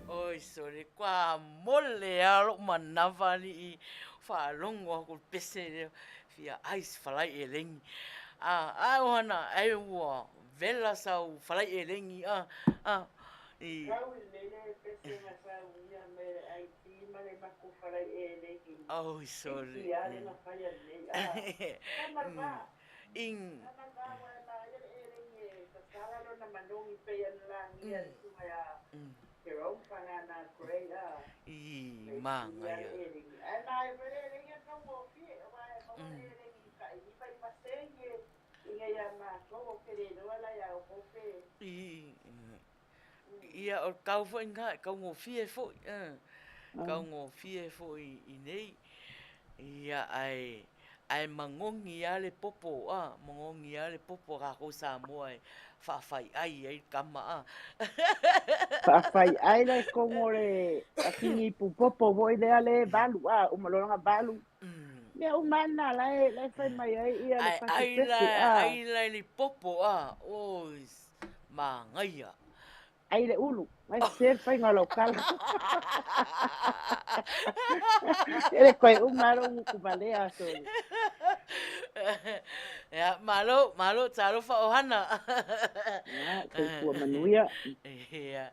Oi, sorry, qua molle alo manavani I whalongo ko pese fia ice falai e lengi. Ohanna, ai ua vela sau falai e lengi, I... Oh, sorry. In... Manga ya. Ia o kau fo inga, kau ngō fie fo, kau ngō fie fo I nei. Ia ai mangongi ale popo, mangongi ale popo kako sa moa Faiai ai kama, Faiai le kongore akingi pupopo voi le ale balu, umalonga balu. Mea umana lai fai mai ai ia le whakipese, ai lai li popo, ois, mangaia. Ai le ulu, mai ser fai ngā lokala. Ele koe umaro ukumalea soli. Ya, malo taro fa Ohanna. Kei pua Manuia. Ia.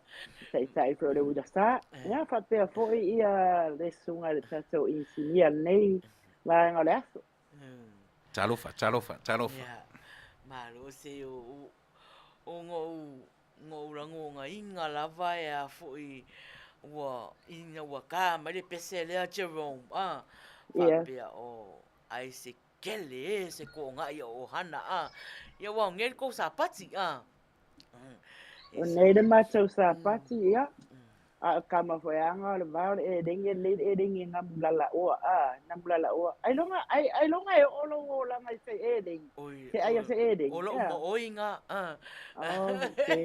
Sai fo le uda sa. Ya, whapea foi ia le sunga le tatou insinia nei la ngā le aso. Talofa. Ya, malo se o ngō rango ngā inga lava ea foi ua ina ua kā mai le pese lea Jerome, whapea o ai se kele se ko ngā ia Ohanna, ia wau ngeri ko sa pati, O nei le mātou sa pati, ia. A kama foi anga le vau e ringi ngā mulala oa, ngā mulala oa. Ai longa e olo o langa I se e ringi. Se aia se e ringi. Olo mo oinga, okay.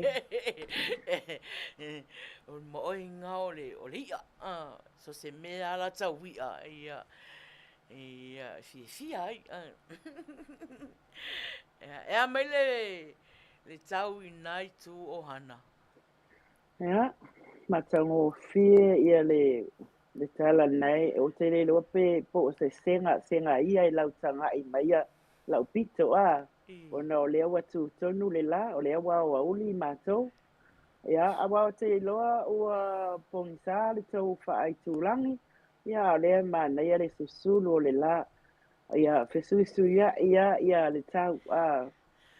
O mo oinga o le ia, so se mea ala tau ia, ia fia ai, ea mai le tau I nai tu Ohanna. Ia, matango fie ia le tala nei, o te le lope po o se senga ia I lau tanga I maia lau pito o na o lea watu tonu le la, o lea wa uli matou. Ia, awa o te loa ua pongisa le tau whaai tūlangi, ia o lea mana ia le susulu o le la, ia fesuisu ia le tau,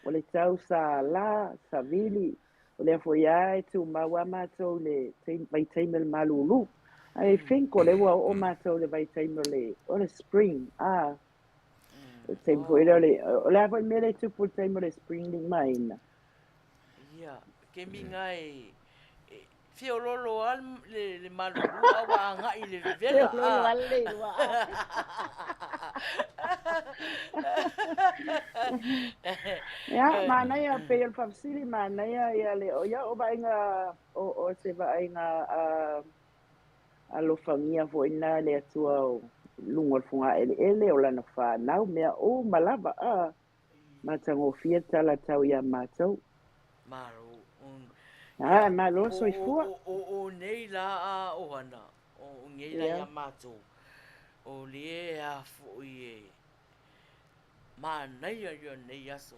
o le tau sa la, sa vili, o le Faiai tu maua mātou le vai taimel malulu. I think o le o mātou le vai taimel o le spring, taimel o le avoi mele tupu taimel le spring ni Maina. Ia, ke minga fio lolo al le malulu awa ngai le vela. Fio lolo al le wa. Ya, mana ya pe fafsili mana ya le o ya o bainga o se bainga lo famia foi na le atua lungo funga ele o lana fa na mea o malava matango fia tala tau ya matau Maro. malo so ifua o nei la Ohanna. O nei la ya matau. O le a foi Maina yo nei aso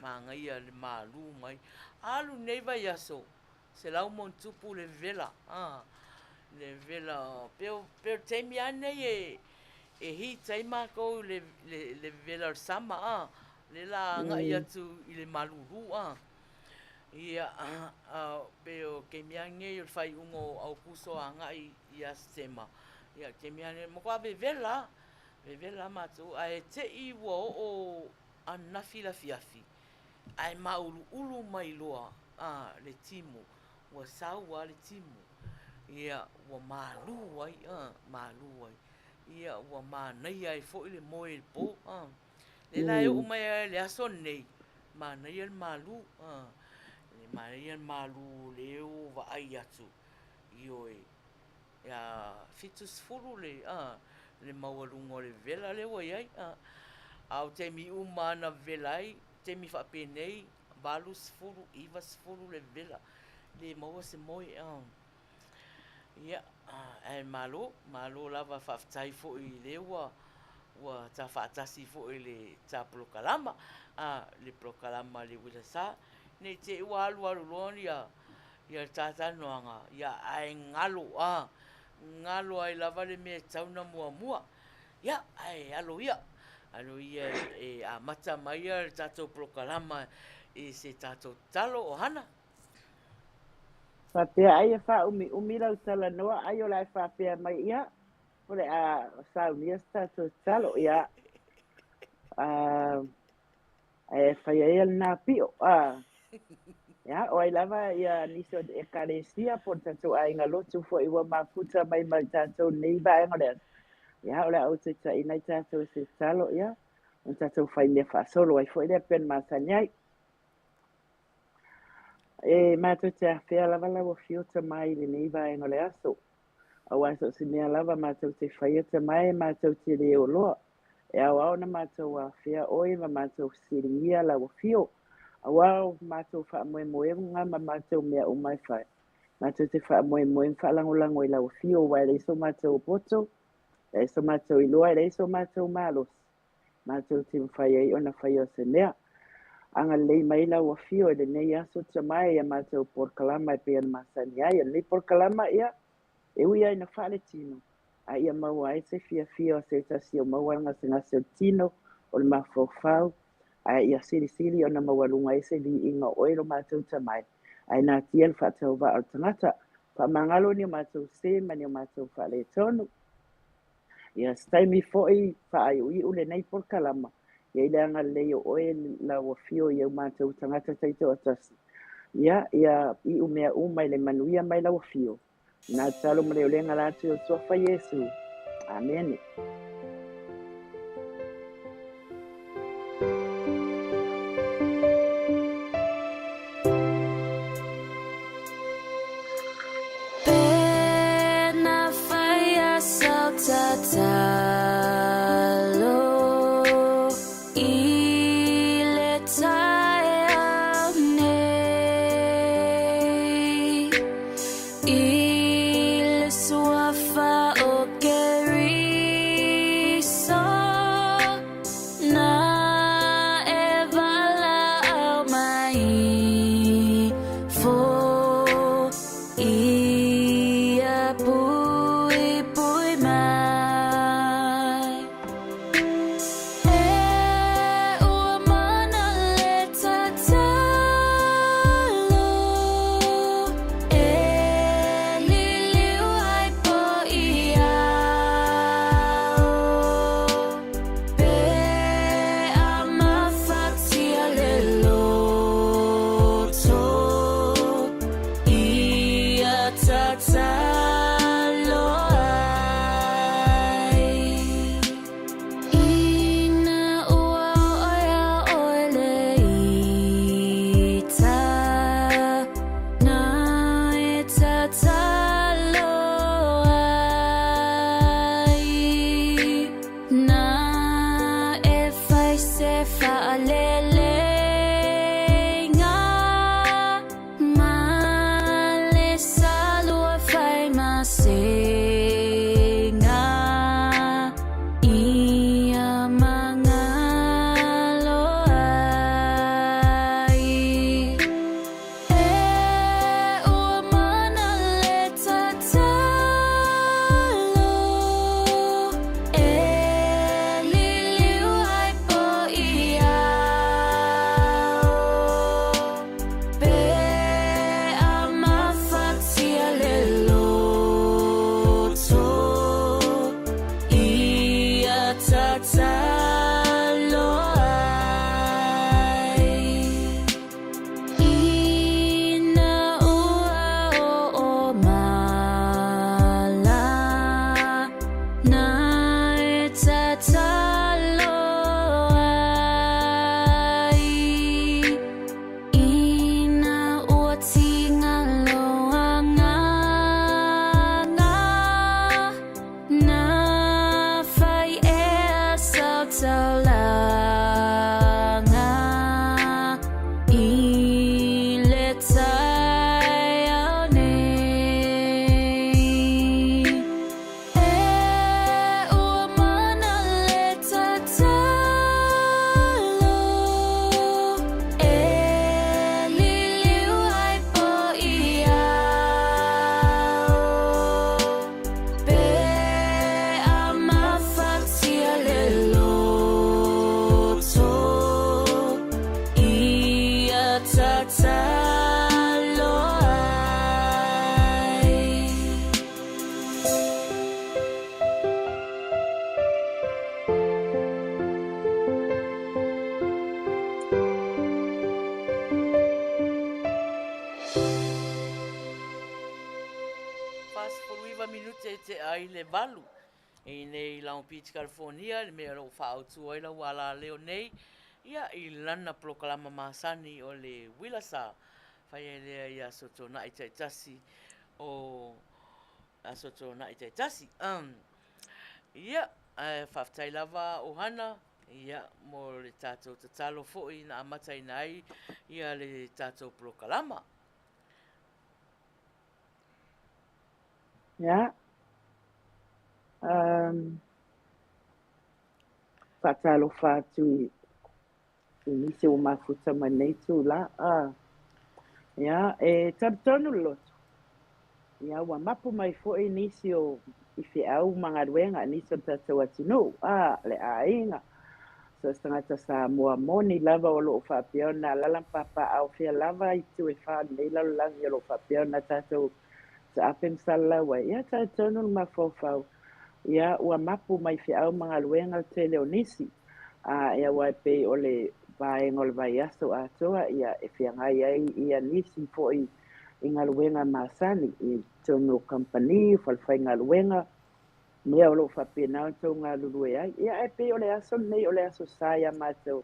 Mangaia le malu mai. Alu nei vai aso. Se lau mon tupu le vela. Le vela. Pero teimi ane e hi tai mākou le vela sama le la ngai atu i le maluru ia pe o ke miange i fai ungo au kuso a ngai ia sema ia ke miange mo kwa be vela matu ai te i wo o anafi la fiafi ai maulu ulu mai loa le timu wa saua le timu ia wa malu ai ia wa manai ai fo i le moe po le lai o mai le aso nei manai al malu le manai al malu le o va ai atu io ia fitus furu le mawalungo le vela le wa ai au te mi umana velai te mi fa penei balus furu ivas furu le vela le maua se moi ia ai malo lava faafetai foʻi i lea ua tafaatasi foʻi le tapolokalama le polokalama le uilasā nei te ua alualu loa ia le tatanoaga ia ae galo ai lava le mea tauna muamua ia ae alo ia e amata mai ia le tatou polokalama i se tatou talo Ohanna. Whapea ai e wha umi lau tala noa, ai o lai whapea mai ia, pole a saunia stato talo ia, e whaiai al nā pio, ia, o ai lava ia niso e karesia, po tatou a inga lotu fo iwa mafuta mai mai tatou nei ba e ngore, ia, o lai au te ta inai tatou se talo ia, o tatou whai mea whaasolo, ai fo i lea pen masanyai, e Matautia fea lava lawa fio te mai le nei vai ngole aso. Au aso se mea lava mātou te whaia te mai mātou te reo loa. E au au na mātou a fea oi ma mātou siringia lawa fio. Au au mātou wha moe moe ngā ma mātou mea o mai whai. Mātou te wha moe moe wha lango lango i lawa fio wai reiso mātou poto. Reiso mātou i loa, reiso mātou malos. Mātou te mwhai ai ona whai o se mea. Anga lei mai la wa fio de nei aso te mai ia mātou por kalama e pēr masani ai. Nei por kalama ia, e ui ai na whale tino. A ia maua ai se fia o se tasi o mauanga se ngase o tino o le mawhawhau. A ia siri o na mawalunga ai se li inga oiro mātou te mai. Ai nā tian whatau wa o tangata. Pa mangalo ni o mātou se mani o mātou whale tonu. Ia staimi foi wha ai ui ule nei por kalama. Ia i leanga leo oe la wa fio i au mātou tangata taito atasi. Ia i umea umai le manuia mai la wa fio. Nā talo ma leo lenga lātu o sofa Yesu. Amen. Pena Faiai saltata. valu. I nei Long Beach, California, le mea lo whaautu ai la wala leo nei. Ia I lana proklama masani o le Uila sa. Faiai lea ia soto na I taitasi o a soto na I taitasi. Ia, whaftai lava Ohanna. Ia, mo le tātou tatalo fo'i na amatai nai. Ia le tātou proklama. Ya. Whatalo whātu I nisi o mafuta manei tū la. Ya, tabtonu lotu. Ya, wa mapu mai fo'i nisi o I whiau mangaruenga nisi o tātou atinu. Le ainga. So stangata sa mua moni lava o loo whapio na lalampapa au whia lava I tu wha nei lalo langi o loo whapio na tātou sa apem sala wa. Ya, tātonu mafofau. Ia ua mapu mai whiau mga luenga te leo nisi. Ia wai pe o le vaenga o le vai aso atoa. Ia e whiangai ai ia nisi fo I ngā luenga masani. I tono company, whalwhai ngā luenga. Mea o lo whapena o tau ngā lulue ai. Ia e pe o le aso nei o le aso saia mātou.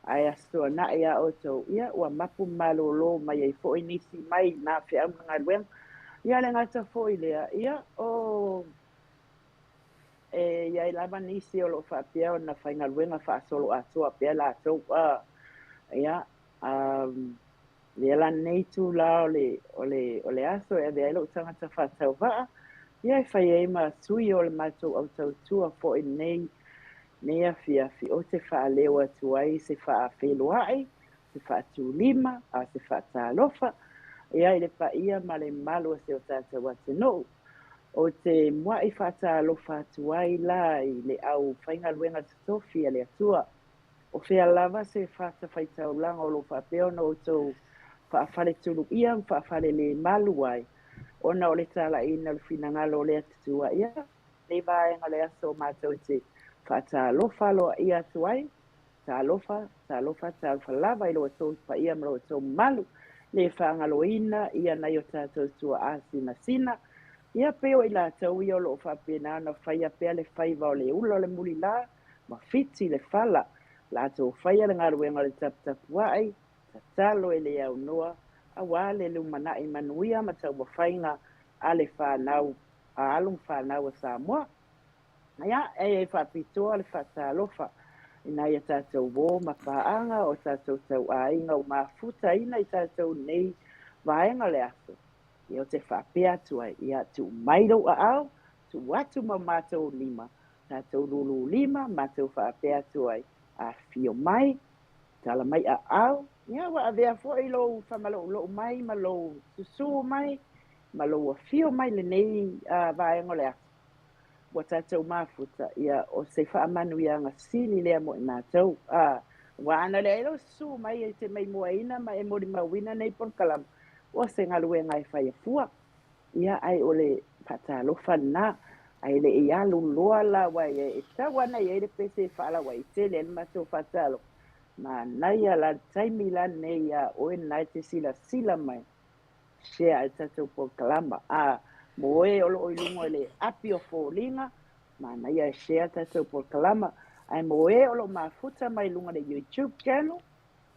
Ai aso na ia o tau. Ia ua mapu malolo mai ai fo I nisi mai nā whiau mga luenga. Ia le ngata fo I lea. Ia ia I lava nisi o lo whapea o na whainga luenga whaasolo atoa pea la atou. Ia, la nei tū la o le aso e vea ilo tangata whatau waa. Ia I whaiai ma sui o le mātou au tau tua fo I nei a whiawhi o te whaaleo atu ai se whaawhelua ai, se whaatu lima, se whaatalofa. Ia I le paia ma le malo se o tātou ateno. O te mua I whaatalofa atu ai la I le au whainga luenga tutofi a le atua. O whea lava se whaata whaitau langa o lo whapeo no o tau whaafale tulu ia, whaafale le malu ai. Ona o le tala ina le whinangalo o le atutua ia. Le vaenga le aso mātou te whaatalofa loa ia atu ai. Talofa lava I lo tau pa ia mro tau malu. Le whaangalo ina ia nai o tātou tua asina sina. Ia peo I la tau I o lo whapena na whaia pea le whaiva o le ula o le muli la. Ma fiti le whala. La tau whaia le ngaruenga le taputapu ai. Tatalo e le au noa. A wale le umanai Manuia ma tau whainga a le whanau. A alung whanau a Samoa. Ia e whapitoa le whatalofa. Ina ia tātou wō ma whaanga o tātou tau ainga o mafuta ina I tātou nei vaenga le aso. Ia o te whapea atu ai, ia tu mairo a au, tu watu ma mātou lima. Tātou lulu lima, mātou whapea atu ai. A fio mai, tala mai a au. Ia wa a vea fo I lo whamalo lo mai, ma lo susu mai, ma lo a fio mai le nei vaenga le aso. Wa tātou mafuta, ia o se Manuia ngā sili lea mo I mātou. Wa ana le ilo susu mai e te mai mua ina, ma e mori mawina nei por kalam. O se ngalue ngai whaia fua. Ia ai o le patalofa na. Ai le ia lulua la wai e tawana i le pese whaala wai te le mato patalo. Ma nai a la taimi la nei a oe nai te sila mai. Shea ai tatou po kalama. Moe o lo ilungo le api o fōlinga. Ma nai a shea tatou po kalama. Ai moe o lo mafuta mai lunga le YouTube channel.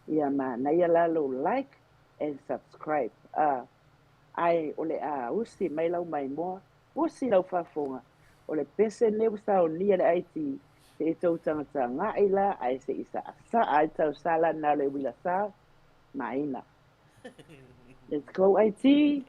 Ia ma nai a la lo like and subscribe. Ai ole usi mai lau mai moa, usi lau whafonga. Ole pese neu sao nia le aiti te tau tangata ngā ila, ai se isa asa, ai tau sala nā le Uila sa, Maina. Let's go IT.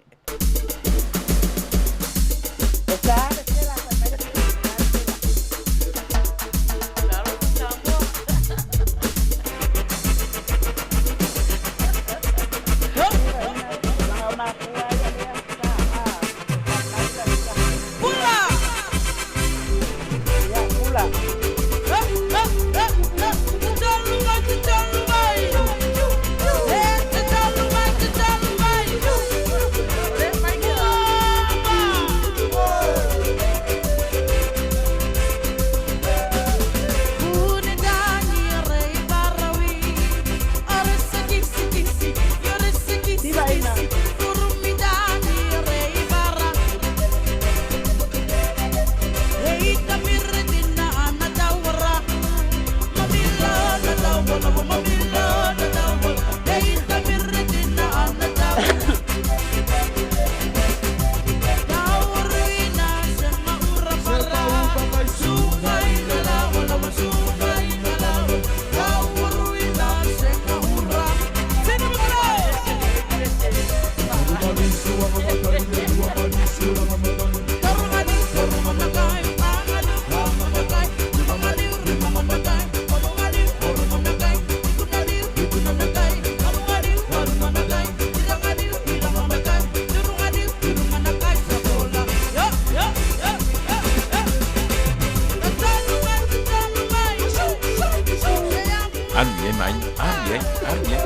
Anu Maina. Anu.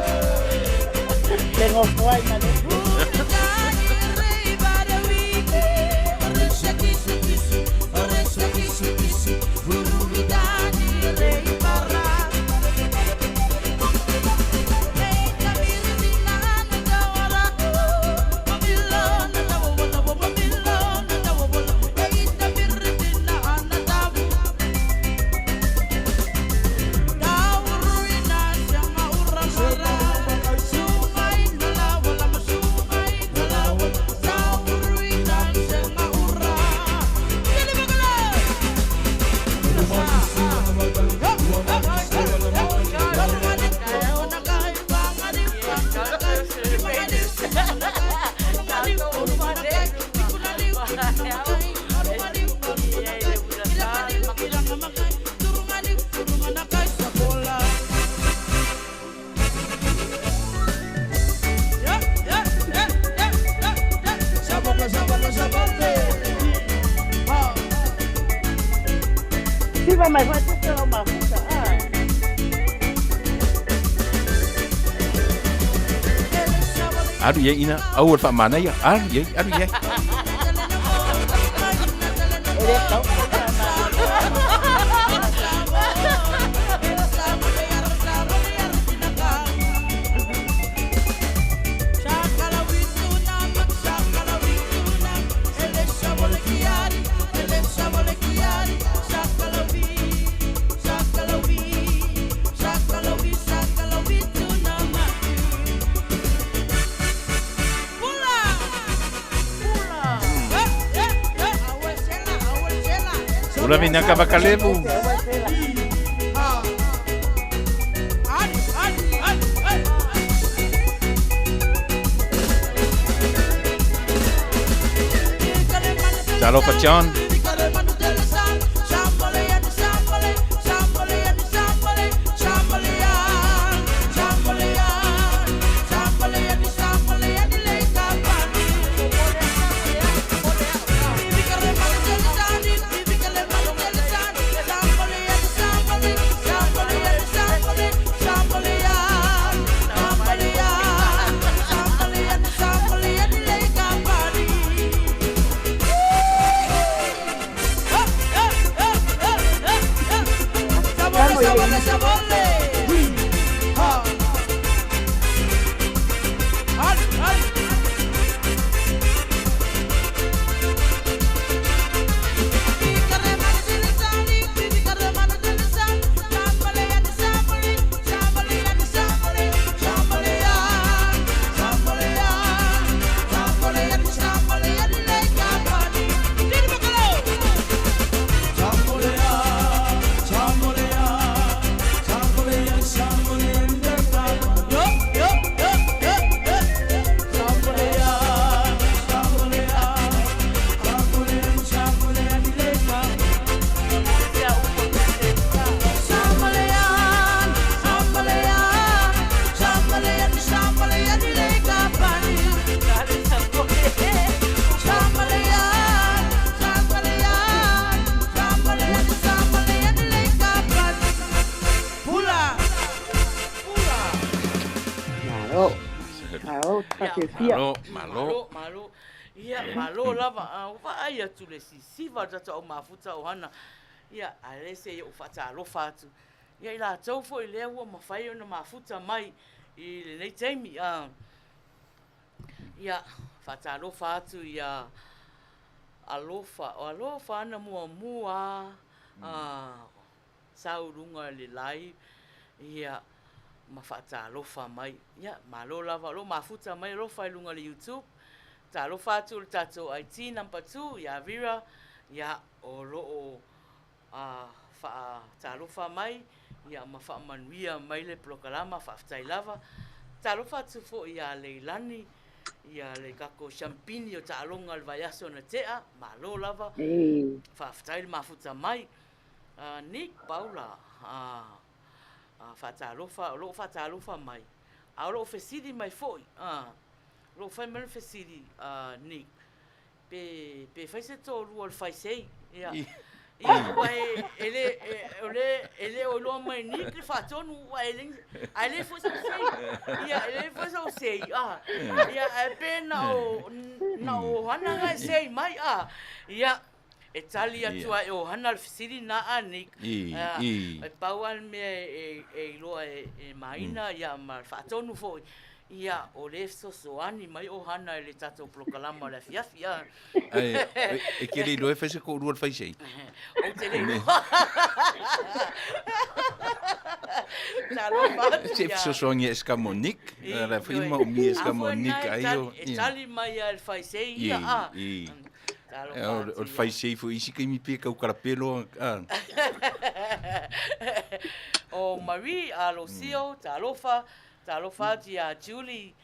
Le ngofo ai na le. Viva mais vai ter uma puta. Aru ye ina awal fa mana ya. Aru ye. Ele tá Ula vina kavakalevu. Chalo pachon. Malo. Ia malo lava vai atu le sisiva tata o mafuta Ohanna. Ia alese ia ufata alofa atu. Ia ila tau fo i lea ua mawhai ona mafuta mai i le nei taimi. Ia fata alofa atu ia alofa ana mua saurunga le lai. Ia mafata alofa mai. Ia malo lava lo mafuta mai alofa i lunga le YouTube. Ta alofa atu le tato IT number 2 ia vira ia o loo ta alofa mai ia mafa Manuia mai le prokalama whaftai lava. Ta alofa atu fo ia leilani ia le kako champini o ta alonga le vaiaso na tea malo lava. Whaftai le mafuta mai. Nick Paula lo fatalofa mai. A lo fesidi mai foi. Lo fai mal fesidi Nick. Pe fai se to lo fai sei. Ia. Ia ele ele o lo mai ni ke fa tonu wa ele ale fo so sei ia ele fo so sei ia e pena o na o hana ga sei mai ia e tali atu ai o hana fisiri na anik e pauan me e lo e maina ia ma fa tonu fo ia o le so ani mai o hana le tato prokalama le fiafia e ke le loe fese ko ruo fai sei o te le talo fatu se so songi eskamonik la prima o mi eskamonik aio e tali mai al fai sei ia o fai sei fo isi ke mi pe ka pelo o Marie alo sio talofa tia Julie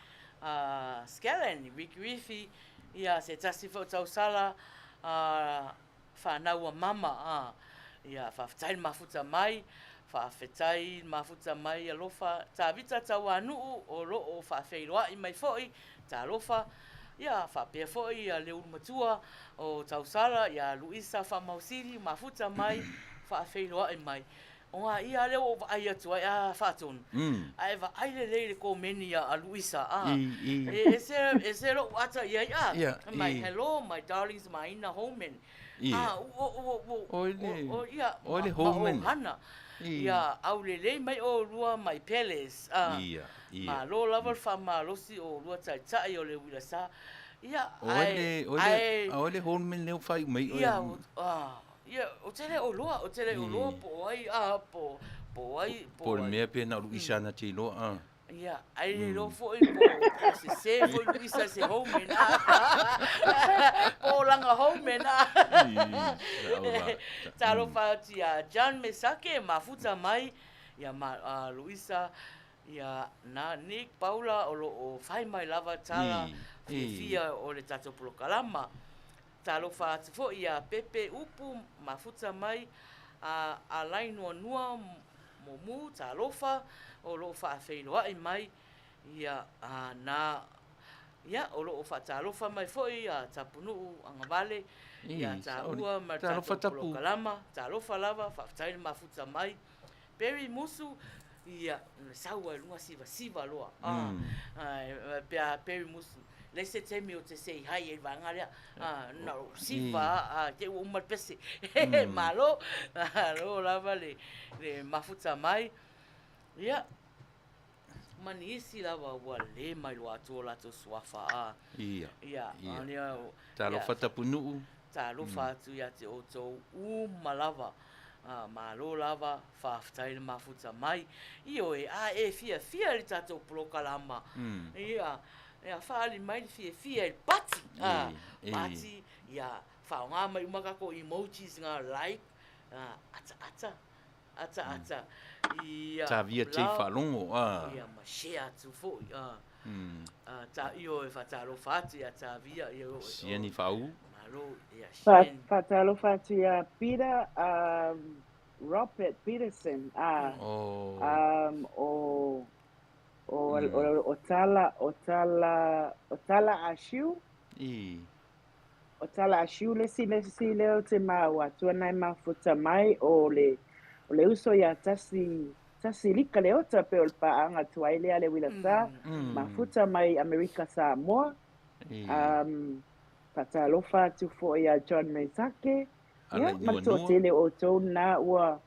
Scalen Rifi ia se tasi fo tau sala fa naua mama ia fa fetai mafuta mai fa fetai mafuta mai alofa ta vita tau anu o lo o fa feiloa i mai foi talofa ia fa pe foi ia le matua o tau sala ia Luisa fa mausiri mafuta mai fa feiloa i mai Oa ia leo ai atu ai fatun. Ai va ai le ko meni a Luisa e se lo ata ia. My hello my darlings Maina Homen. Ole Homen. Ohanna. Ia au le mai o lua my palace. Ma lo level fa ma lo si o lua tai o le wila sa. Ia ole Homen leo fai mai. Ia ia o tele o loa po ai po ai po me pena Luisa na ti lo ia ai le lo fo po se fo Luisa se home na po langa home na talo fa tia Jan Mesake mafuta mai ia Luisa ia na Nick Paula o fai mai lava tala fia o le tato prokalama talo fa fo ia pepe upu mafuta mai a lai noa momu talofa o lo fa feiloa i mai ia na ia o lo fa talofa mai fo ia tapunu anga vale ia taua ma talofa kalama talofa lava fa tai mafuta mai peri musu ia saua lunga siva loa peri musu le se temi o te sei hai e vangarea na siva te o mal pese malo lo lava le mafuta mai ia mani isi lava wa le mai lo atu la to swafa ia ta lo fata punu ta lo fatu ia te o to malava malo lava fa ftai mafuta mai io e fia le tato prokalama ia e fali mai fia il pati pati ya fa nga mai umaka ko emojis nga like ata ia ta via te falongo ia ma share tu fo ta io e fa talo fati ta via io sieni fau malo ia fa talo fati ya Peter Robert Peterson o tala ashiu o tala ashiu le si leo te maua tua nai mafuta mai o le uso ya tasi lika le ota pe o le paanga tua ile ale wila sa mafuta mai Amerika Samoa patalofa tu fo ya John Mesake ya matotele o tau na ua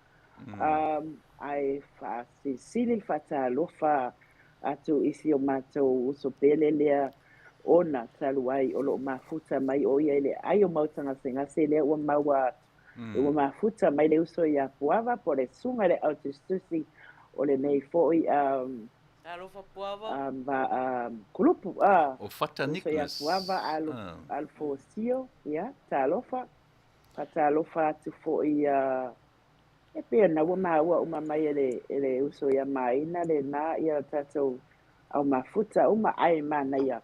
ai fa sili fatalofa atu isi o matou uso pele lea ona taluai o lo mafuta mai o ia ile ai o mautanga se lea ua maua ua mafuta mai le uso ia puava po le sunga le autostusi o le nei foi talofa puava kulupu o fata uso Nicholas ia puava alfosio ia talofa atu foi e pena ua mai ele uso ia Maina le na ia tatou au mafuta uma ai mana ia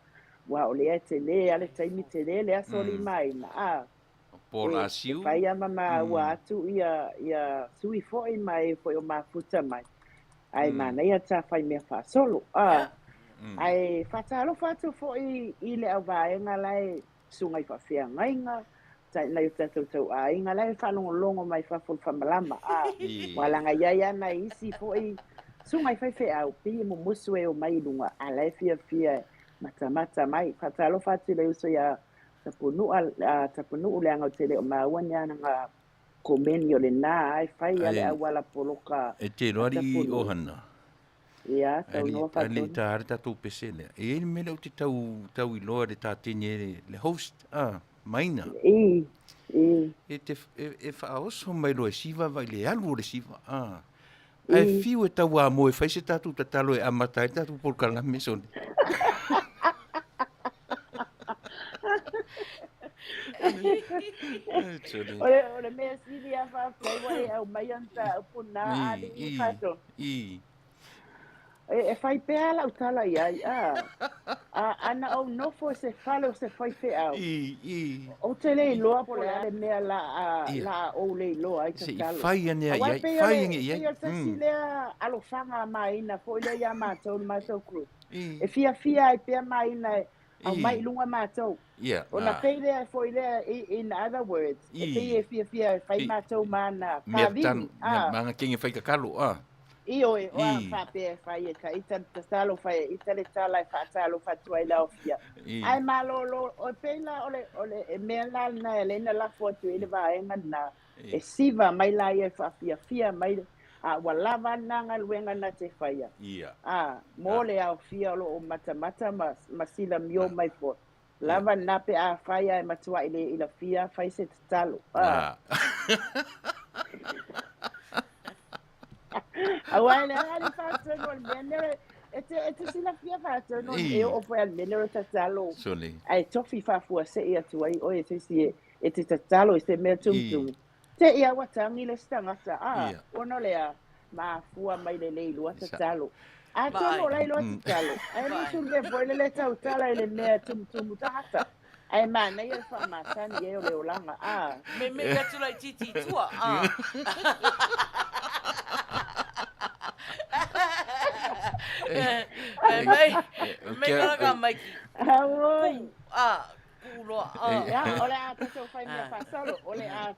wa ole te le ale taimi te le asoli Maina por asiu fai mama wa atu ia sui foi mai foi o mafuta mai ai mana ia ta fai me fa solo ai fatalo fatu foi ile au vaenga lai sungai fa fia ngainga tai nei tau ai ngala fa longo mai fa fol fa malama wala nga ya na isi fo I sungai fai fe au pi mo musue o mai lunga ala fia mata mai fatalo fati le uso ya tapunu le anga tele o mawanya nga komeni o le na ai fai ale awala poloka e te rori Ohanna ia tau no fa ali ta arta tu pesele e me le te tau I loa de ta tine le host Maina e te e fa oso mai lo siva vai le alu le siva ai fiu e tau a mo e fai se tatu tatalo e amata e tatu por kala meson Ole me sili a fa fai au mai anta puna ali fato e fai pe ala utala ia ana o no fo se falo se fai fe au o te le loa po le ale mea la o le loa ai te talo fai ane ai fai ane ia te sile alo fanga Maina fo ile ia matou kru e fia ai pe Maina au mai lunga matou o na peile fo ile in other words e fia fai matou mana ka vivi manga kinge fai ka kalu Io e o fa pe fai e ka ita talo fai ita le tala fa talo fa tu ai la ofia ai malo o pela ole e mela na elena la foto ele va e na e siva mai la e fa fia mai walava nanga luenga na te fai mole a ofia o mata masila mio mai fo lava na pe a fai e matua ile ila fia fai se talo Awale ali fatto non bene e sila fia fatto non e o poi almeno tatalo ai tofi fa fu se ia tu ai o e si e te tatalo e se me tum te ia watangi le stanga ono le ma fu mai le lo tatalo tono le lo tatalo ai mo sul de voi le tatalo le me tum tata ai mana ia fa matani e o le olanga me gatu lai titi tua me karaga mai kulo ya ole a te fai me fa solo ole a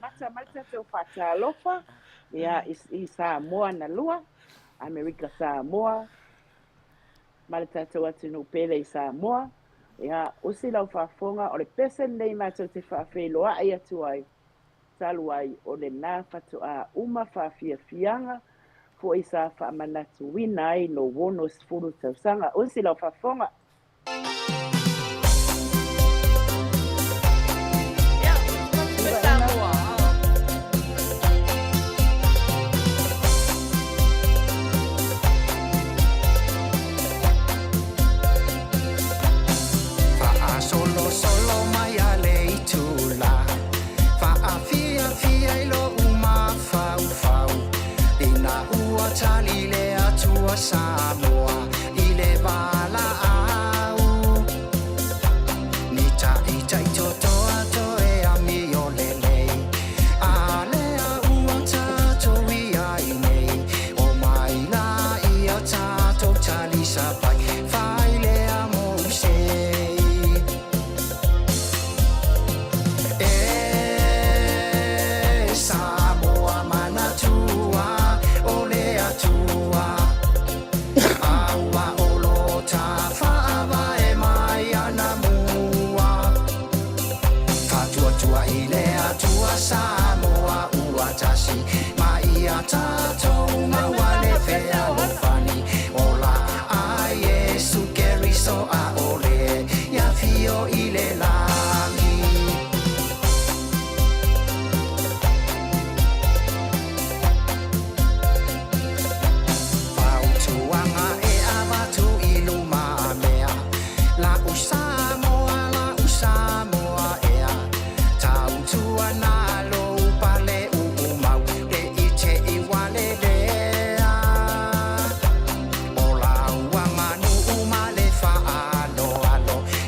mata te fa talofa ya I Samoa na lua America Samoa malta te watu no pele I Samoa ya usila fa fonga ole pese nei mata te fa feloa ai atu ai taluai ole na fatu uma fa fianga fo isa fa manatu winai no wono sfuru tsanga unsila fa fonga solo maya leitula fa fia ilo uma fau ina ua tali le atua Samoa ile bala au ni ita totoa to e ami olele ale ua tato ia nei o mai la ia tato tali sapai fai le amo se Samoa manatua ole atua aua olota fava e mai anamua fatua ile atua Samoa uatasi mai atato mawale fea lofani ola a Yesu keriso a ole ya fio ile lami Samoa ea tautua na lo pale umau e ite iwale lea ola uanganu umale faalo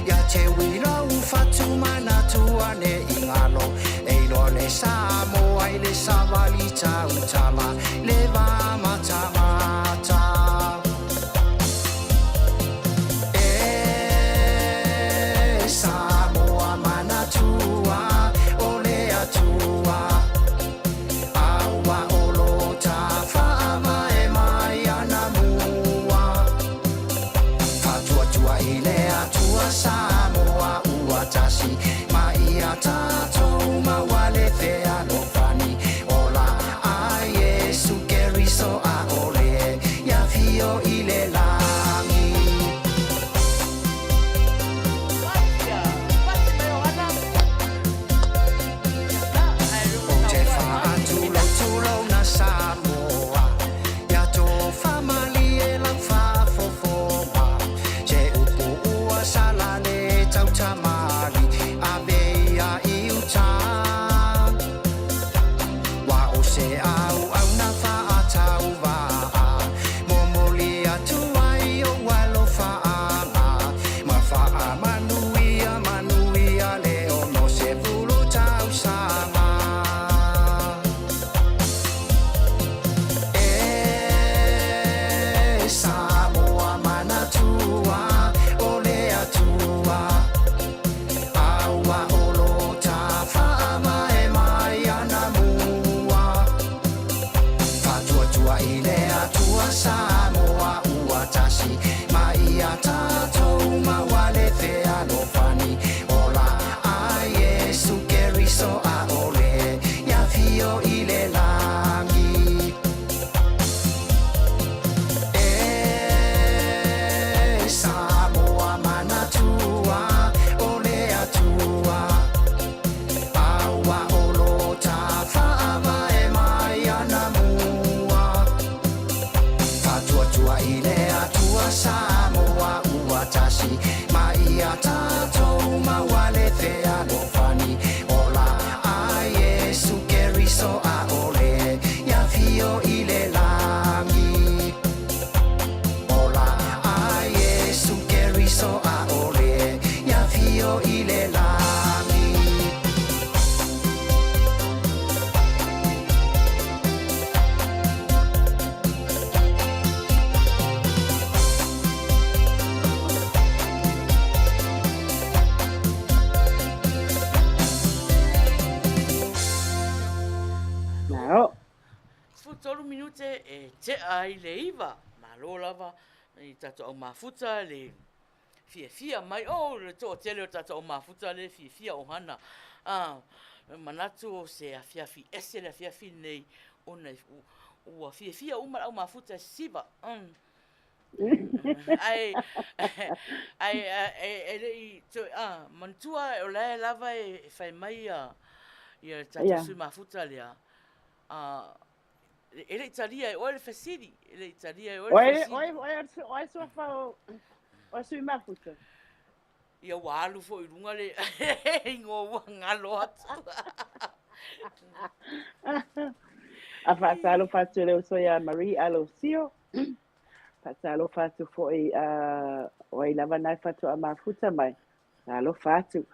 ya te wilo ufatuma na tuane ingalo eilo le Samoa ile savali tautala le va mata Samoa manatua Samoa ya to famali e la fa fofoma che upu ua salane tau tamali abe ya iuta wa o se au na fa atau va momoli atu ai o walo fa ama ma fa manuia manuia le o no se vulu tau sama Samoa manatua ole atua aua olo tafa mai mai ana mua fatua tua ile atua Samoa ua tasi mai ata tou mawale fe alofani ola ai Yesu keriso a ole ya fio ile langi Samoa manatua ole atua aua olo tafa mai mai ana mua fatua tua ile atua Samoa ua tasi mai ata tou mawale fe alofani ola ai Yesu keriso a ole ya fio ile langi Ola a Yesu keriso a ole ya fio ile langi Nao. Futolu minute e te ai le iwa. Malo lava. I tato au mafuta le fia mai. Oh, le to tele o tato au mafuta le fia Ohanna. Manatu o se a fi ese le fi nei. Ona ua fia uma au mafuta siva. Ai le to mantua o le lava e fai mai ia tato sui mafuta le ele Italia e ole fasili, ele Italia e ole fasili. Oi sua fao. Oi sui mafuta. Ia walu fo i runga le ingo ngalo atu. A fatalo fatu le soia Marie Alosio. Fatalo fatu fo i oi lava nai fatu a mafuta mai. Talo fatu.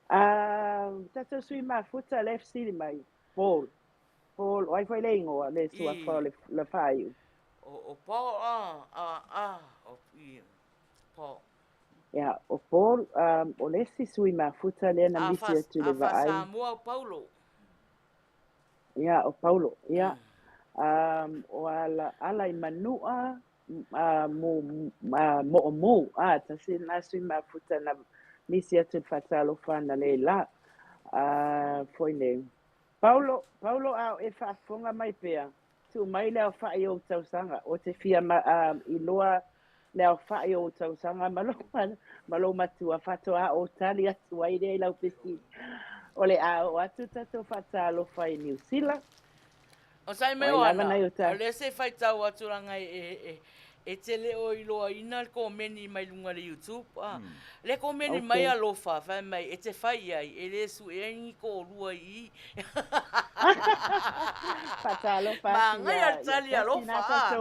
Tato sui mafuta le fasili mai. Paul, oi foi le ingoa le sua fao le fai. O Paul, o Paul. Ja, o Paul, o lesi sui mafuta le na misi atu le vai. A Samoa o Paulo. Ja, o Paulo, ja. O ala i manua, mo, tasi na sui mafuta na misi atu fatalo fana le la. Foi ne. Paulo au e whaafonga mai pēr. Tu mai leo whae o tausanga. O te fia i loa leo whae o tausanga. Malo matua whatoa o tali atu aire i lau pesi. O le o atu tato whatalo whae New Zealand. O sai me Ohanna. O le se whai tau atu ranga e te leo i loa ina ko meni mai lunga le YouTube. Le ko meni mai alofa, whai mai e te Faiai, e le su e ngi ko lua i. Patalo Ma ngai al tali alofa.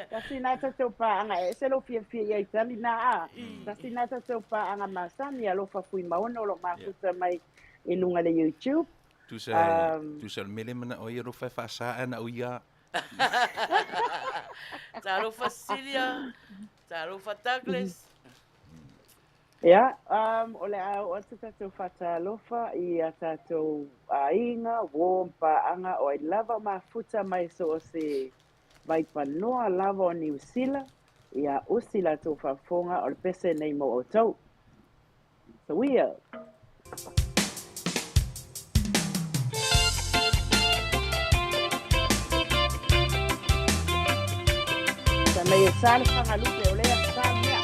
Kasi nata tau pa anga e se lo fia i tali na a. Kasi nata tau pa anga masani alofa fui maona lo mafuta mai i lunga le YouTube. Tu sa mele mana o i rofa whasa ana uia. Talofa Cilia, talofa Douglas. Ja, o le au atu tatou whatalofa i a tatou ainga, wōmpa anga o i lava mafuta mai so o se vai panoa lava o New Zealand i a usi la tō whafonga o le pese nei mo o tau. So we are. Sa mei e sale whangalupe o lea sa mea.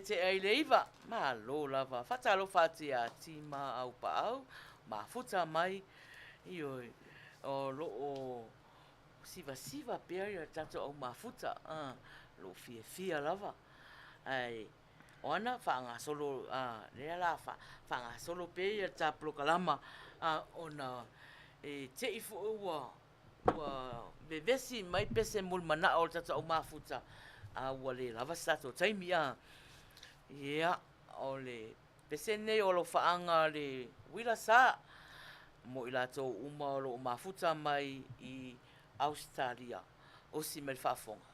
Te ai leiva, ma lo lava, fatalo fati a tima au pa au, ma futa mai, io o lo o siva pia tato au ma futa, lo fia lava, ai Ohanna whaanga solo, rea la whaanga solo pia taplo kalama, ona te ifu ua vevesi mai pese mulmana o tato au ma futa, ua le lava stato taimi Ia, ole pesene o lo whaanga le Uila sa mo i lato uma o lo mafuta mai I Australia o si me whaafonga.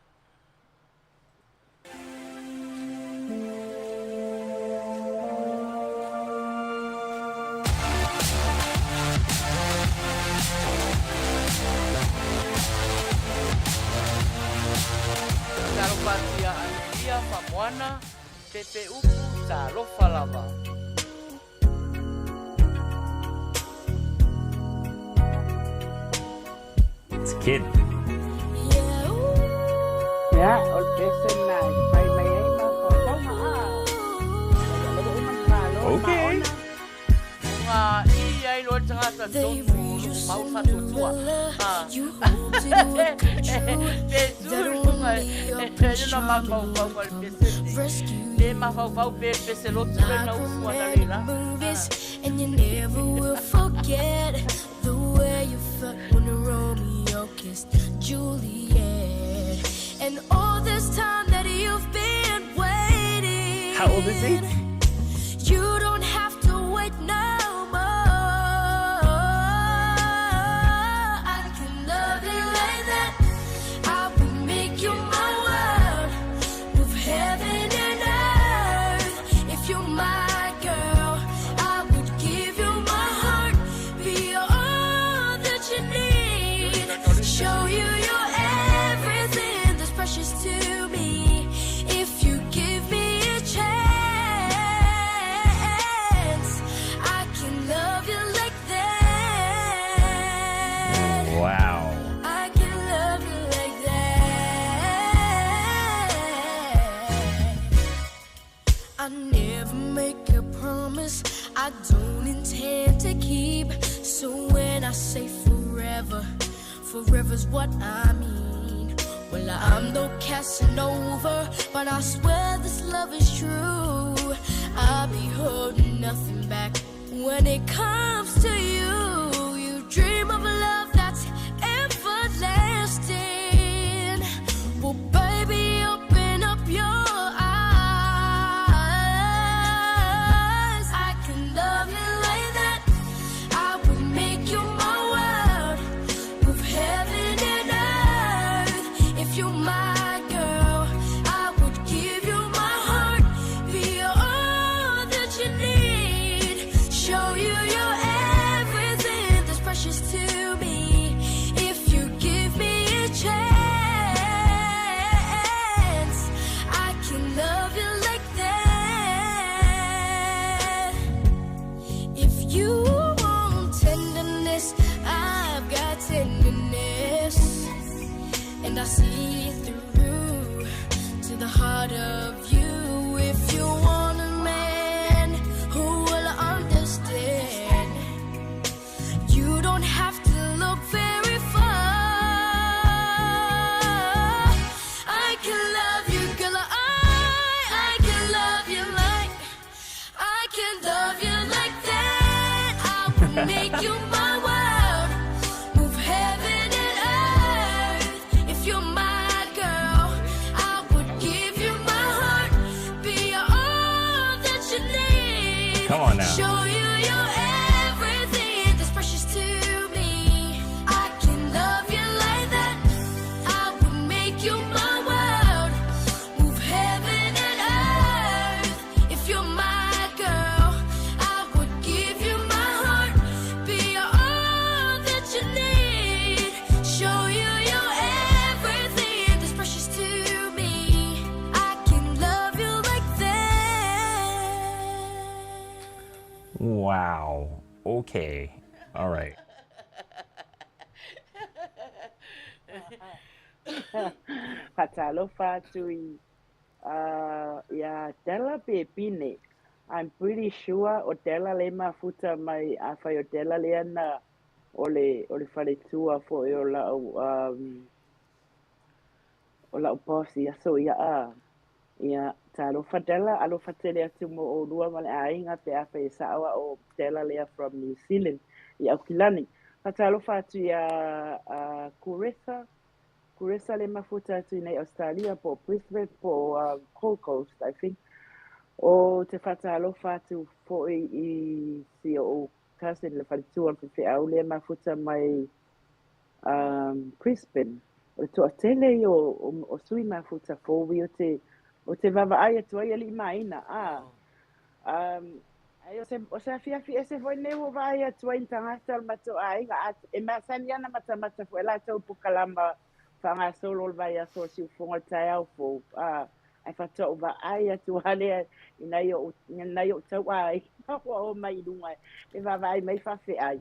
Taro patia Manuia, Moana, Pepe upu ta lofa lava. It's a kid. Ya, ol pesen na pai mai ai ma ko ma. Okay. Nga I ai lo tangata tonu mau fatu tua. Pesuru nga na mau pesen. De ma fau pesen lo tua na usua na leila. And you never will forget the way you felt when Romeo kissed Juliet. And all this time that you've been waiting. How old is he? You don't have to wait no more. I can love you like that. I will make you my world, move heaven and earth. If you're my girl, I would give you my heart, be all that you need, show you you're everything that's precious to me. If you give me a chance, I can love you like that. Wow. I can love you like that. I never make a promise I don't intend to keep. So when I say forever, forever's what I mean. Well, I'm no Casanova, but I swear this love is true. I'll be holding nothing back when it comes to you. You dream of a love that's everlasting. Well, baby, open up your eyes. see through to the heart of you. If you want a man who will understand, you don't have to look very far. I can love you, girl. I can love you like, I can love you like that. I will make you my world, move heaven and earth. If you're my girl, I would give you my heart, be all that you need. Come on now. Show you you're everything that's precious to me. I can love you like that. I would make you my world, move heaven and earth. If you're my girl, I would give you my heart, be all that you need. Show you you're everything that's precious to me. I can love you like that. Wow. Okay. All right. Patalofa tui ya tela pe pine. I'm pretty sure o tela le mafuta mai a fai o tela le ana ole fale tua fo o la posi aso ia talofa tela alo fatele atu mo o lua male ainga pe a fai sawa o tela le from New Zealand ia o kilani. Patalofa tu ya Kuresa le mafuta atu nei Australia po Brisbane po Gold Coast, I think. O te whatalofa atu po i si o cousin le whalitua pe au le mafuta mai Brisbane. O to atele o sui mafuta fōwi o te vava ai atu ai ali Maina. Ai o se afiafi ese foi nevo vai atu ai tangata al mato ai e masani ana matamata fo ela tau pukalama whanga solo vai a so si ufonga tai au fo ai whata o va ai atu hale inai o tau ai o mai lunga e va vai mai whawhi ai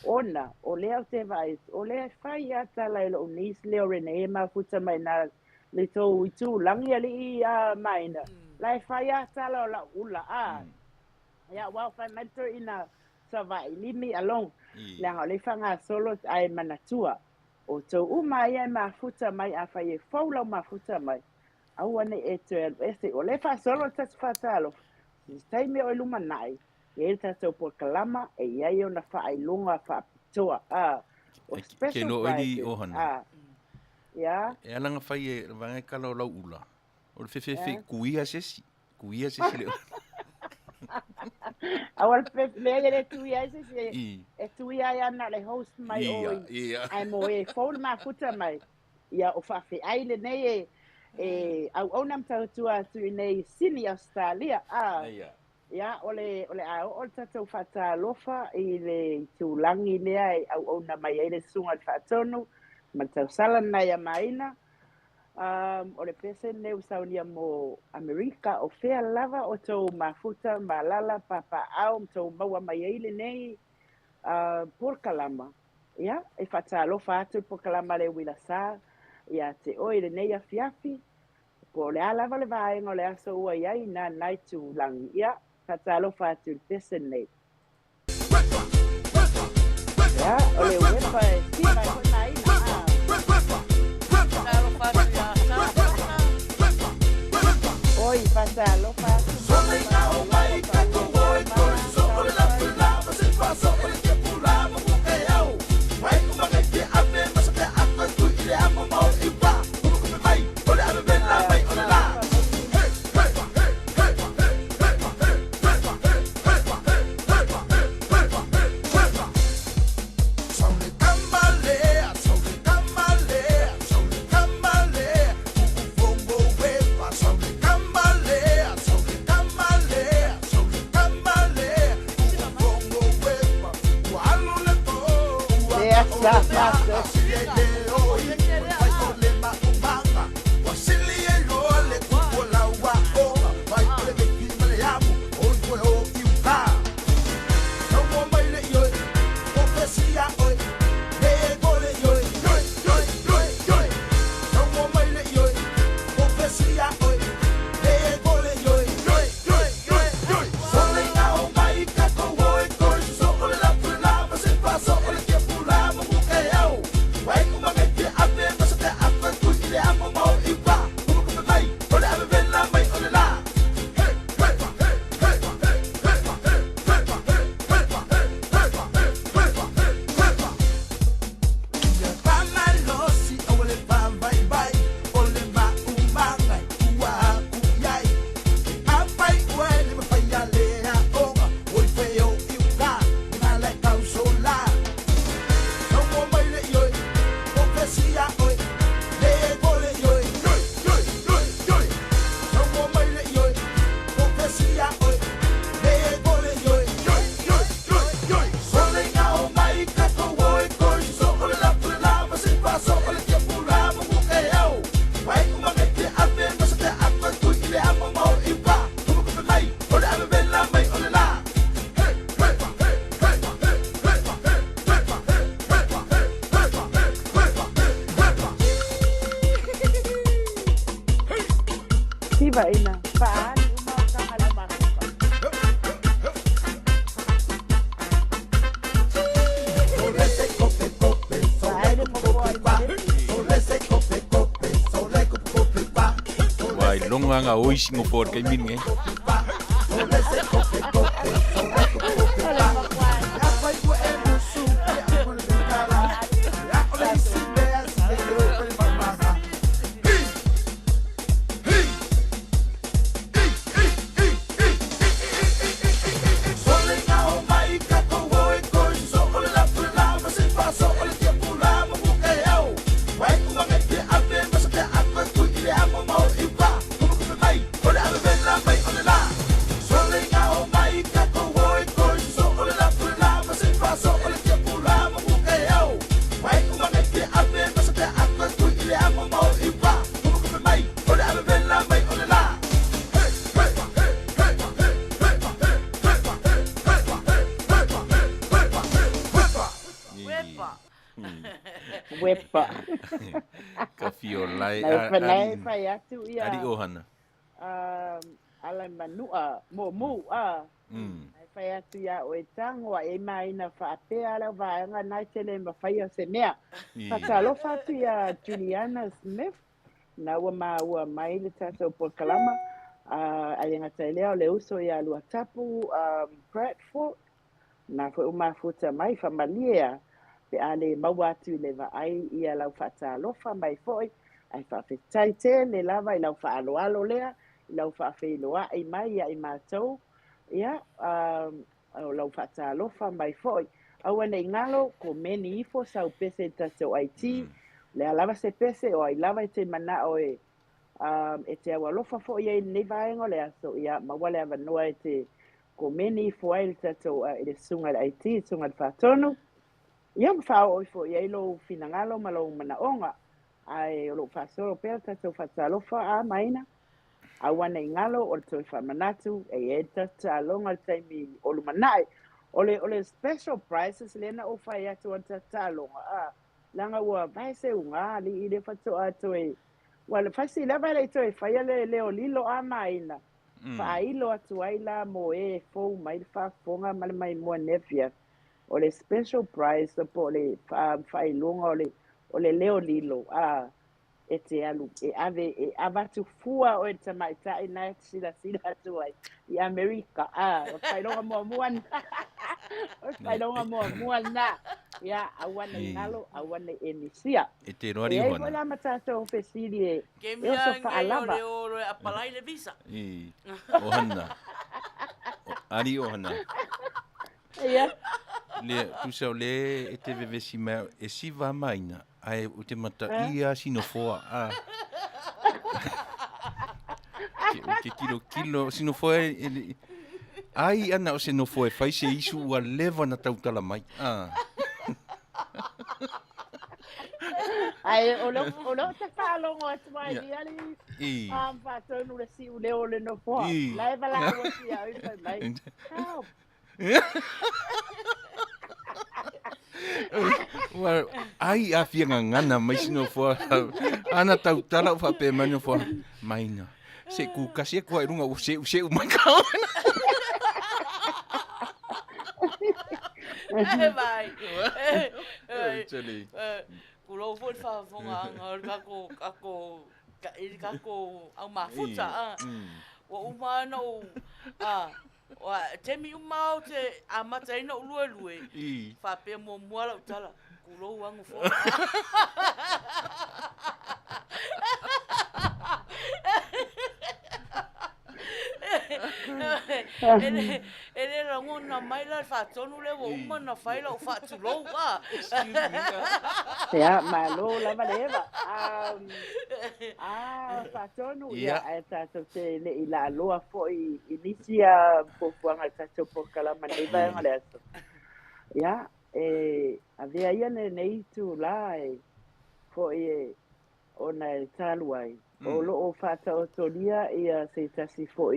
ona o lea te vai o lea whai ata lai lo nis leo rene e mafuta mai na le tau i tū langi ali i Maina lai whai ata la ula ia wau whai mentor ina sa vai limi along le le whanga solo ai manatua o tau umai ai mafuta mai a whai e whaulau mafuta mai au ane e 12 ese o le wha solo tas whatalo tai me o luma nai e tatou po kalama e iai o na wha ai lunga wha pitoa o special Ke no ili Ohanna. ia E alanga whai e vangai kala lau ula. O le whewhewhi kuia sesi le. awal pe le tu ia ese e tu ia ana le host mai o ai mo e phone mafuta mai ia o wha ai le nei au onam tautua tu nei sini Australia ia ole o tatou whatalofa i le tūlangi lea au ona mai ai le sunga whatonu ma tau sala nei a Maina o le pese neu saunia mo Amerika o fea lava o tau mafuta malala papa au tau maua mai ai le nei porkalama ia e whatalofa atu porkalama le Uila sa ia te oi le nei a fiafi po le alava le vaenga o le aso ua iai na nai tūlangi ia whatalofa atu le pese nei ia o le uepa e tima ko Maina oi whatalofa atu Come on, siva ina paani uma o kanga le mahuka. Paani mo ko ai mare. Wai longa nga oisingo por kai minge. Wepa. Ka fio lai Nai fai atu ia. Ari Ohanna. Ala manua mo Nai fai atu ia o e tangoa e maina whaapea ala vaenga nai tele ma fai o se mea. Whakalofa atu ia Juliana Smith. Na ua mai le tatou por kalama. Ai ngata leo le uso ia lua tapu Bradford. Na foi uma futa mai familia. Pe ale mau atu le vai ia lau whaatalofa mai foi. Ai whaafetai te le lava i lau whaaloalo lea. I lau whaafeiloa i mai ia i mātou. Ia, lau whaatalofa mai foi. Aua nei ngalo ko meni ifo sau pese tatou IT. Le alava se pese o ai lava i te mana o e te awalofa fo ia i nei vaengo le aso. Ia, mawale avanua e te ko meni ifo ai le tatou i le sunga le IT, sunga le whaatonu. Ia mwhao oi fo ia ilo finangalo malo manaonga. Ai o lo whaasoro pēr tatou whaatalofa a Maina. Awana i ngalo o le toi whamanatu e tatalonga le taimi o lu manai. O le special prices lena o whai atu an tatalonga. Langa ua vai se unga li i le whatoa atu e. Wale whasi lava le toi whai leo lilo a Maina. Whailo atu aila mo e fau mai le whaafonga male mai mua nefia. O le special price po le whailunga o le leo lilo e te alu e ave e avatu fua o e tamaita i nai sila atu ai i Amerika o whailunga mua muan o whailunga mua muan na ia awana i ngalo awana e nisia E te roari e Ohanna. ai wala matata o fesiri e Ke e o so mea ngai whaalava o le apalai le visa. Ohanna. Ari Ohanna. ia Le tusau le e te vevesi mai e siva Maina. Ai o te mata ia sinofoa Ke kilo sinofoa ai ana o sinofoa fai se isu ua leva na tautala mai. ai o lo te whaalongo atu mai ni ali whaatonu le si uleo le no poa lai wala o si au i pai mai help Well, ai a fianga ngana mai sino fo ana tautala fa pe mano fo Maina. Se ku kasi ko ai runga o se mai ka. Vai. Chali. Kulo fo fa fonga kako au mafuta o umano wa temi umau te amata ina ulue fa pe mo moala utala kulo wangu fo ele rango na mai la fa tonu le wo uma na faila o fa tu lo wa ya malo la valeva fatonu ya eta te le ila loa fo inicia po fuanga tato por kala maneva ngale aso ya avea ia nei tu la fo ona taluai o lo o fata o tolia ia se tasi fo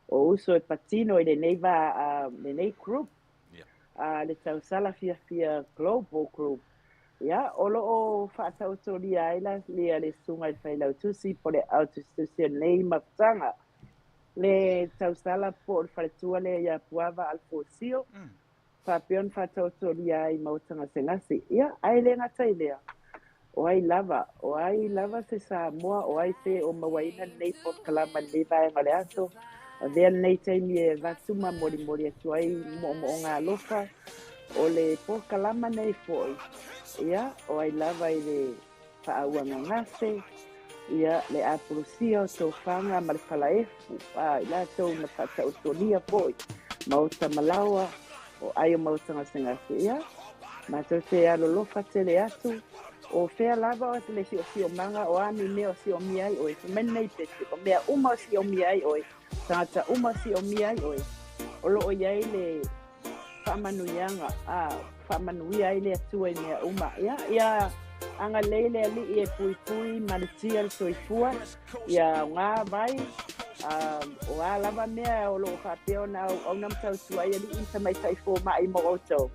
o uso e patino le neiva le nei group le tau sala fia global group Ia, o loo whaatautoria ai la lea le sunga i whailau tusi po le autostusia nei mafutanga. Le tausala po le whaletua le ia puava alfosio. Whapeon whaatautoria ai mautanga sengasi. Ia, ai le ngatai lea. O ai lava se Samoa, o ai se o mawaina nei Port Kalama nei vaenga le aso. Vea nei taimi e vatuma mori atu ai mo ngā loka. O le Port Kalama nei foi. Ia, o ai lava i le whaauanga ngase. Ia, le apurusio tō whanga ma le whalaefu. I la tō na whaatautoria foi. Mauta malawa, o ai o mautanga sengasi. Ia, Matautia alolofa tele atu. O fea lava o le si o manga o ani mea si o miai oi. Menei pete, o mea uma si o miai oi. Tangata uma si o miai oi. O lo o iai le whamanuianga, whamanuia ai le atua i mea uma. Ia, anga leile ali i e pui maritia le soifua. Ia ngā vai, o a lava mea o lo o whapeo na au namtau tua i ali i tamai saifo mai mo oto.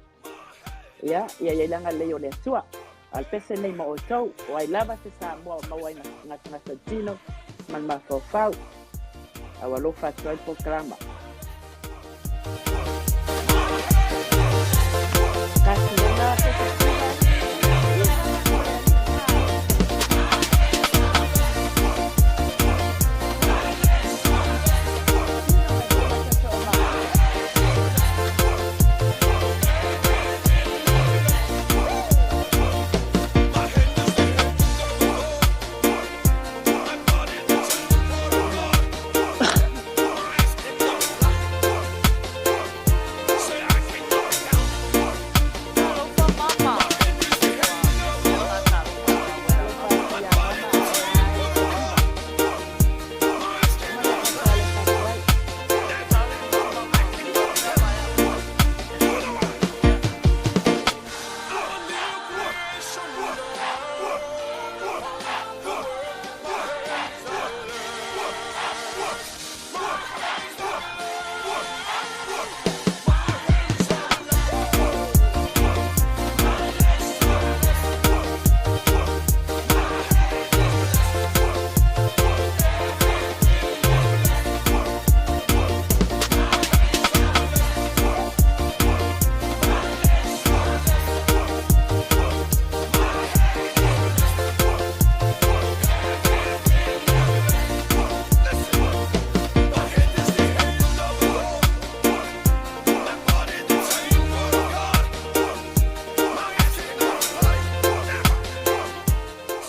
Ia langa leo le atua. Al pese nei mo oto, o ai lava se Samoa o mawai ngā Santino, man mawhawhau, au alofa atua i Pokalama. Kasi ngā pese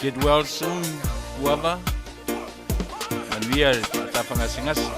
Get well soon, whoever. Manuia, tapangasi-ngasi.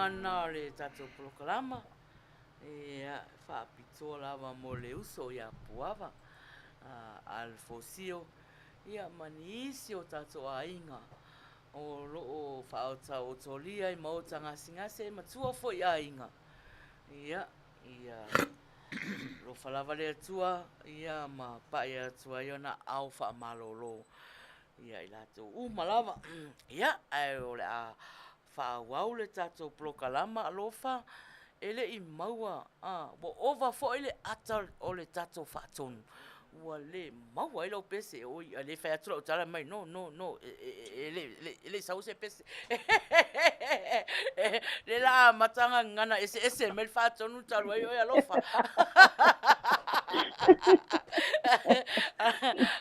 vangana le tatou polokalama. Ia, whaapitoa lava mo le uso ia puava. Alfosio. Ia mani isi o tatou ainga. O loo whaota o tolia I mauta ngasi matua fo I ainga. Ia, lo whalava le atua, ia ma pae atua iona au wha malolo. Ia I lato malava. Ia, ai o le a wha wau le tatou plokalama alofa, ele I maua. Wo ova fo ele ata o le tatou wha tonu. Ua le maua ilo pese oi le fai atura o tala mai no ele sau se pese le la matanga ngana ese mel fa tonu talu ai oi alofa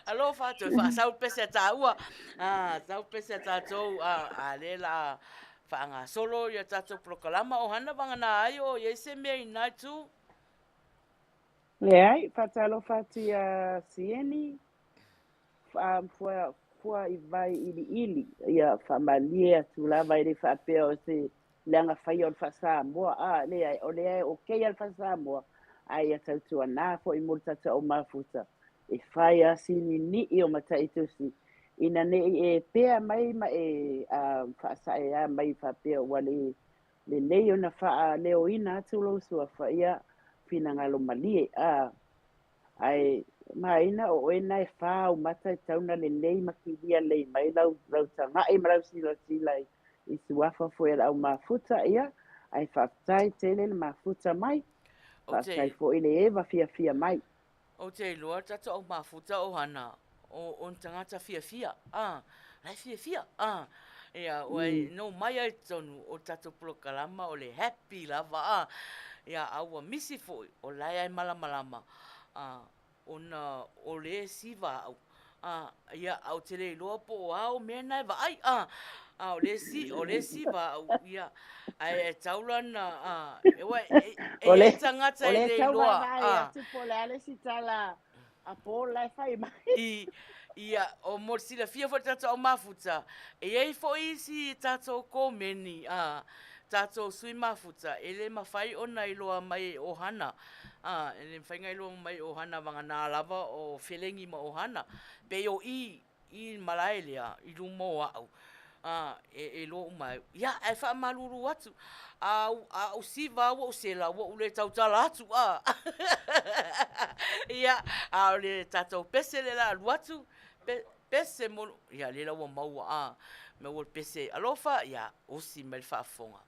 alofa to fa sau pese ta ua sau pese ta to le la fa nga solo ya tato proklama Ohanna vangana ai o ese me na tu Leai, whatalo whatia sieni, fua I vai ili, ia whamalia tu lava I le whapea o se leanga whai o le whasamoa, leai, o leai o kei al whasamoa, ai a tautua nā fo I multata o mafuta, e whai a sini ni I o mataitusi, ina ne e pea mai ma e whaasae a mai whapea o wale le leo na wha leo ina atu lo sua whaia, fina ngalo malie ai Maina o ena e wha o mata e tauna le nei makilia le mai lau tanga e marau sila I suafa fo e lau mafuta ia ai whaftai tele le mafuta mai whaftai fo ele ewa fia mai o te loa tata o mafuta Ohanna o tangata fia lai fia ia oi no mai ai tonu o tata plokalama o le happy lava ia aua misi foi o lai ai malama ona o le siva au ia au te le loa po au mena e vai o le siva au ia ai e taulana e tangata I le loa atu po le ale si tala a po lai whai mai ia o morsila fia fo tata o mafuta ei fo isi tata o komeni tato sui mafuta ele mawhai ona I loa mai Ohanna ele whainga I loa mai Ohanna wangana lava o whelengi ma Ohanna pe o I malaelea I lumo au e lo mai ia e wha maluru atu au siva o sela o le tautala atu ia o le tato pese le la luatu pese mo ia le la o maua me o pese alofa ia osi me fa fonga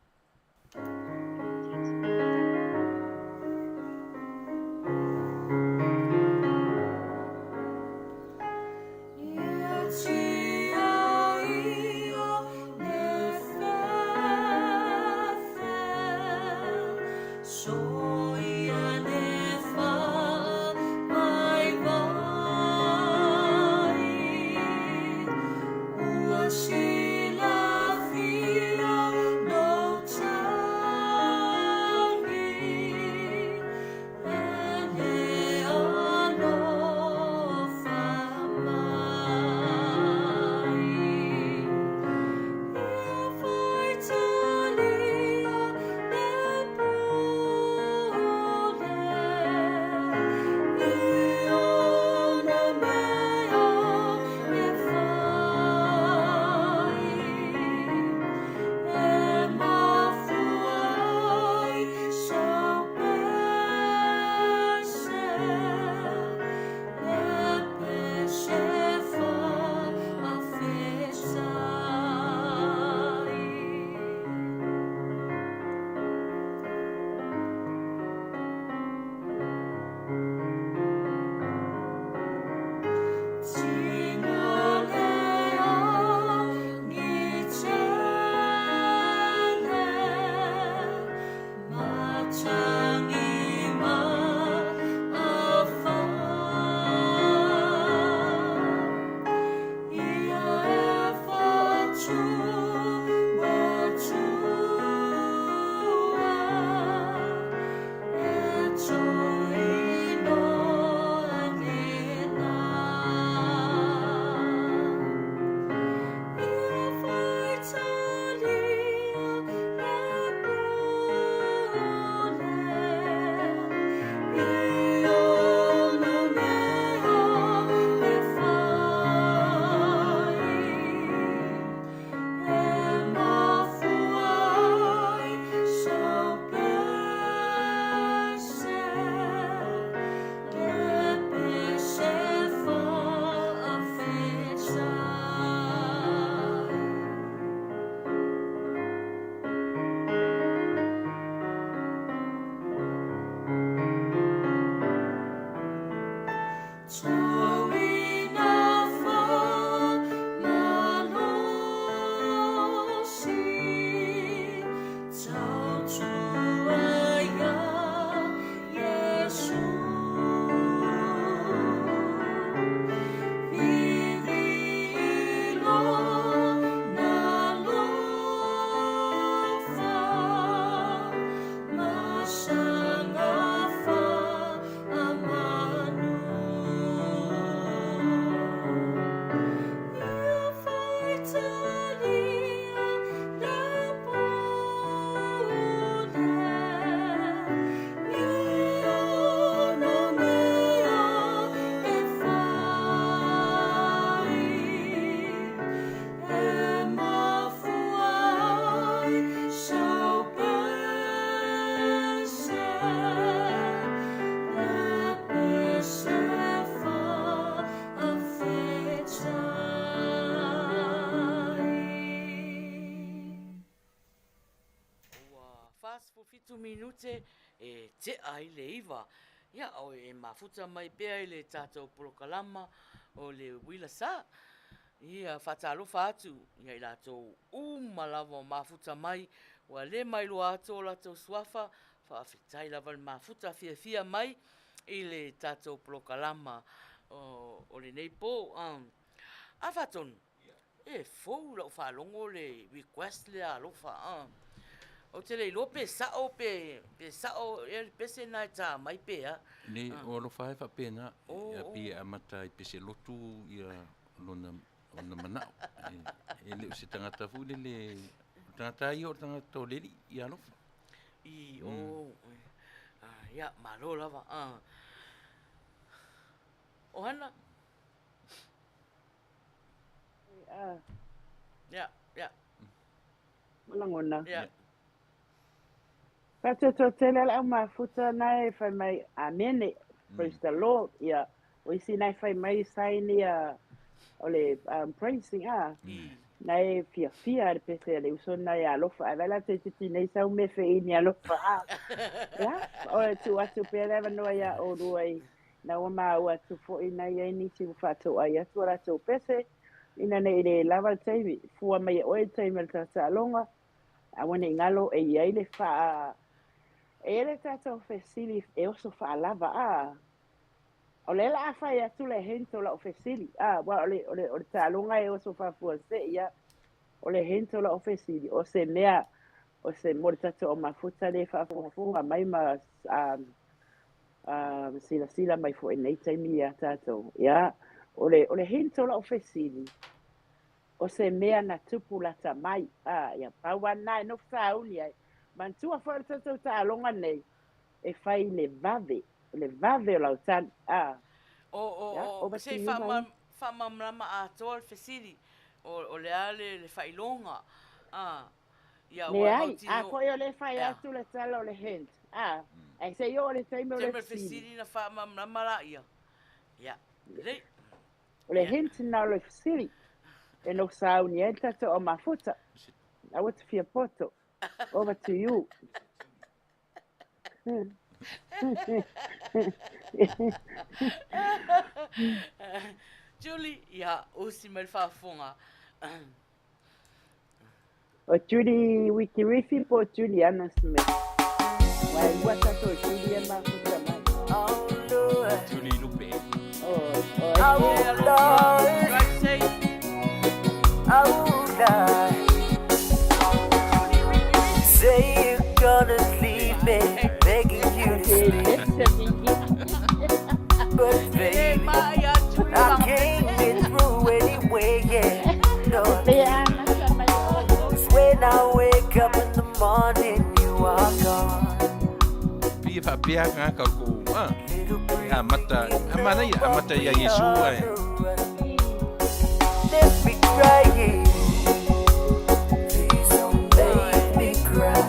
No te te ai le iwa. Ia o e mafuta mai pea i le tātou polokalama o le Uila sa. Ia whatalofa atu. Ia i lātou lava o mafuta mai. Wa le mai lo ato o lātou suafa. Whaafetai lava le mafuta fia mai i le tātou polokalama o le nei pō. A whatonu. E fou lau whalongo le request le alofa. O te le ilo pe sao e pese nai tā mai pea. Ne o lo fai fa pena ia pi amata I pese lotu ia lona manao. E le se tangata fu le tangata I o tangata o leli ia lo. I o ia malo lava. Ohanna. Ja. Malangona. Ja. Pato tele la mafuta nai fai mai amene. Praise the Lord. Ia o isi nai fai mai saini ole praising nai fia de pese le uso nai alofa avela te nei sau me fe ini alofa ya o tu atu pele no ya o ruai na o ma o atu fo ina ia ni si fato ai atu ra tu pese ina nei le lava tei fu mai o tei me ta longa a wone ngalo e ia ile fa e le tato fesili e oso fa lava o le la fa ia tu le hento la ofesili wa o le talonga e oso fa fu se ia o le hento la ofesili o se mea o se mortato o mafuta le fa fu mai ma sila mai fu nei taimi ia tato ia o le hento la ofesili o se mea na tupu la tamai ia pawa nai no fa uni ai mantua fo tato talonga nei e fai le vave o lautan o se fama mlama a tol fesili o le ale le failonga ia o hauti no ko yo le fai atu le talo le hent ai se yo le taimo le fesili na fama mlama la ia le le hent na le fesili e no sau ni entra to o mafuta I want to fia poto over to you. Julie, ia usi mai whaafonga. O Julie Wikirifi po Juliana Smith. Wai wata to Julie mafuta mai. Julie Lupe. Say you're gonna leave me, begging you to stay. But baby, I can't get through anyway, yeah. No, when I wake up in the morning, you are gone. Pia pia ngaka ko amata ya Yesu ai. Let me crying. Please don't make me cry.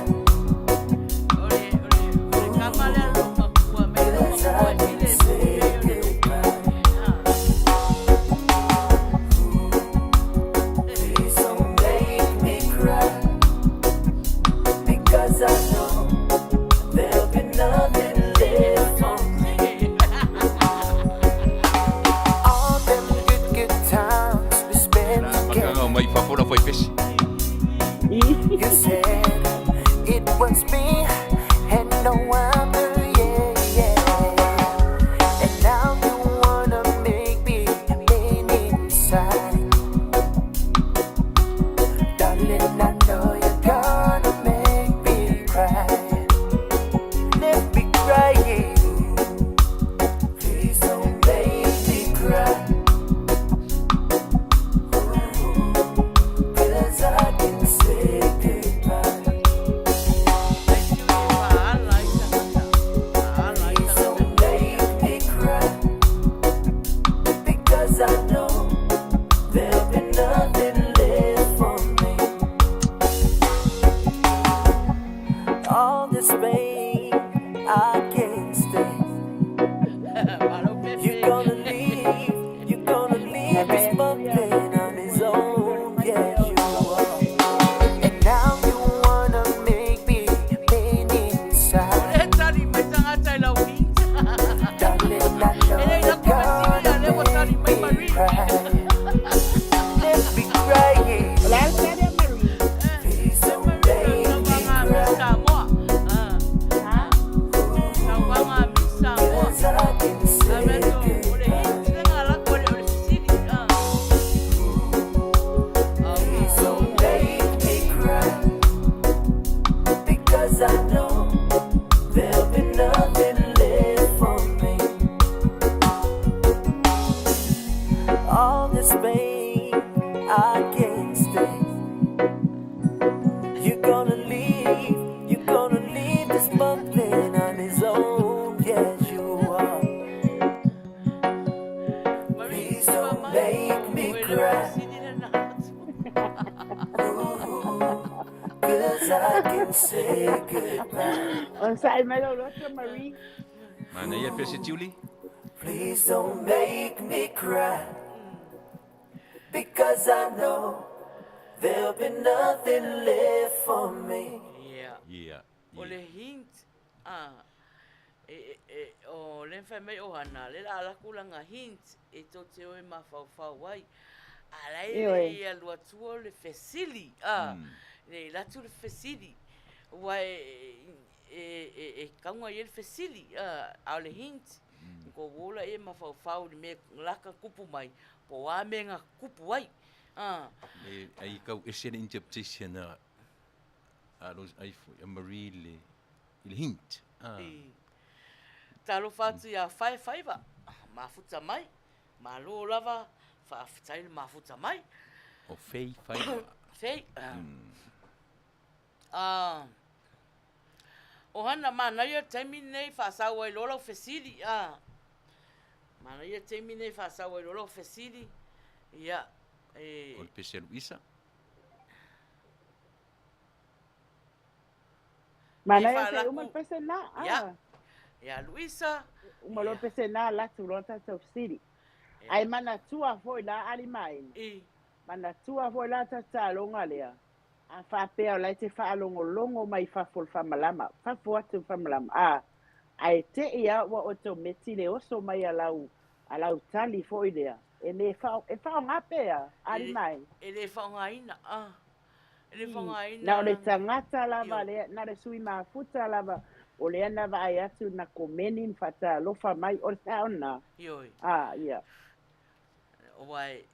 and say goodbye. On sa imelo loto Marie. Mana ia pese tiuli? Please don't make me cry, because I know there'll be nothing left for me. Yeah. Ia. O le hint, o le whamei Ohanna, le la ala kulanga hint, e tō te oi ma whau ai. A leile i alua tua le fesili, le latu le fesili. Wai, e kaunga i le fesili, a le hint, ko wola e ma whau ni me laka kupu mai, po a me ngā kupu ai. Ai kau esene interpretation a Marie le hint. Talo whatu ia whai wa, mafuta mai, malo lava, whaafutai le mafuta mai. O fei fai. Fei. Ohanna Manuia taimi nei whaasau ai lola o fesili. Manuia taimi nei whaasau ai lola o fesili. Ia. O le pese Luisa. Mana ia se uma pese na. Ia Luisa. Uma lo pese na latu lota tau siri. Ai mana tua foi la ali mai. Mana tua foi la ta longa lea. A fa pea la te fa longo mai fa fol fa malama. Fa fo atu fa malama. Ai te ia wa o to meti le oso mai alau tali foi lea. E fa ngā pea ali mai. E le fa ngā ina. Ele whangaina. Na o le tangata lava, na le sui mafuta lava, o le ana vai atu na komeni mfata lofa mai o le taona. Ioi. Ia. O wai,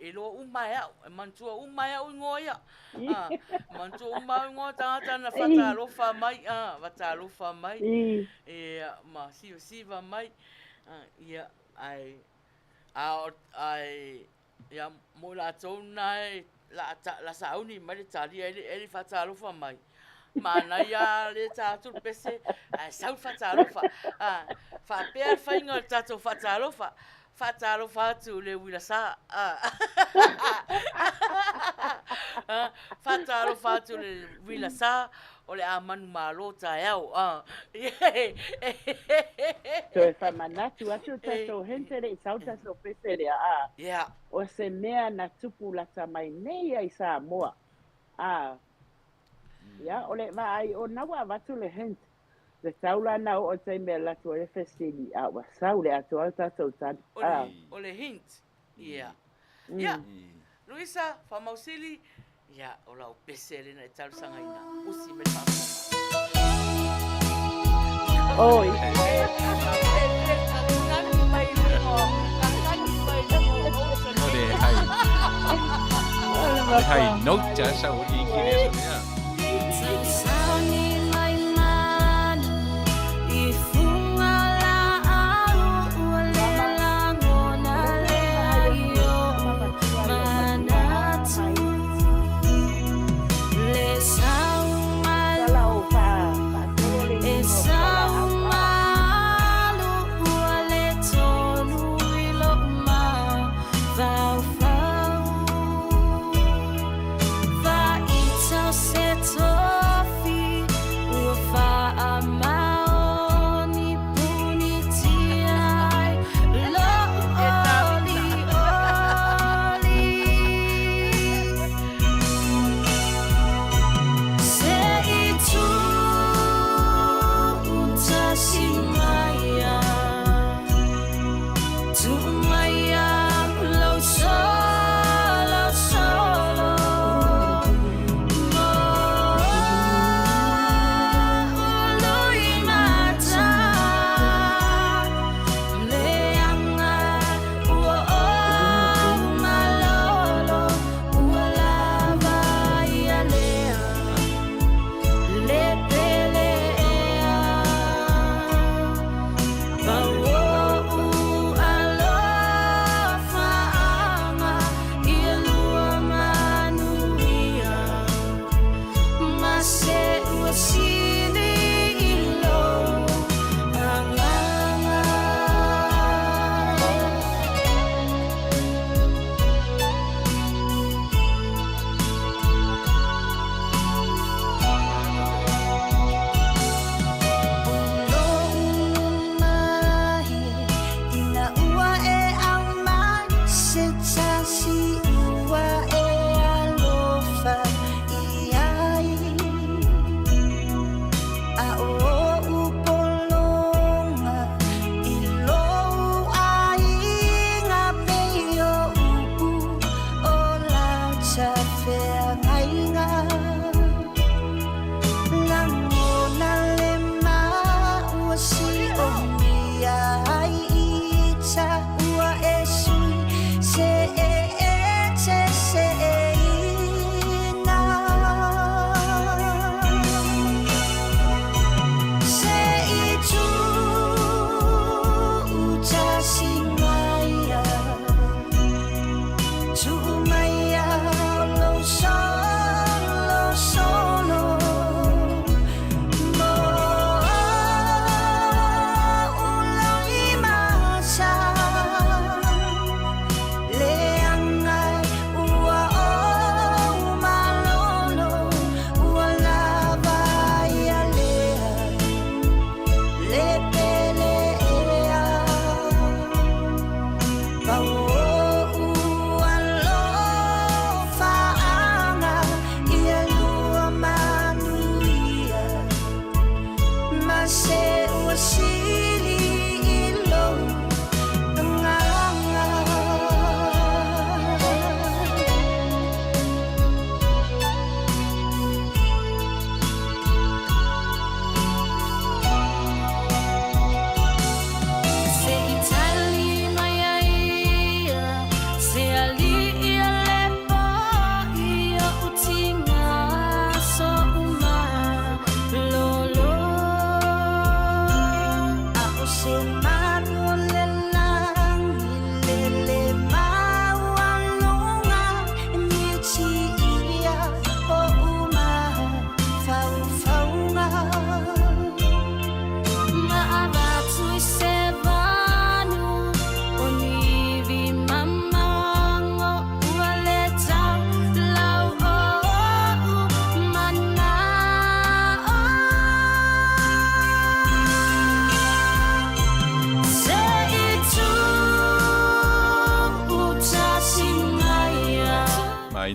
e lo umai au, e mantua umai au ingoia. Mantua umai au ingoia tangata na whata lofa mai, whata lofa mai. E ma siva mai. Ia, ia mo la tau nai, la sauni mai le tali ele whatalofa mai. Mana ia le tātou pese, sau whatalofa. Whapea whainga le tātou whatalofa. Whatalofa atu le Uila sa. Whatalofa atu le Uila sa. O le amanu malo tai au. So e whamanatu atu tātou hente le i sauta so pese le a. Yeah. O se mea na tupu lata mai nei ai sa moa. Ia, o le vai o nawa watu le hente. Le taula na o te mea latu e fesili a wa sau le atu au tātou tātou. O le hint. Ia. Ia. Luisa, whamausili. Ia, o lau pese le na e talu sangaina. Usi me tātou. Oi. Hai nota sa o i kire sa. So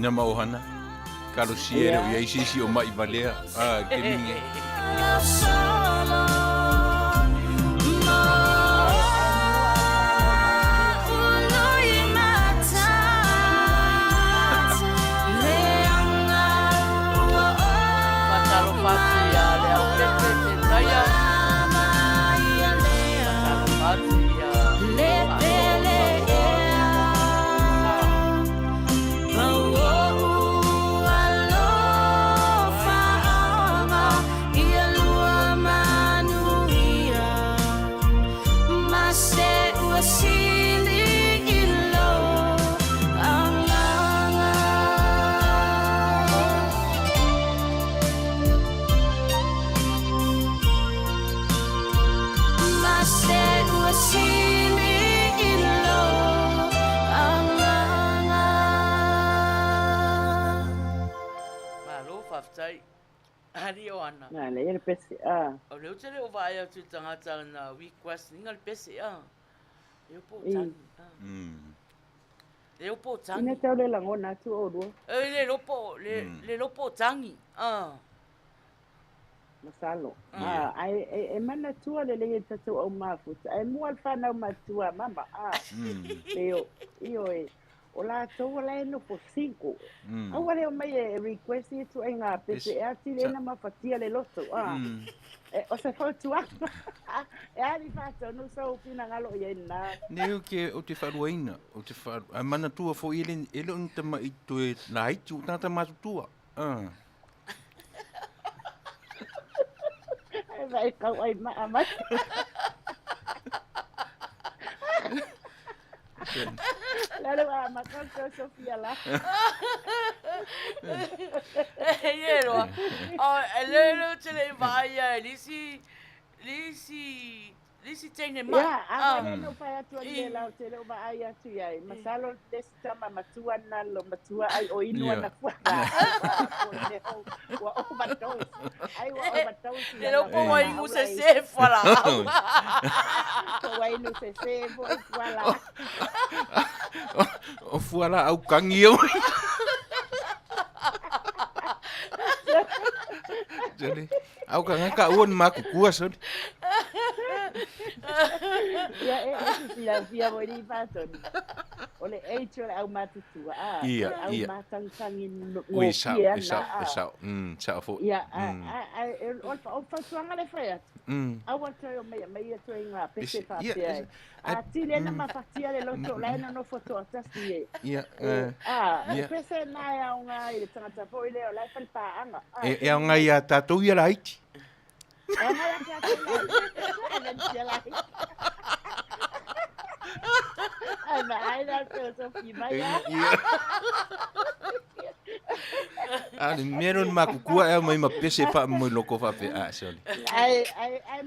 ina ma Ohanna. Kalo siere o ia sisi o mai valea. Ke mingi. Hari Ohanna. Nga le pese O leo tele o vai atu tangata na request ninga le pese Eu po tangi. Le po tangi. ina tau le langona atu o rua Le lopo tangi. masalo ai mana tua le le tatu o mafuta ai mua fana matua mama leo io o la to la no po 5 wale o mai request tu ai nga pese ati le na mafatia le loto o se fa tu ali fa no so pina ngalo ye na Neu ke o te wharuaina, o te a mana tua fo ele o tama i tue na haiti o tata matu tua. vai kau ai ma Lalu makan ke Sofia lah. Yero. Lelo tele vai lisi tene ma. Ya, apa no pa tu le la tele ba ai tu ya. Masalo testa ma matua na lo matua ai o ino na kwa. Wa o batou. Ai wa o batou. Lelo po wa ingu se fala. Wa inu se fala. O fuala au kangio. Jadi, au kanga ka uon maku kuas. Ya, sia voi paton. Ole le au matutua. Au matangtangin no. Ui, sa fo. Ya, o fa suanga le fea. Au o mai to inga pese fa pia. Tile na mafatia le loto la na no foto tasi. Ya. Pese na ya unga ile tangata fo ile o la fa pa anga. E unga ya tatu ya laiti. Ani meron makukua e mai mapese pa mo loko fa pe sorry. Ai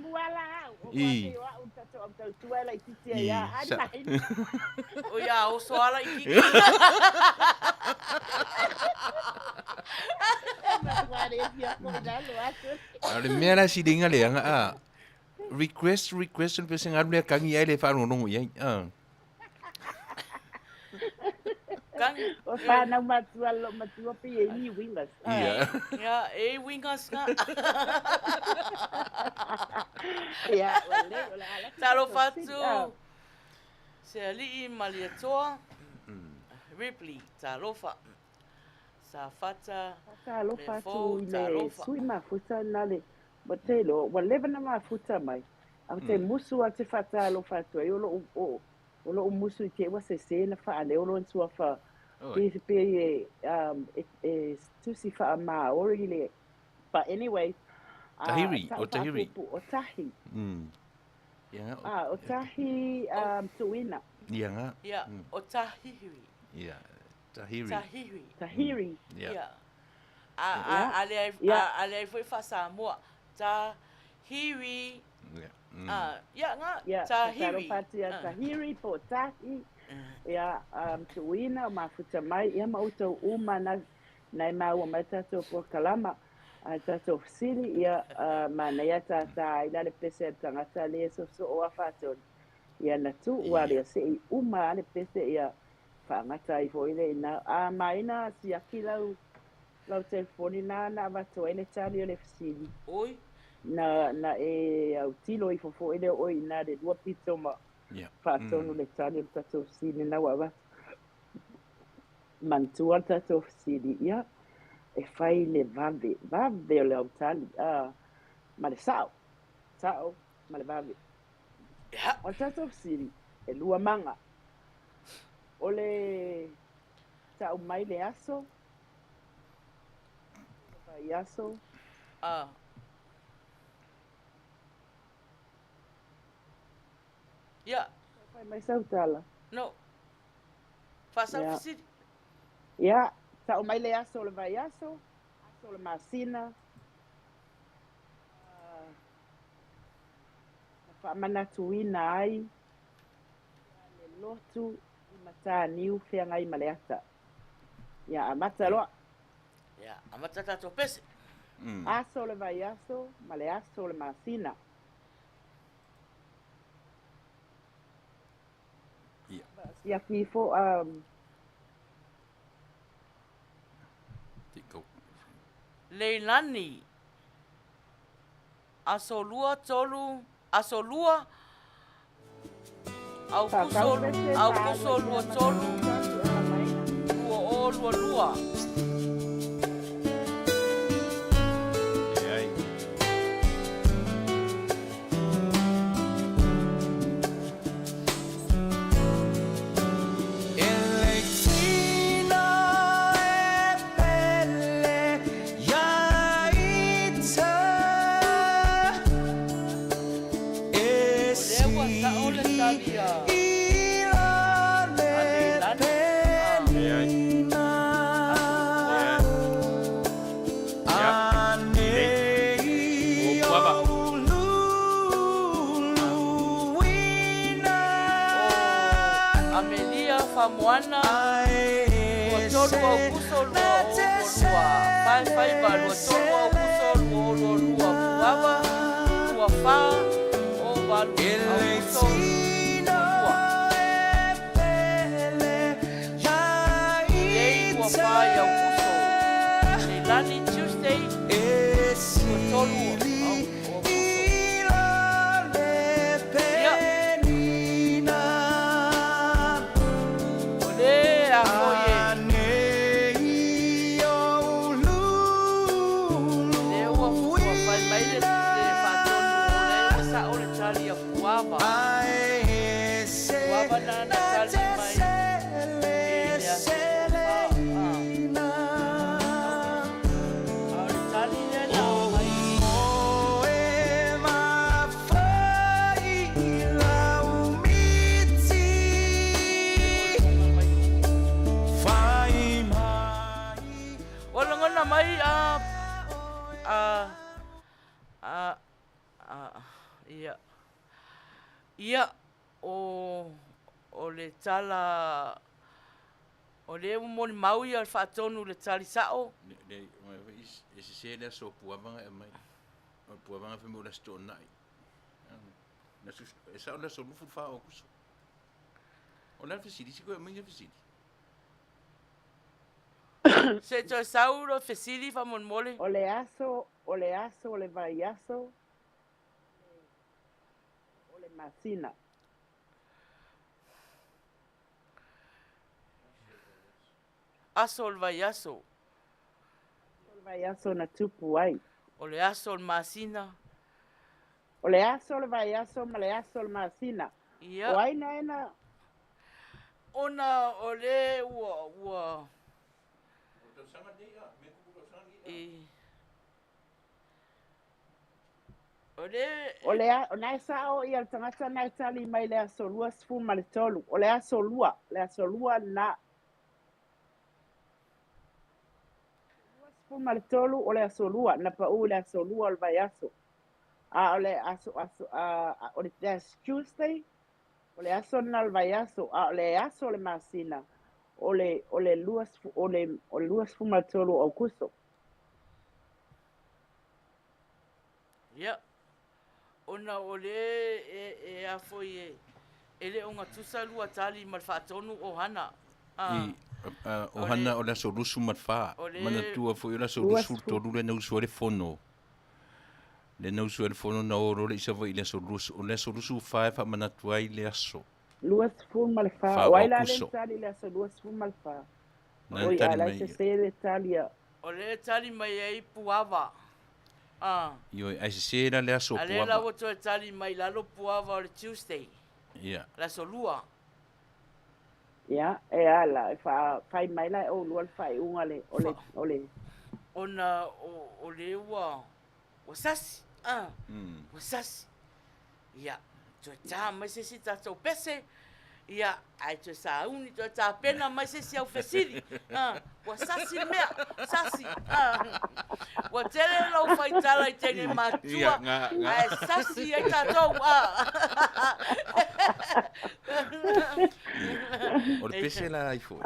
muala. I. Tuela ititia ya. O ya o soala iki. Ari mera si dinga le nga request pese ngarule kangi ele fa no no ye. O fa na matua pe ni wingas. Ya, wingas nga. Ya, Talo fatu. Se ali maliatoa. Ripley, talofa. Sa fata. Talofa tu le sui mafuta na le botelo. Whatever na mafuta mai. Ate musu ate fata alofa tu. Yo lo musu ke wa se na fa ale lo ntua fa. Pe tu si fa ma orile. But anyway, Tahiri. Otahi. Ya. Otahi tuina. Ya. Ya, otahiri. Ya. Tahiri. Ya. Ale foi fasa mo. Tahiri. Ya nga tahiri. Tahiri po tahi. Ya tuina mafuta mai ya mauto uma na mau matato por kalama. Tato sili ya mana ya tata ila le pese tangata le so o afaton. Ya na tu wale se uma le pese ya whaangata I fo ile ina. A Maina si aki lau telefoni na watu ele tali o le fasili. Oi. Na e au tilo I fo ile o ina de dua pito ma whaatonu le tali o tato fasili na wawa. Mantua tato fasili, ia. E fai le vave o le au tali. Ma le sao, ma le vave. Ya. O tato fasili, e lua manga. O le tau mai le aso. Vai aso. Ya. Fai mai sau tala. No. Fasa Ya. fasili. Ya, tau mai le aso le vai aso le masina. Na whamanatuina ai. Le lotu I mataniu whea ngai maleata. Ya, amata loa. Ya, amata tato pese. Aso le vai aso, ma le aso le masina. Ia. Si aki fo, Tiko. Leilani. Asolua tolu. Asolua. Au kusolu o tolu. Lua o lua lua. Moana o tolu au kuso lua fai balu o tolu au kuso lua puava lua fa o balu au kuso lua lei lua fa au kuso Leilani Tuesday o tolu au kuso Ia o le tala o le moni mau ia le whaatonu le tali sao. E se le so puavanga e mai. O puavanga fe mo la sto nai. Na su e sa la so lufu fa o kuso. O la fesidi si ko mai fesidi. Se to sauro fesidi fa mon mole. O le aso, o le vai aso. O le masina. Aso le vai aso. O le vai aso na tupu ai. O le aso le masina. O le aso le vai aso ma le aso le masina. Ia. O aina ena. Ona o le ua. O na sa o ia tangata na tali mai le aso lua sfu ma le tolu. O le aso lua na. Lua sfu ma le tolu o le aso lua na pa u le aso lua o le vai aso. O le aso o le Tuesday. O le aso na le vai aso. O le aso le masina. O le lua sfu ma le tolu o kuso. Ia. Ona o le e a foi ele o ngatusa lua tali mal whaatonu Ohanna. Ohanna o la solusu matfa. Mana tua fo la solusu tolu le no suare fono. Le no suare fono na oro le isa vai le solusu. O le solusu fa mana tua i le aso. Luas fun malfa. Waila le tali le aso luas fun malfa. Oi ala se le tali. O le tali mai ai puava. Io ai se le aso puava. Ale la o to tali mai la lo puava o Tuesday. Yeah. La solua. Ya, ala fai mai la o lual fai unga ole. Ona o le wa. O sasi. O sasi. Ya, to ta mai se ta to pese. Ya, ai to sa uni to ta pena mai se au fesiri. O sasi mea, sasi. O tele lo fai tala I tene matua. Ai sasi ai ta to. O le pese la ifo.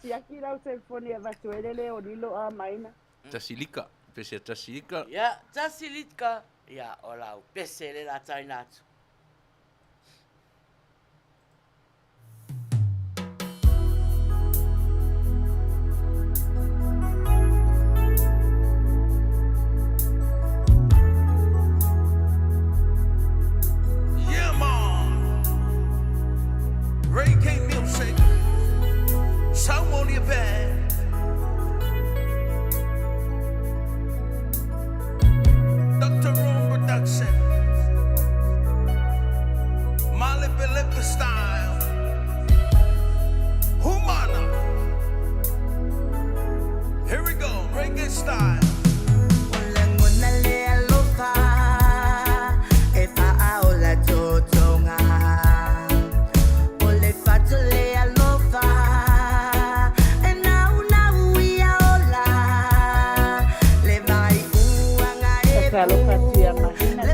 Si aki rau telefoni a vatuelele o lilo a Maina. Tasilika, pese tasilika. Ya, tasilika. Ya, o lau pese le la tainatu. Reggae music, sound on your bed. Dr. Room Production, Molly Philippa style, Ohanna. Here we go, reggae style. Kalau pasti yang Maina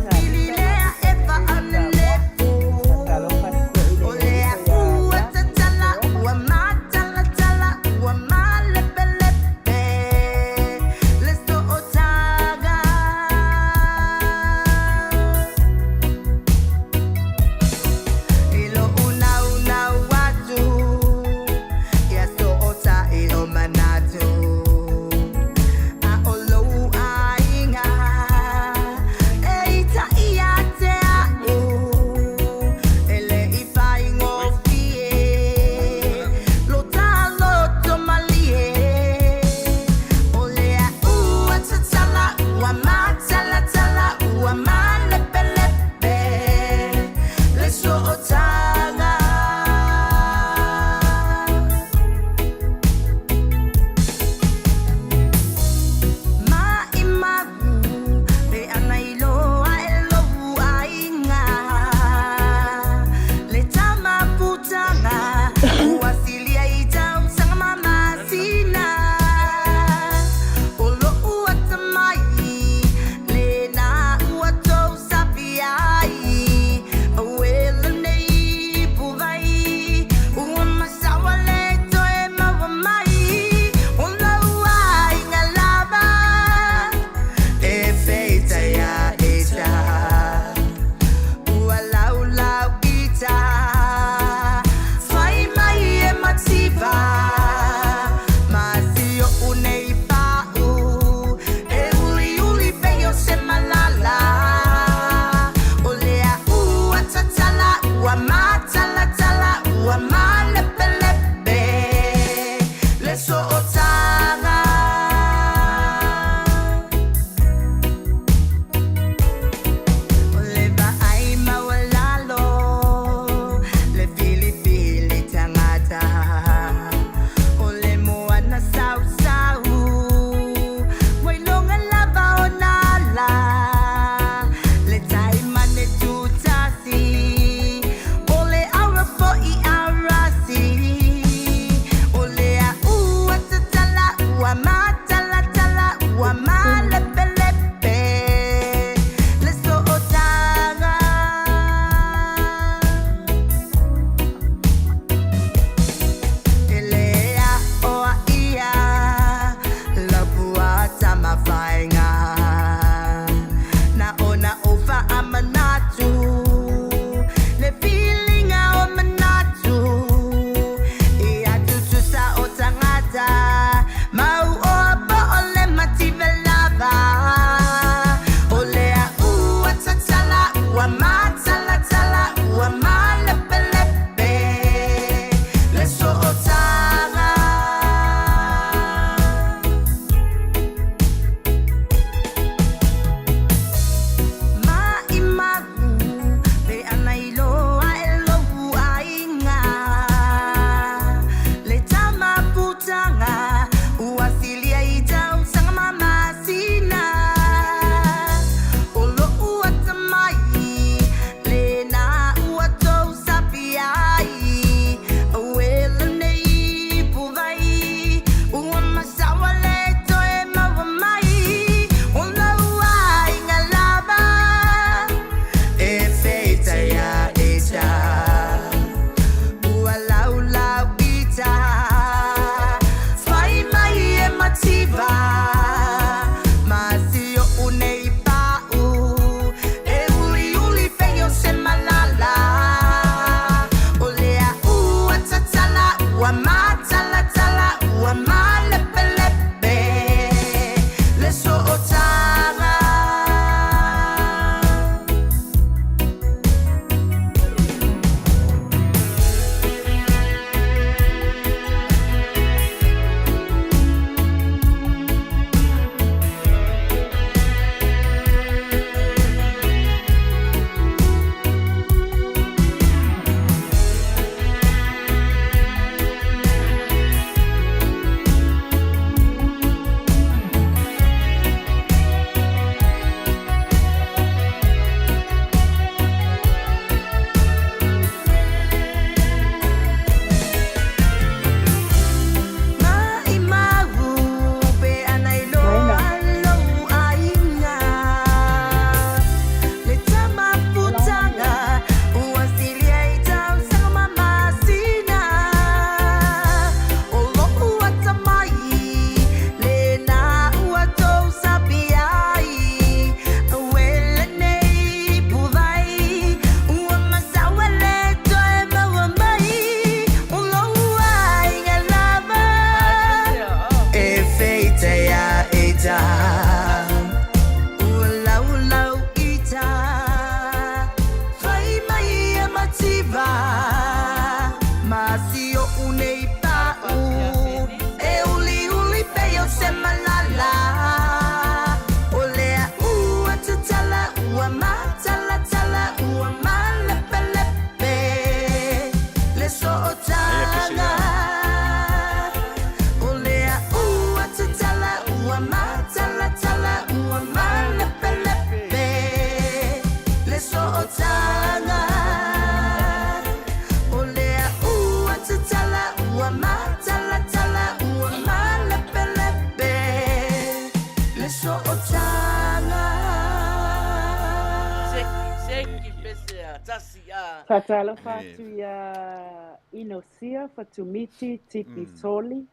Fatalo fatu ia inosia fatumiti tipi soli.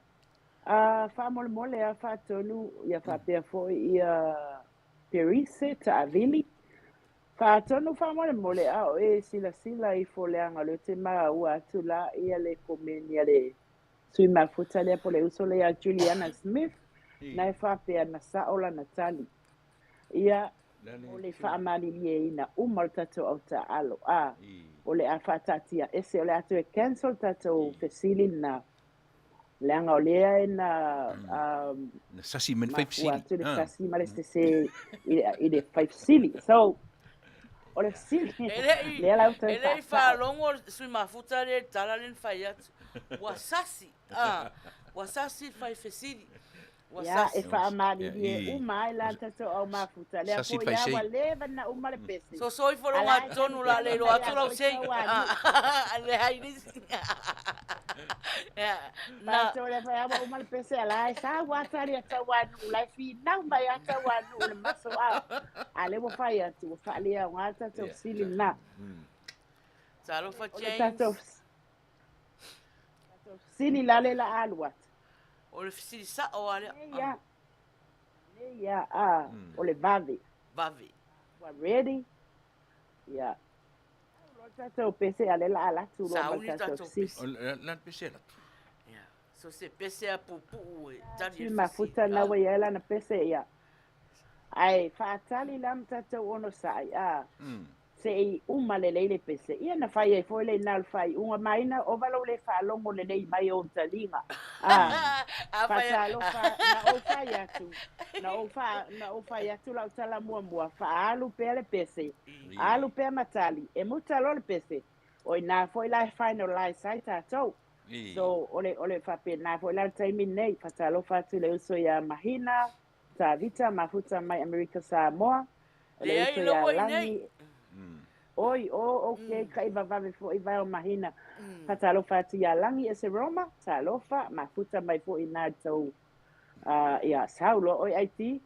Famole mole a fatonu ia fapea foi ia perise ta avili. Fatonu famole mole a o sila I foleanga le te maa ua atu la ia le komeni a le sui mafuta le pole usole a Juliana Smith. Nai fapea na saola na tali. Ia o le whaamani lie ina umal tato au ta alo o le a whatatia ese o le atu e cancel tato fesili na leanga o lea e na sasi men faifsili atu le sasi ma le se I le faifsili so o le sili lea lau tau ele I whalongo sui mafuta le tala len whai atu wasasi whai fesili ya e whaamani lie umai la tato au mafuta lea po ia wa leva na umale pese so I whalonga tonu la le lo atu lau sei le hai nisi na to le fa wa umale pese ala sa wa tari ata wanu la fi na mai ata wanu le maso ale wo fa ya tu fa le ya wa tato sili na talo fa change tato sili la le la alwat o le fisili sa o ale ya o le vave wa ready ya tato pese ale la ala tu lo tato sis la pese la so se pese a pupu tari mafuta na wa ya na pese ya ai fatali lam tato ono sai se umale le pese ia na fai foi le na fai unha maina o valo le fa longo le nei mai o talinga fatalo fa na o fai atu na o fai atu la tala mua fa alu pele pese alu pe matali e mutalo le pese o na foi la finalize sai tato so ole fa pe na foi la time nei fatalo fa tu le uso ya mahina ta vita mafuta mai America Samoa le uso ya langi oi okay kai va fo I va mahina patalo fati ya langi ese Roma talofa mafuta mai fo ina to ya saulo oi IT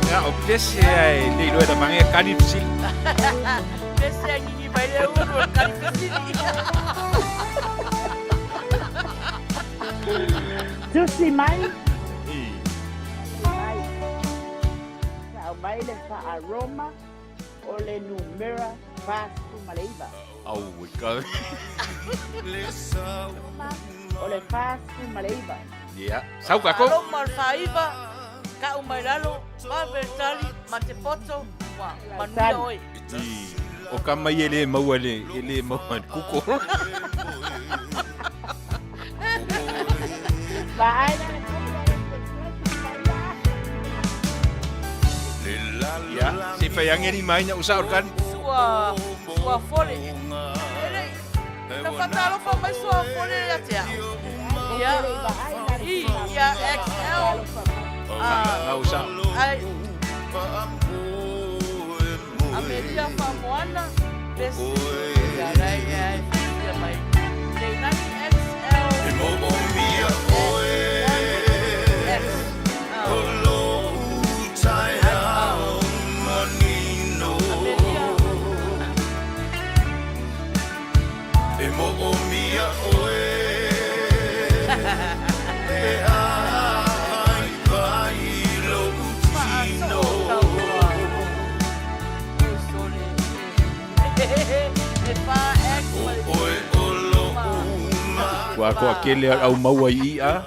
ya o pese ai le lo da mangi kani fisi pese ni vai le uno kani fisi tu si mai mai le fa aroma o le numera fast maleiva au ka o le fast maleiva ya sau ka ko aroma faiva ka umailalo va vertali matepoto wa Manuia oi o kama ele mauale ele mau kuko ya si Faiai ni Maina usah kan sua fole ele tá fatalo fa mais sua fole ya tia ya XL usah ai Ameria famoana besi ya ya mai le XL Wa ko akele au maua ia.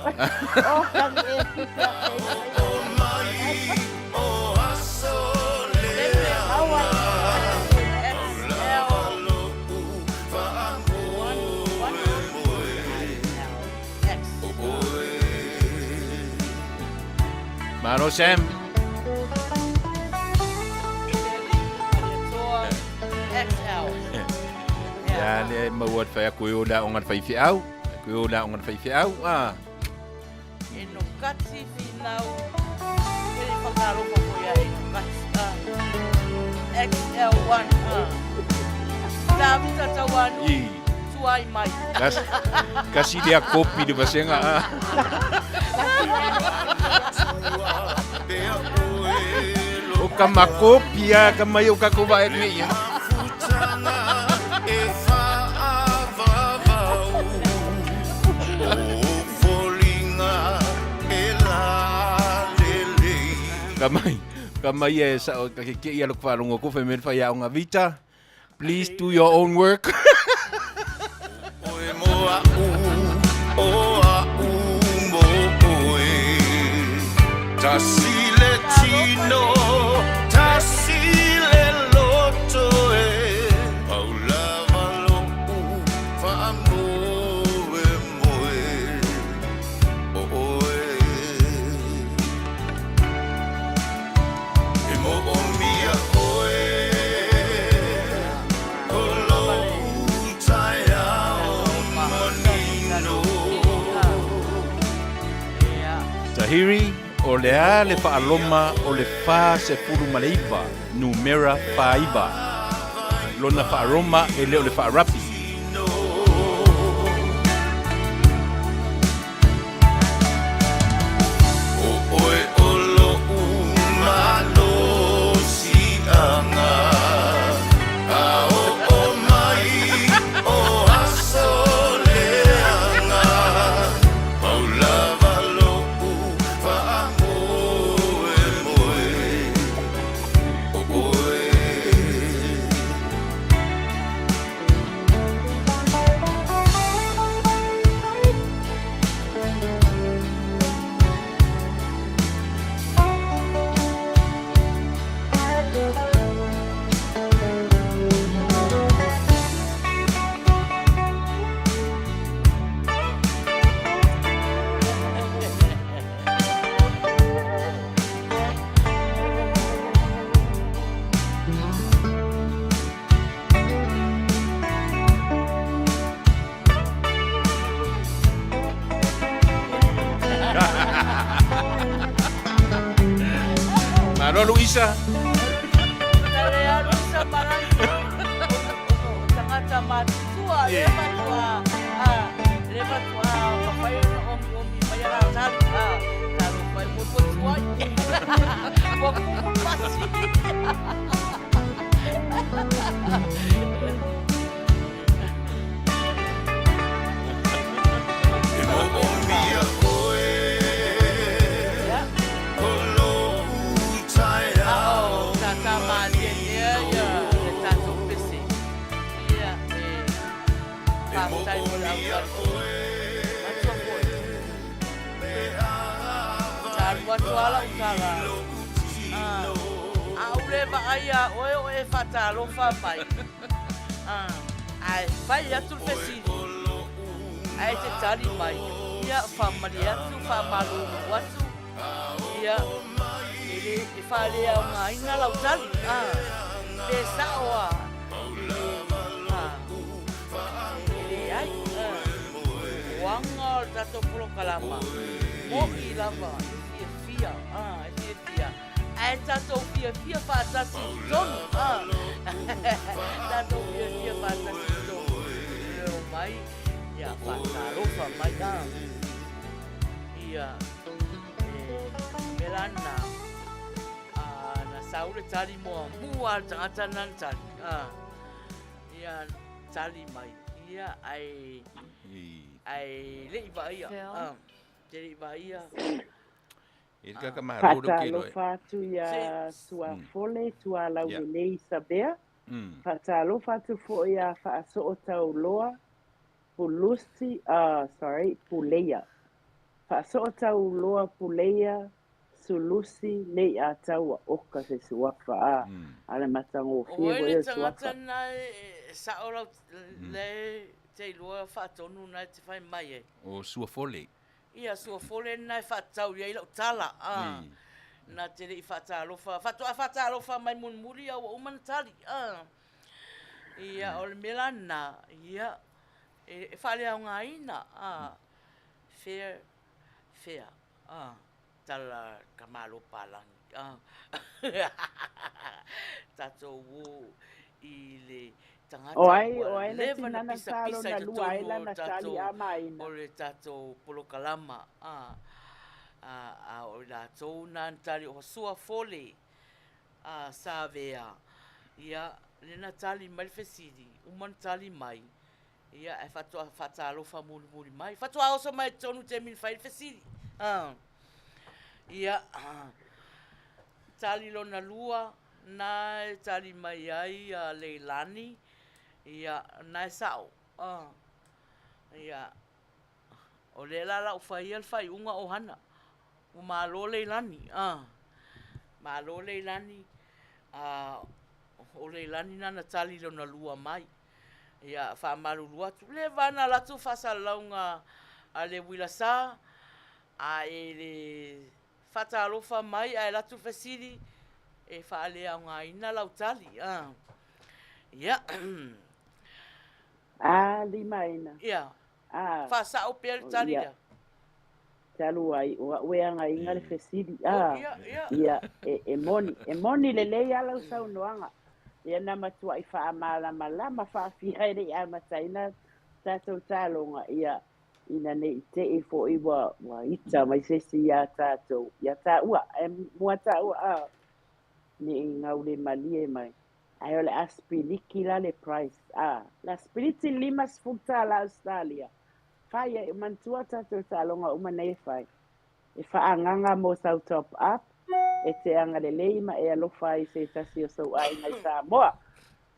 Maro Sam. Ya le mawat fa ko yo da ongat fa fiau. Ko yo da ongat fa fiau. Eno kati finau. Ele pakaro ko ya eno kati. XL1. Davi tatawanu. Tuai mai. Kasih dia kopi di basenga. O ka makopia ka mai o ka kuwa e ia. Kamai e sa o ka ke ia lo kwa longo ko fe me fa ya unha vita. Please do your own work. Tasile tino, tasile loto paula valo fa moe e mo o mia Tahiri o le a le whaaloma o le wha se puru maleiva, numera whaiva. Lona whaaroma e leo le whaarapi. Maro Luisa. Aureva aia o e fatalo fa mai. Ai fai atu fesini. Ai te tari mai. Ia fa mali atu fa malu watu. Ia e fa le nga ina lau tali. Te saoa. Ai. Wanga tato pulo kalama. Mo I lava. Fia. Fia. Ai tato fia fatasi tonu. Tato fia fatasi tonu. Leo mai. Ia fatarofa mai. Ia melana. Na saule tali mua tangata nan tali. Ia tali mai. Ia ai lei vai. Jadi vai. Ilka ka maharo do Pata ke lo do. fatu ya sua fole tua lau lei sabea. Pata lo fatu fo ya fa so o tau loa. Pulusi, puleia. Fa so o tau loa puleia. Sulusi nei a tau a oka se suafa a. Ala matango fie bo e suafa. Oele tangata sa ora le te loa fa tonu na te fai mai. O sua fole. Ia sua fole na fatau ia ilo tala na te rei fatalofa fatalofa mai munmuri au man tali ia o melana ia e fale au ngaina fair tala kamalo palang tato wo ile O ai le tinana salo na lua ela na tali a Maina. O le tato polo kalama. o la tō nā tali o sua fole sa vea. Ia, lena tali mai fesiri, uman tali mai. Ia, e whatalofa muri mai. Whatua oso mai tonu te min whai fesiri. Ia, tali lona lua, nā tali mai ai Leilani. Ia, nā sao. Ia, o le la whai al whai unga Ohanna. O malo Leilani. Malo Leilani. O Leilani nana tali lona lua mai. Ia, whamaruru atu. Le vana latu whasalaunga a le Uila sa. A e le whatalofa mai a e latu fesiri. E whaalea ngā ina lau tali. Ia. Li Maina. Ia. Whasa o pere tali rea. Talu ai, wea ngā inga le fesiri. Ia. Ia, e moni le lei alau sau noanga. Ia na matua i wha malama wha whihai rei a mataina tātou tālonga. Ia, ina ne i te e fo i wa ita mai sesi ia tātou. Ia tā ua, mua tā ua ne i ngaure malie mai. Ai ole aspiliki la le price. La spiliti 5 futa la Australia. Faiai mantua tātou tālonga umane e whai. E whaanganga mo sau top up. E te anga le leima e alofa i se tasi o sau ai ngai Samoa.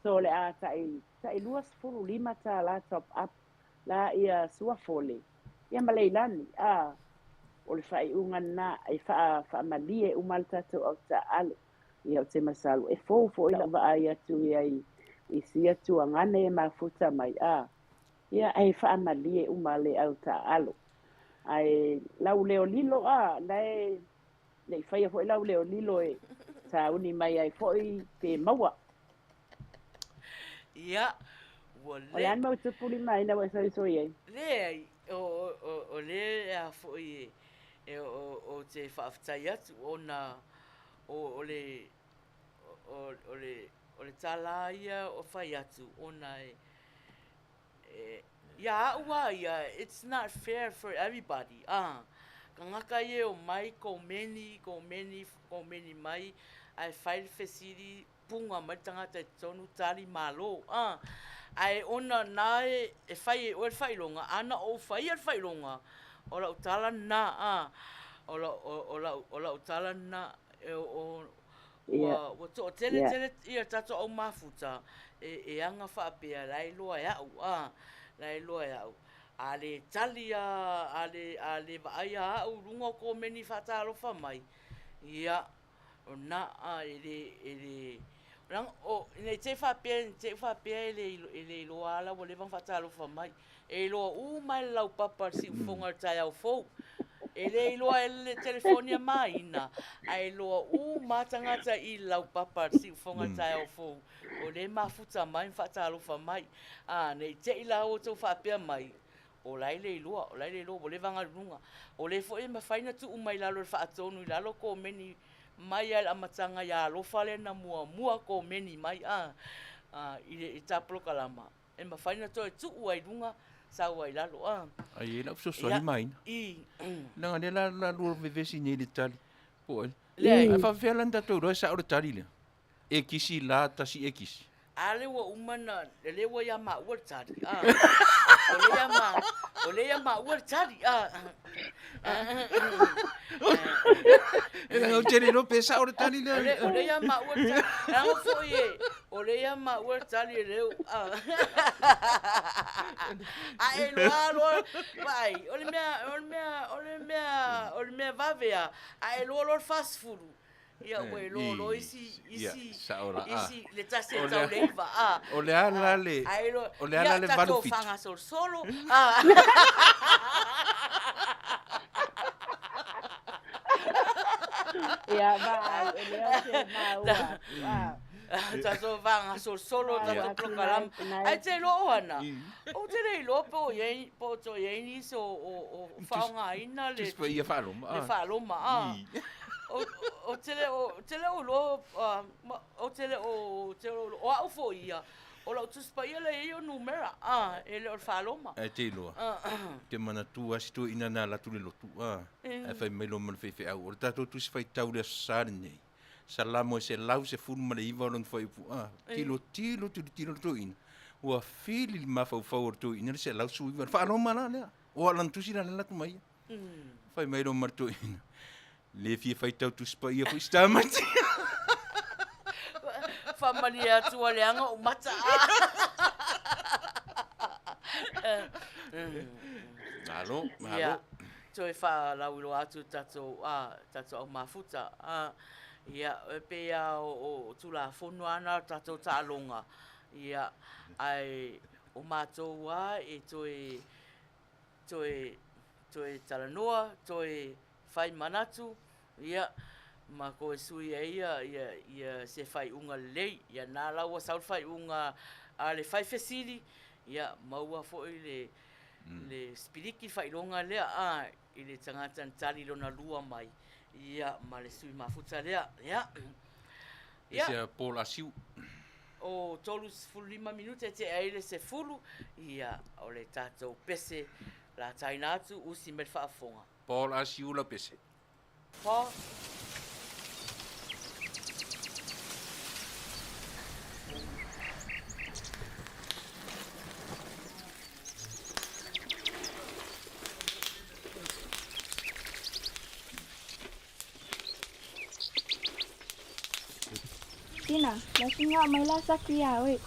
So le a tai luas furu 5 tā la top up. La ia sua fole. Ia Leilani. O le whai unga na e wha malie umal tātou au tā alo. Ia o te masalu. E fō ila wa ai atu i si atu angane e mafuta mai. Ia ai wha malie umale au tā alo. Ai lau leo lilo lai nei whaia fo lau leo lilo e tā uni mai ai fo i te maua. Ia. O le an mau tupuli mai na wa soi ai. Le ai, o le a fo i o te whaafitai atu o na o le tala ia o whai atu o na ia ua ia, it's not fair for everybody. Kangaka ye o mai ko meni mai ai whai fesiri punga mai tangata tonu tali malo. Ai ona nae e whai o e whai longa, ana o whai e whai longa. O la utala na, o la utala na o to tele ia tato au mafuta e anga whaapea lai loa iau, lai loa iau. Ale talia, ale vaia au runga ko meni whatalofa mai. Ia, o na ele rang o nei te whapea ele loa ala o le vang whatalofa mai. E loa mai lau papa si ufonga tai au fou. Ele loa ele telefonia Maina. Ai loa matangata i lau papa si ufonga tai au fou. O le mafuta mai whatalofa mai. Nei te ila o tau whapea mai. O lai le loa, o le vanga runga. O le fo e mawhaina tu umai lalo le whaatonu i lalo ko meni mai al amatanga ia alofa le na mua ko meni mai. I taplo kalama. E mawhaina to e tu uai runga sa uai lalo. Ai e lau sosoi mai. Nanga ne la lua vevesi nei le tali. Po e. Ai whawhea landa tau roe sa ora tali le. E kisi la tasi e kisi. Ale wa umana le wa ya ma wa tari o le ya ma wa tari e ngau tere no pesa o tari le o le ya ma wa tari ang fo ye o le ya ma wa tari le e lo vai o le mea vavea e lo fast food. Ia we lo isi le tase tau leiva o le ala le valu fit fanga solo Ia vai ele mau taso vanga solo taso program ai te lo Ohanna o te rei lo po ye ni so o fanga ina le just ia faloma o tele o lo o tele o au fo ia O lau tu spa ia le o numera. Ele o whaloma. Ai te loa. Te mana tu asitu ina nā latu le lotu. Ai whai mailo mana whai au. O le tātou tu si whai tau le asari nei. Salamo se lau se fulu mana iwa lon whai upu. Tilo tu ina. Ua whili li mawhau tu ina le se lau su iwa. Whaloma la lea. O alan tusi la latu mai. Whai mailo mana tu ina. Le fia whai tau tu spa ia fu istamati. Whamani atua leanga o mata. Malo. Ia, toi wha lauilo atu tato au mafuta. Ia, pe o tula whono ana tato tālonga. Ia, ai o mātou e toi talanoa, toi whai manatu. Ia, ma koe sui ia se whai unga lei. Ia nā laua saul whai unga a le whai fesiri. Ia, maua fōi le spiriki whailonga lea i le tangata tali lona lua mai. Ia, ma le sui mafuta lea. Ia. Ia. Paul Asiu. O tolu 5 minute te aile se fulu. Ia, o le tātou pese la taina atu usi me whaafonga. Paul Asiu la pese. Paul. Tina, la singa mai la sakia oi.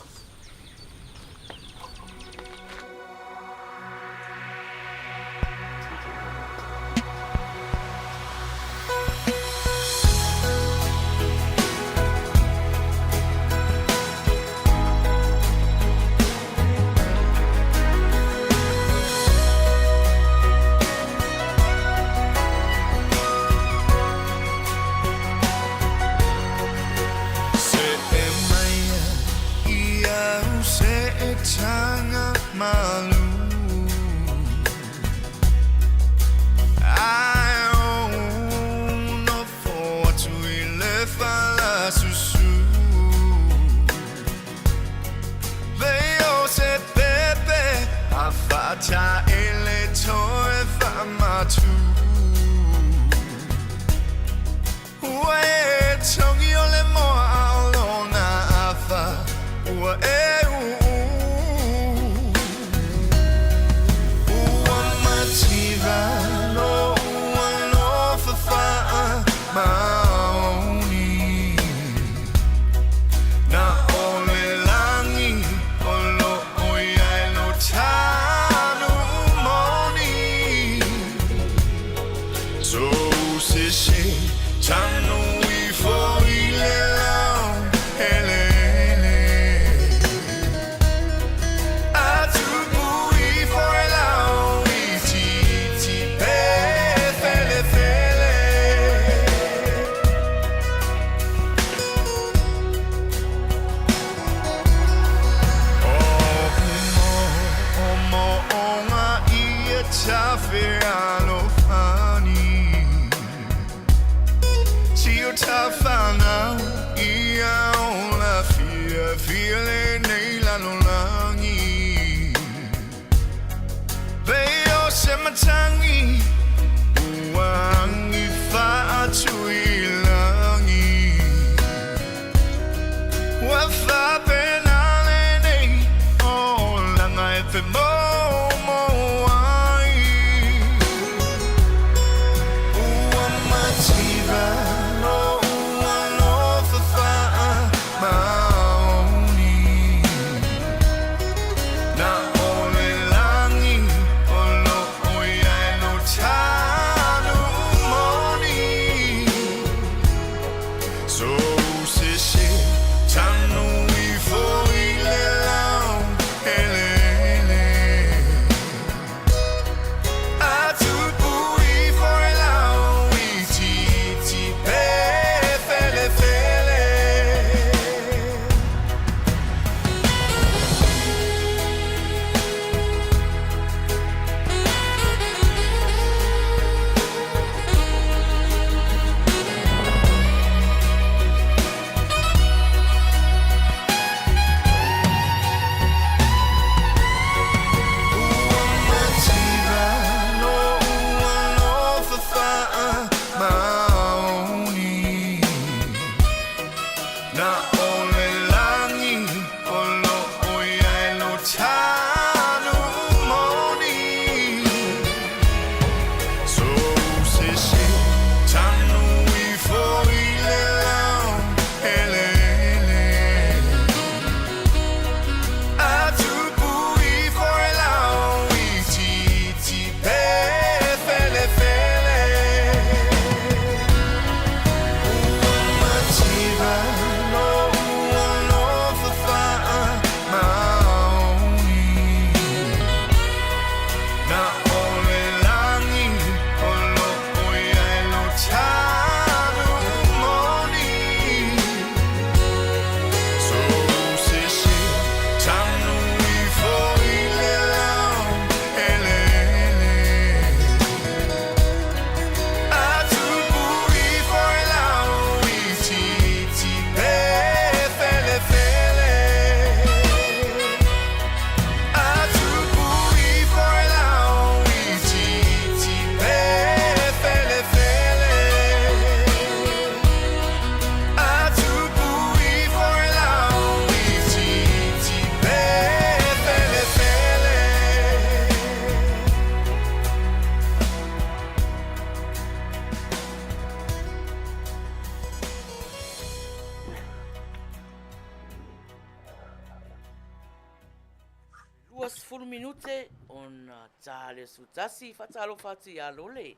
20 minute on tale sutasi fatalo fati alole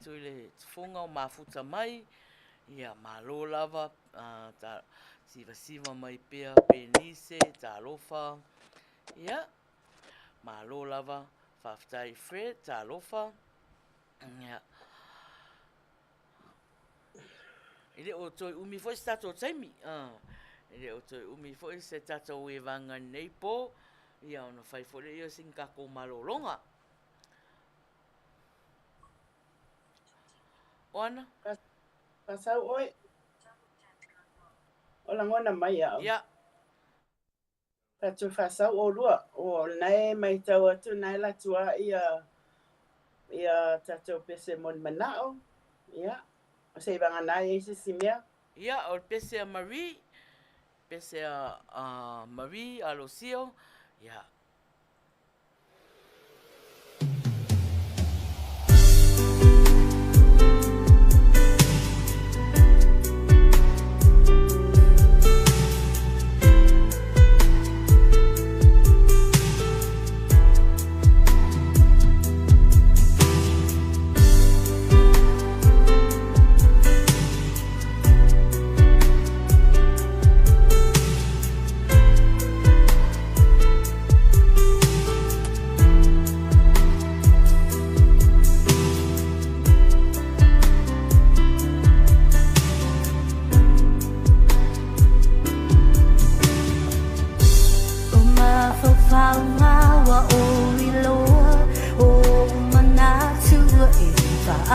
tuile funga mafuta mai ia malo lava ta siva mai pea penise talofa ia malo lava faftai fre talofa ia ile o toi umi foi stato taimi ile o toi umi foi se tato e vanga nei po ia ona fai fole ia singa ko malolonga Ohanna pasau oi ola ngona mai au ia tatu fasau o lua o nei mai tau atu nei la tua ia tatu pese mon manao ia o sei banga nai ese simia ia o pese a Marie pese a Marie Alosio ia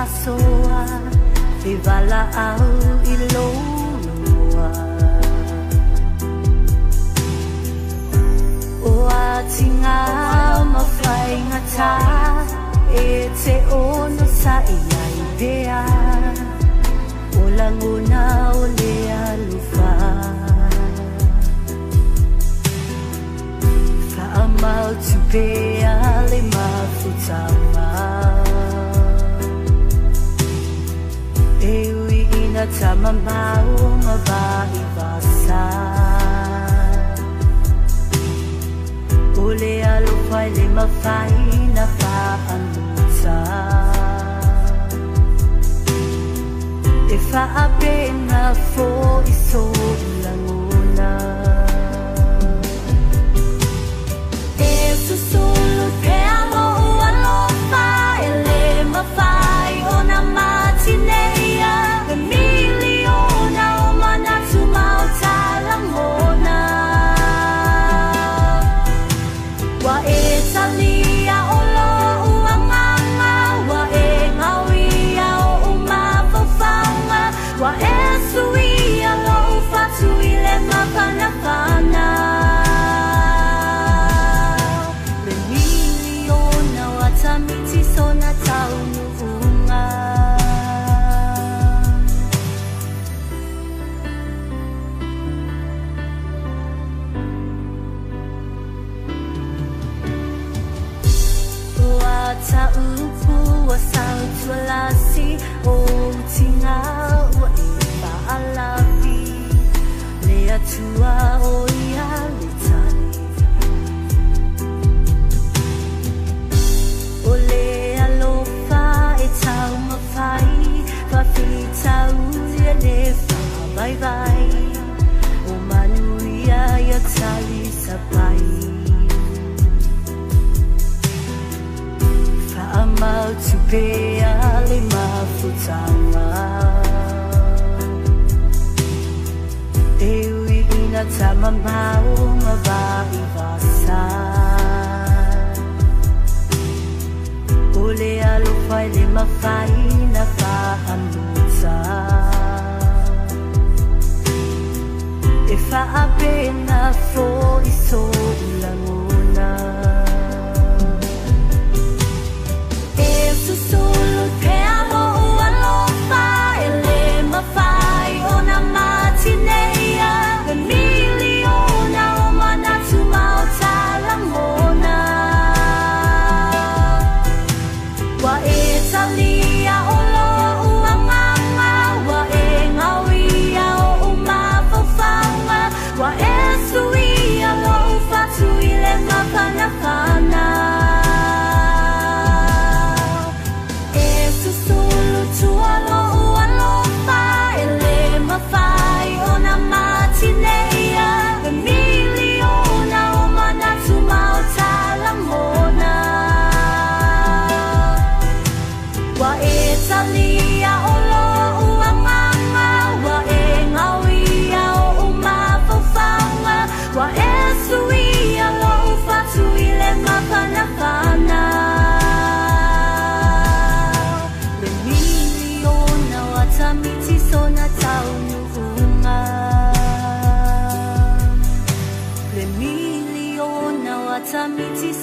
asoa e vala au I loa o atinga mawhai ngata e te ono sa ia idea o langona o le alufa fa amau tu pea le mafutama Ewi ina tama mau mabahi basa Ule alufai le mawhai na whaanuta E whaapena fo iso langona E susulu te alo alofa E le mawhai o na matine Walasi o tinga o e alavi le atua o ia le tani o le alofa e tau mawhai wafi tau le wha vai vai o Manuia ia tali sapai Amau tu pea le mafutanga Ewi ina tama mau mabahi basa Ule alufai le mawhai na whaanuta E whaapena fo iso ulangona Susulu te alo alofa e le mawhai o na matineia E miliona o manatu mau talamona Wa e talia o lo uamama Wa e ngawia o umawhawhawa Wa e suia lo ufatu ile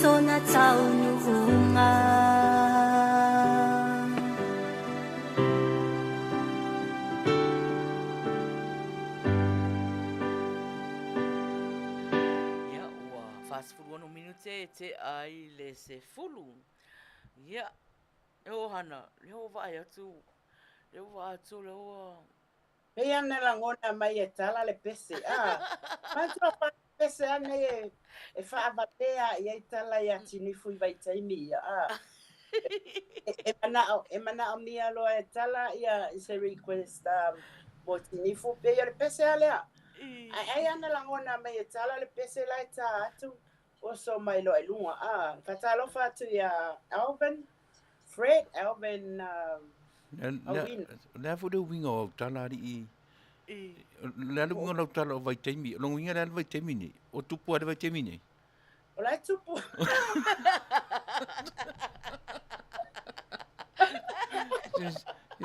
sona taununga. Ia, ua fast food 1 minute te ai le se fulu. Ia, e Ohanna, le ho vai atu. Le ho vai atu le ho. Pei ana la ngona mai e tala le pese. Mantua pa pese ana e whaabatea i e tala i atinifu i vai taimi. E mana o mia loa e tala i se request mo tinifu. Pei o le pese alea. Ai ana la ngona mai e tala le pese la e ta atu. O so mai lo e lunga. Fatalo fatu ia Alvin, Fred, Alvin, Awin. Nā fu reu winga o tālari i. Nā reu winga o tāla o vai taimi. Long winga nā vai taimi ni. O tupu are vai taimi ni. O lai tupu.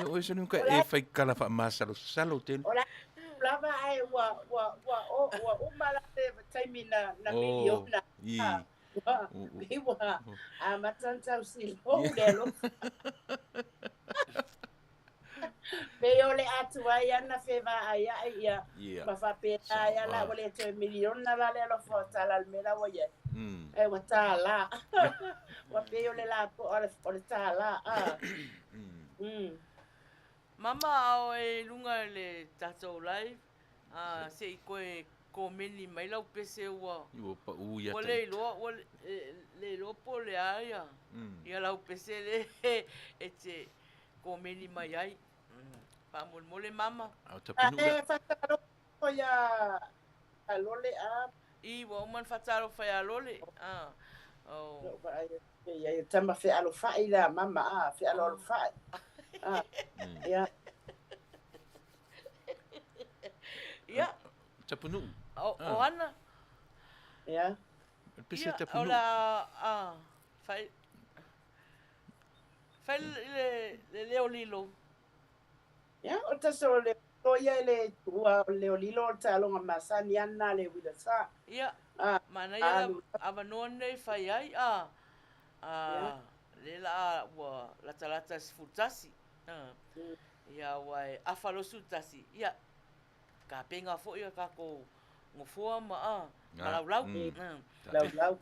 O isa nuka e fai kala wha masalo salo tēnu. O lai lava ai wa umala te taimi na miliona. Iwa a matanta usilo le lo. Peole atu ai ana feva ai ia. Ma fa pena ai la wale te miliona la le lo fota la mera wa ye. E wa tala. Wa peole la po o le tala. Mama au e lunga le tatou live. Se i koe ko meni mai lau pese ua. Iwa pa uia Wa le lo po le aia. Ia lau pese le e te ko meni mai ai. Pa mole mama. Au tapinu E fatalo ko ya alole a. I wa uman fatalo fai alole. Ya tama fe alo fai la mama fe alo fai. Ya. Ya. Tapinu. Ohanna. Ya. Pese tapinu. Ola fai le leo lilo. Ya, o taso le toia le ua leo lilo ta longa masani ana le wila sa. Ya. Mana ya avanoa nei Faiai le la wa lata sfutasi. Ya wai afalosu tasi. Ya. Ka penga fo ia ka ko ngofua ma lau. Lau.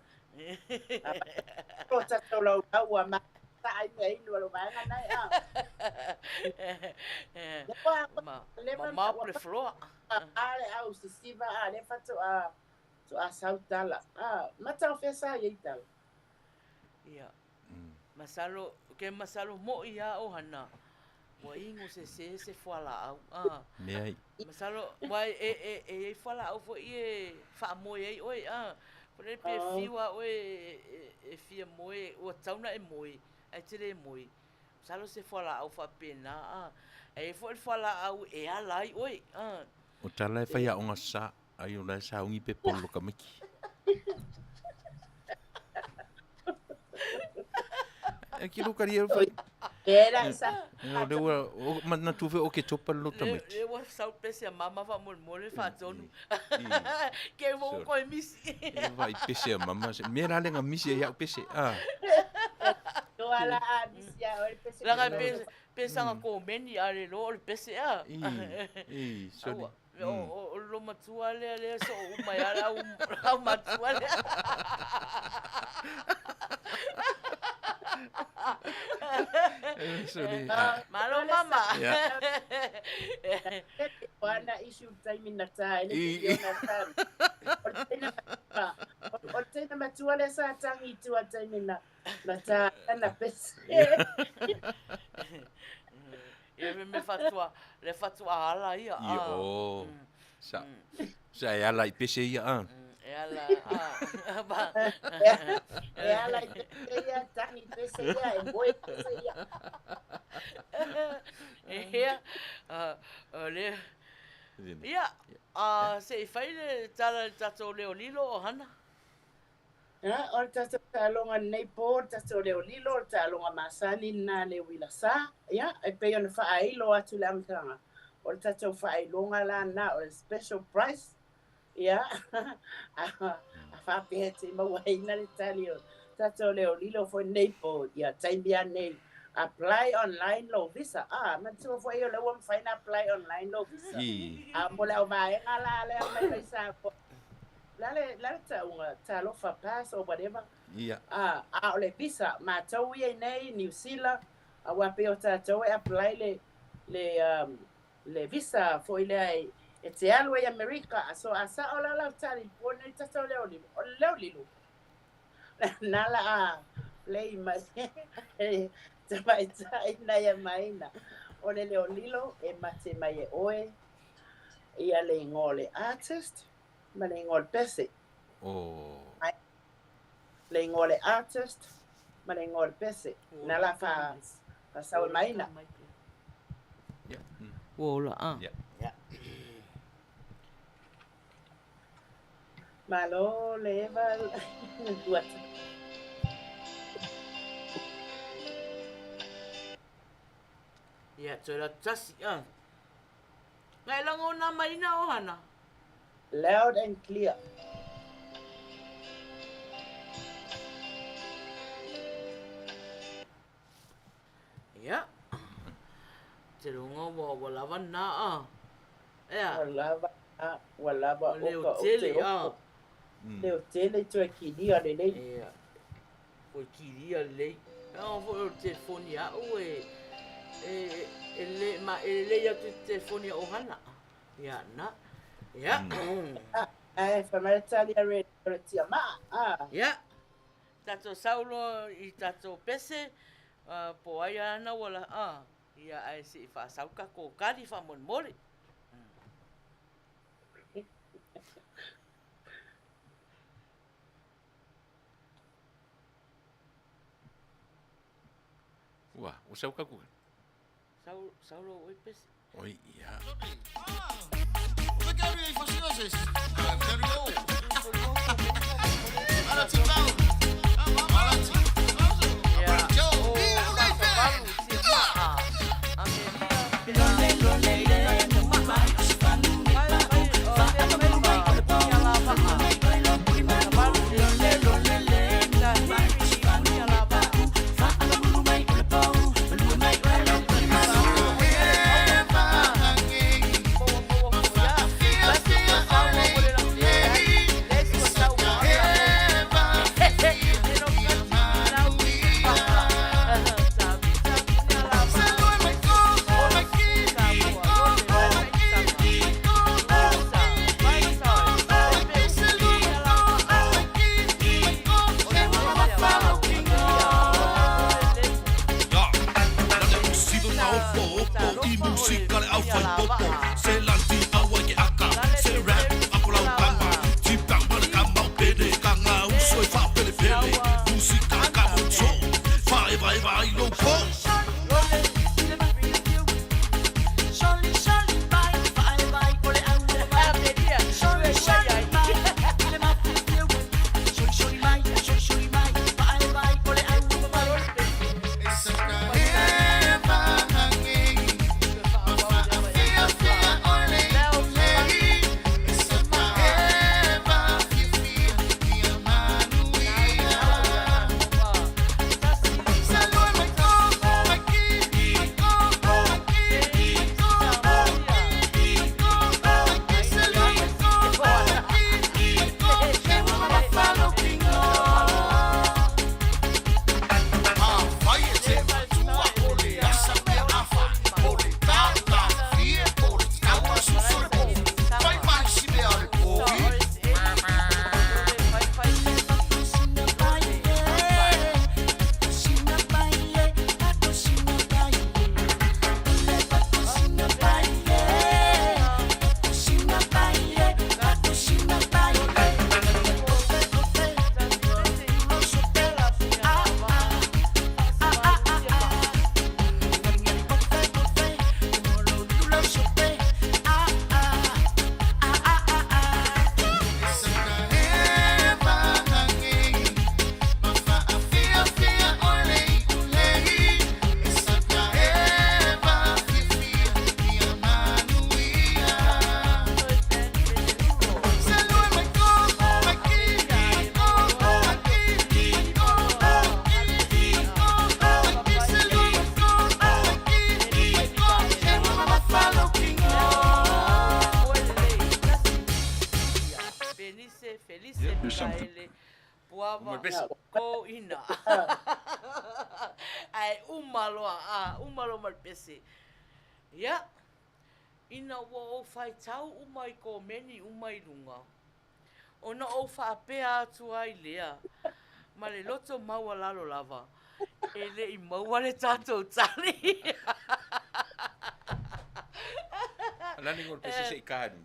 O taso lau wa ma ai nei no lo vai nai Ma ple floa. Ale au sisiva ale fatu to a sautala. Mata fesa yaital. Ia. Masalo mo ia Ohanna. Wa ingo se fala au. Me ai. Masalo wai e fala au fo e fa mo ai oi Pore pe fiwa e fia moe o tauna e moe. Ai tere moe. Salo se fala au fa pena e fo fala au e alai oi O tala e whai a onga sa. Ai o lai sa ungi pe polo ka miki. E kilo kari e whai. Era sa. O rewa, na tuwe o ke topa lota miki. Le wa sau pese a mama va mole fa tonu. Ke vo ko misi. E vai pese a mama. Me rale nga misi e au pese. Do ala a misi a o pese. La pesa nga ko meni ale lo pese a. Sorry. O lo matua le so mai ala au matua le. Sorry. Malo mama. Wana issue time na tai. O tena matua le sa tangi tu a time na ta na pese. E me le fatua ala ia. Yo. Sa e ala I pese ia E ala E ala ia tangi pese ia e boi pese ia. Ia le ia se fai le tala tato leo lilo Ohanna. O tato talonga nei po tato leo lilo o talonga masani na le wila sa. Ia, e pei ona whaailo atu le amitanga. O tato whaailonga la na o special price. Ia, a whapehe te mawaina le tali o tato leo lilo foi nei po ia taibia nei apply online lo visa man so foi yo lo find apply online lo visa mo le vai ngala le mai mai sa po la ta unga ta lo fa pass or whatever le visa ma tau ia nei New Zealand wa pe o tato apply le visa foi le e te alo e America so asa ola la tali pone tato leo lilo nala play mai te mai tai na ia Maina o le leo lilo e mate mai e oe ia le ngole artist ma le ngole pese le ngole artist ma le ngole pese nala fa sa Maina wola malo level what ya tsora tasi ngai lango na Maina Ohanna loud and clear ya te rongo wa lava na walava o tele le tele tu kidia le le o kidia le o telefoni o ele ya telefoni Ohanna ya na ya fa mai tali re tia ma ya tato saulo I tato pese po aya na wala ia ai si fa sauka ko kali fa mon mori Wah, o sauka ku. Saulo oi pese. Oi, ia. Look at me for serious. Very low. Ala tikau. Ala Felice Mikaele. Puava ko ina. Ai umalo malpese. Ya. Ina wo o fai tau umai ko meni umai lunga. Ona o whaapea atu ai lea. Ma le loto maua lalo lava. E le I maua le tātou tali. Lani ngol pese se ikani.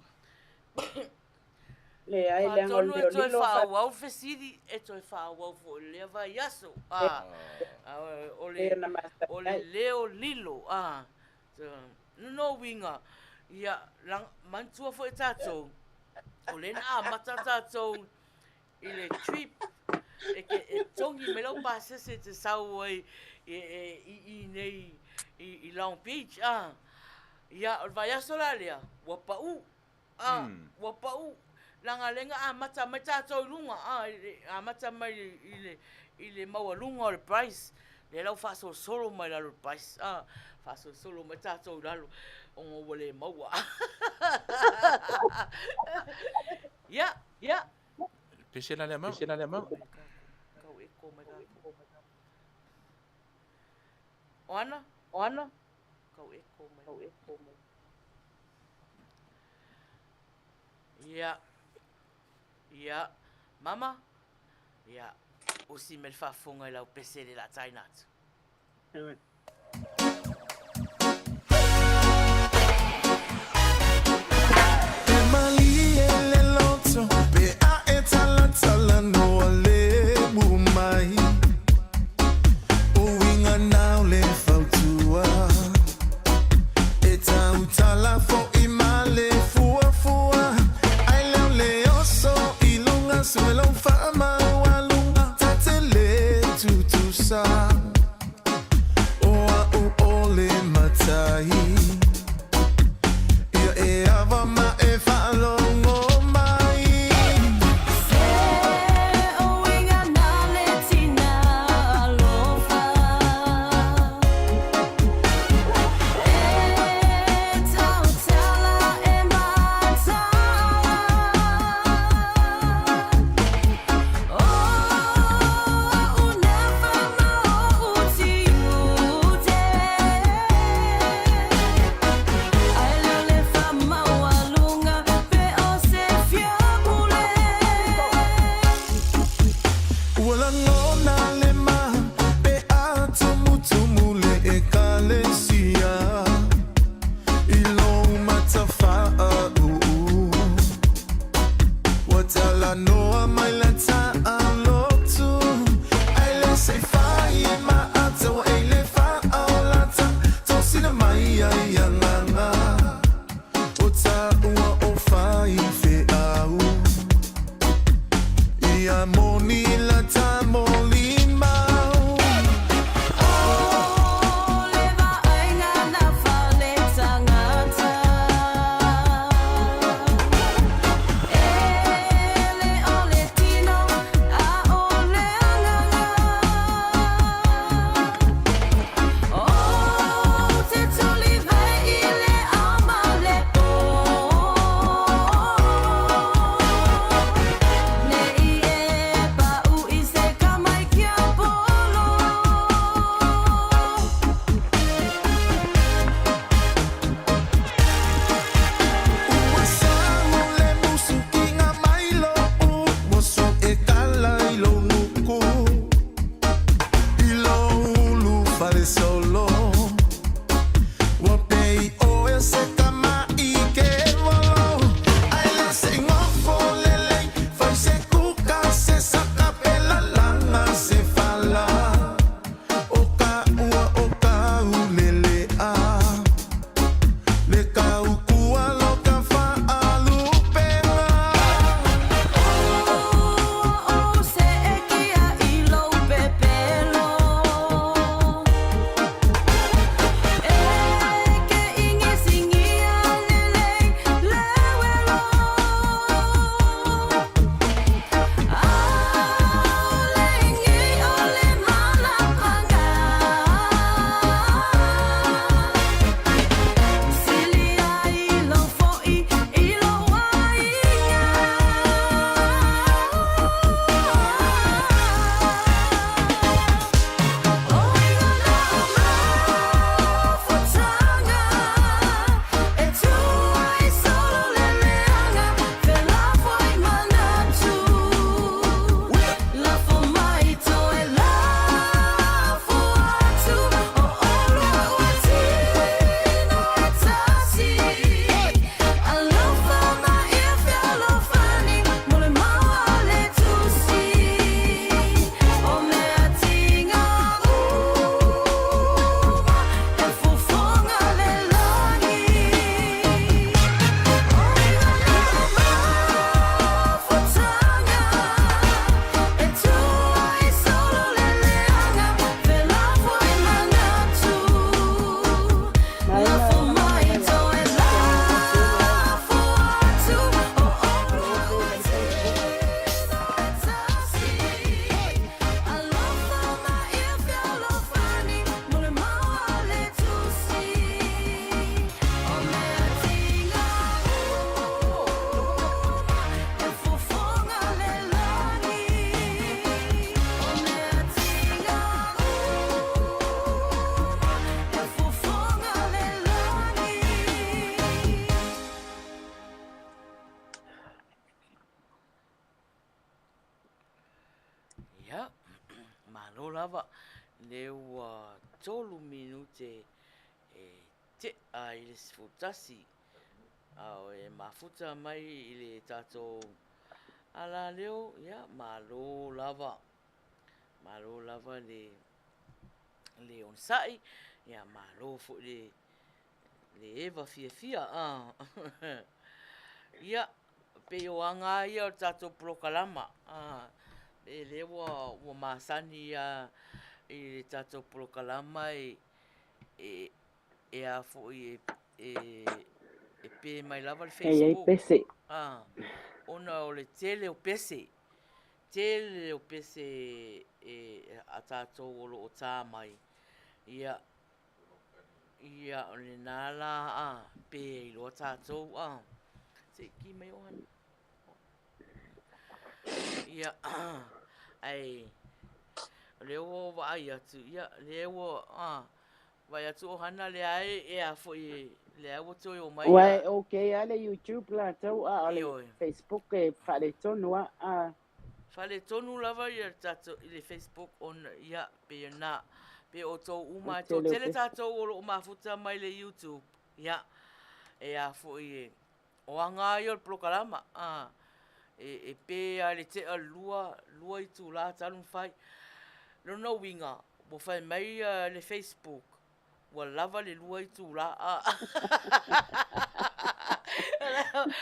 Le ai le ngol Whatonu e toi whaawau fesiri, e toi whaawau fo lea vai aso. O le leo lilo. No winga. Ia, mantua fo e tātou. O le na mata tātou I le trip. E tongi me lau pasese te sau ai I nei I Long Beach. Ia, vai aso la lea. Wapau. Wapau. Langa lenga mata mai tātou lunga. Mata mai I le maua lunga o le price. Le lau whaso solo mai lalo price. Whaso solo mai tātou lalo. O wale maua. Ya. Pese la le mau. Kau e ko mai lalo. Ohanna. Kau e ko mai. Ya. Mama. Ya. Osi me whafonga I lau pese le la tainatu. Ia, malo lava. Le ua tolu minute te a i le sifutasi. Au e mafuta mai i le tatou ala leo, ia, malo lava. Malo lava le onsai. Ia, malo fu le eva fia. Ia, pe o anga ia o tatou prokalama. E le ua masani ia i le tatou prokalama e a fu e pe mai lava le E ai Facebook. pese. Ona o le tele o pese. Tele o pese a tatou o lo tā mai. Ia o le nala pe i lo tatou se ki mai Ohanna. Ia ai le o vai atu. Ia le o vai atu Ohanna le ai e a foi le au to o mai. Wai okay ale YouTube la tau ale Facebook e fale tonu Fale tonu lava ia tatou i le Facebook on ia pe na pe o to uma to tele tatou o lo mafuta mai le YouTube. Ia e a foi o anga ia o prokalama e pe ale te lua i tu la tanu fai no winga bo fai mai le Facebook wa lava le lua i tu la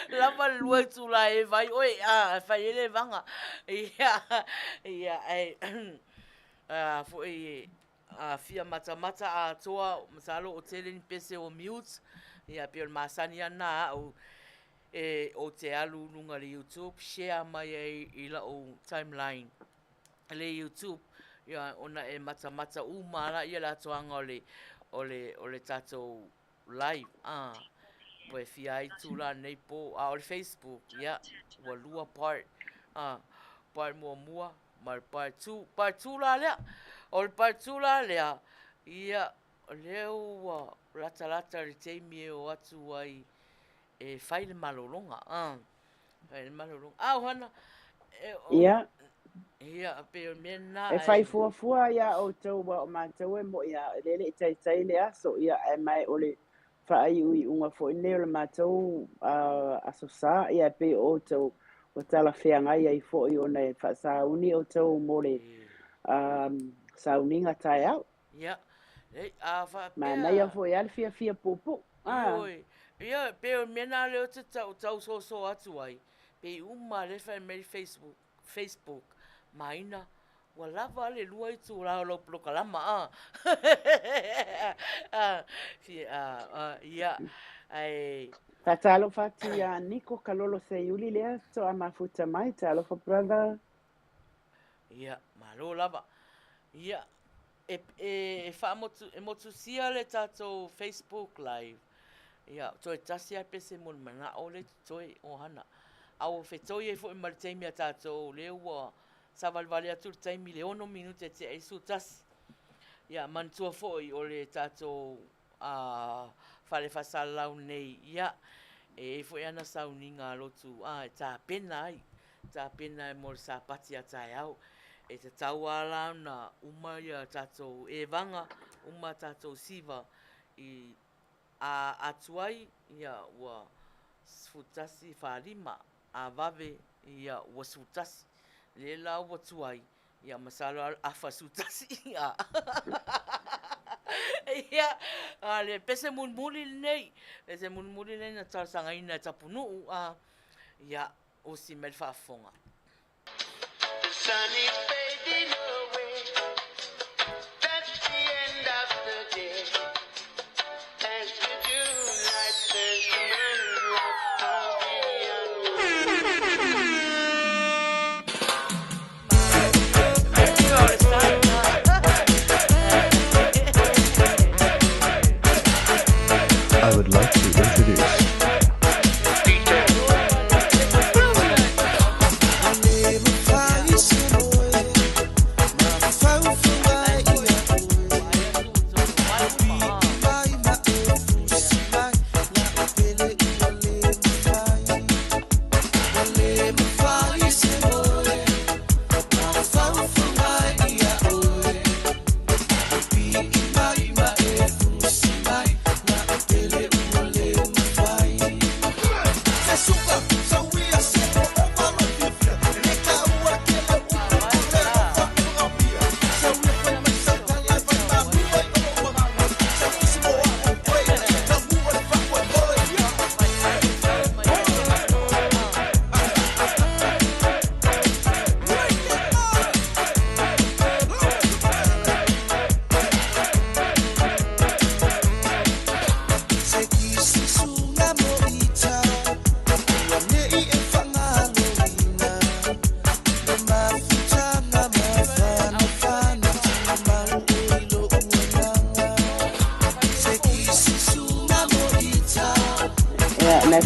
lava le lua i tu la e vai oi fai ele vanga ia ai foi fia mata a toa masalo o tele ni pese o mute ia pe masani ana o te alu nunga le YouTube, share mai i la o timeline le YouTube, ia ona e mata umara ia la toanga o le tatou live, po e Faiai tula nei po, o le Facebook, ia, ua lua part mua, ma part 2 la lea, o le part 2 la lea, ia, leo lata le teimi e o atu ai, e fai le malolonga, fai le malolonga. Ohanna, ia pe o mena e fai fua ia o tau wa o mātou e mo ia lele tai le aso ia e mai o le fai ui unga fo ine o le mātou aso sa ia pe o tau o tala whianga ia i fo i o nei fa sa uni o tau mo le sa uninga tai au. Ia, ma nei a fo ia le fia popo. Ia, pe o mena leo te tau so atu ai. Pe uma le fai mei Facebook, Maina, wa lava le lua i tu la lo prokalama ia, ai... Ta talo fati Niko kalolo se yuli lea so a mafuta mai talo for brother. Ia, malo lava. Ia, e fa motu sia le tato Facebook live. Ia, toi tasi a pese mon mana o le toi Ohanna. Au fe toi e fo mal taimi a tato le ua sa valvale atu taimi le 1 minute te e su tasi. Ia, man tua foi o le tato fale fasalau nei. Ia, e fo ana sauninga lotu ta pena ai. Ta pena e mo sa pati a tai au. E te tau ala na uma ia tato e vanga, uma tato siva i atuai ia ua sfutasi wharima a vave ia ua sfutasi. Le la ua tuai ia masalo afa sfutasi ia. Ia, le pese munmuli nei. Pese munmuli nei na tarsanga ina tapunu ia o si mel whaafonga. The sun is fading away. That's the end of the day. As the daylight turns to moonlight, I'll be I would like to introduce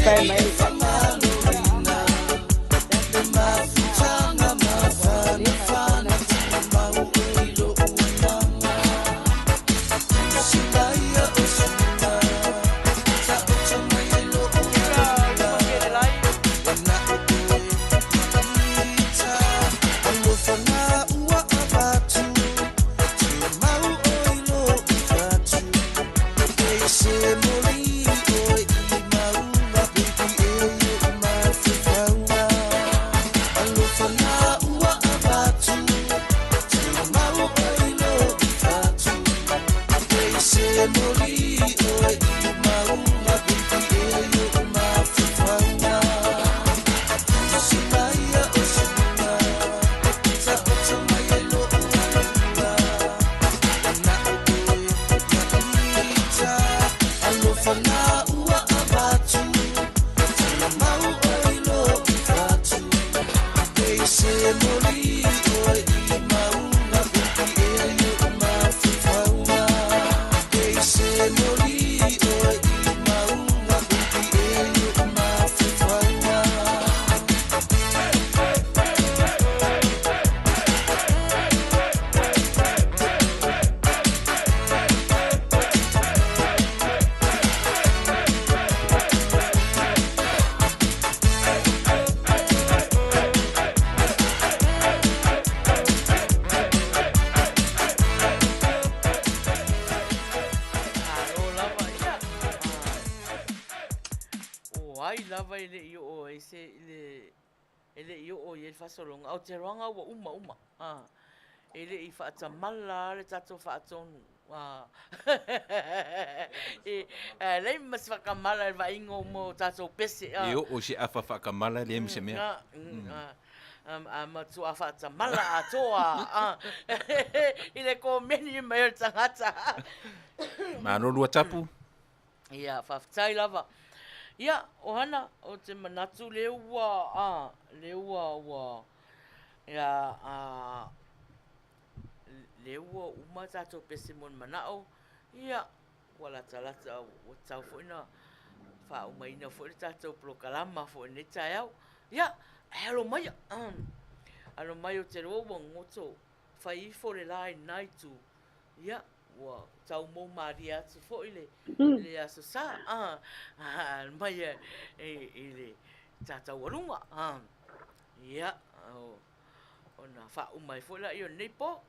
pai mai. Lava ele i o ese ele i o ele fasolonga au te ranga wa uma ele i whaatamala le tato whaatonu lei mas whakamala e waingo mo tato pese e o si afa whakamala le mse mea ma tu a whaatamala atoa ile ko meni mai o tangata Manolua tapu ia whaftai lava. Ia, Ohanna, o te manatu leua wa, ia, leua uma tātou pese mon manao, ia, wala talata o tau fwina, wha umaina fwina tātou prokalama fwina tai au, ia, alo mai o te roa wa ngoto, whai fore lai naitu, ia, wa tau mo maria atu fo ile le aso sa mai ile tata warunga ia ona fa umai fo la yo nepo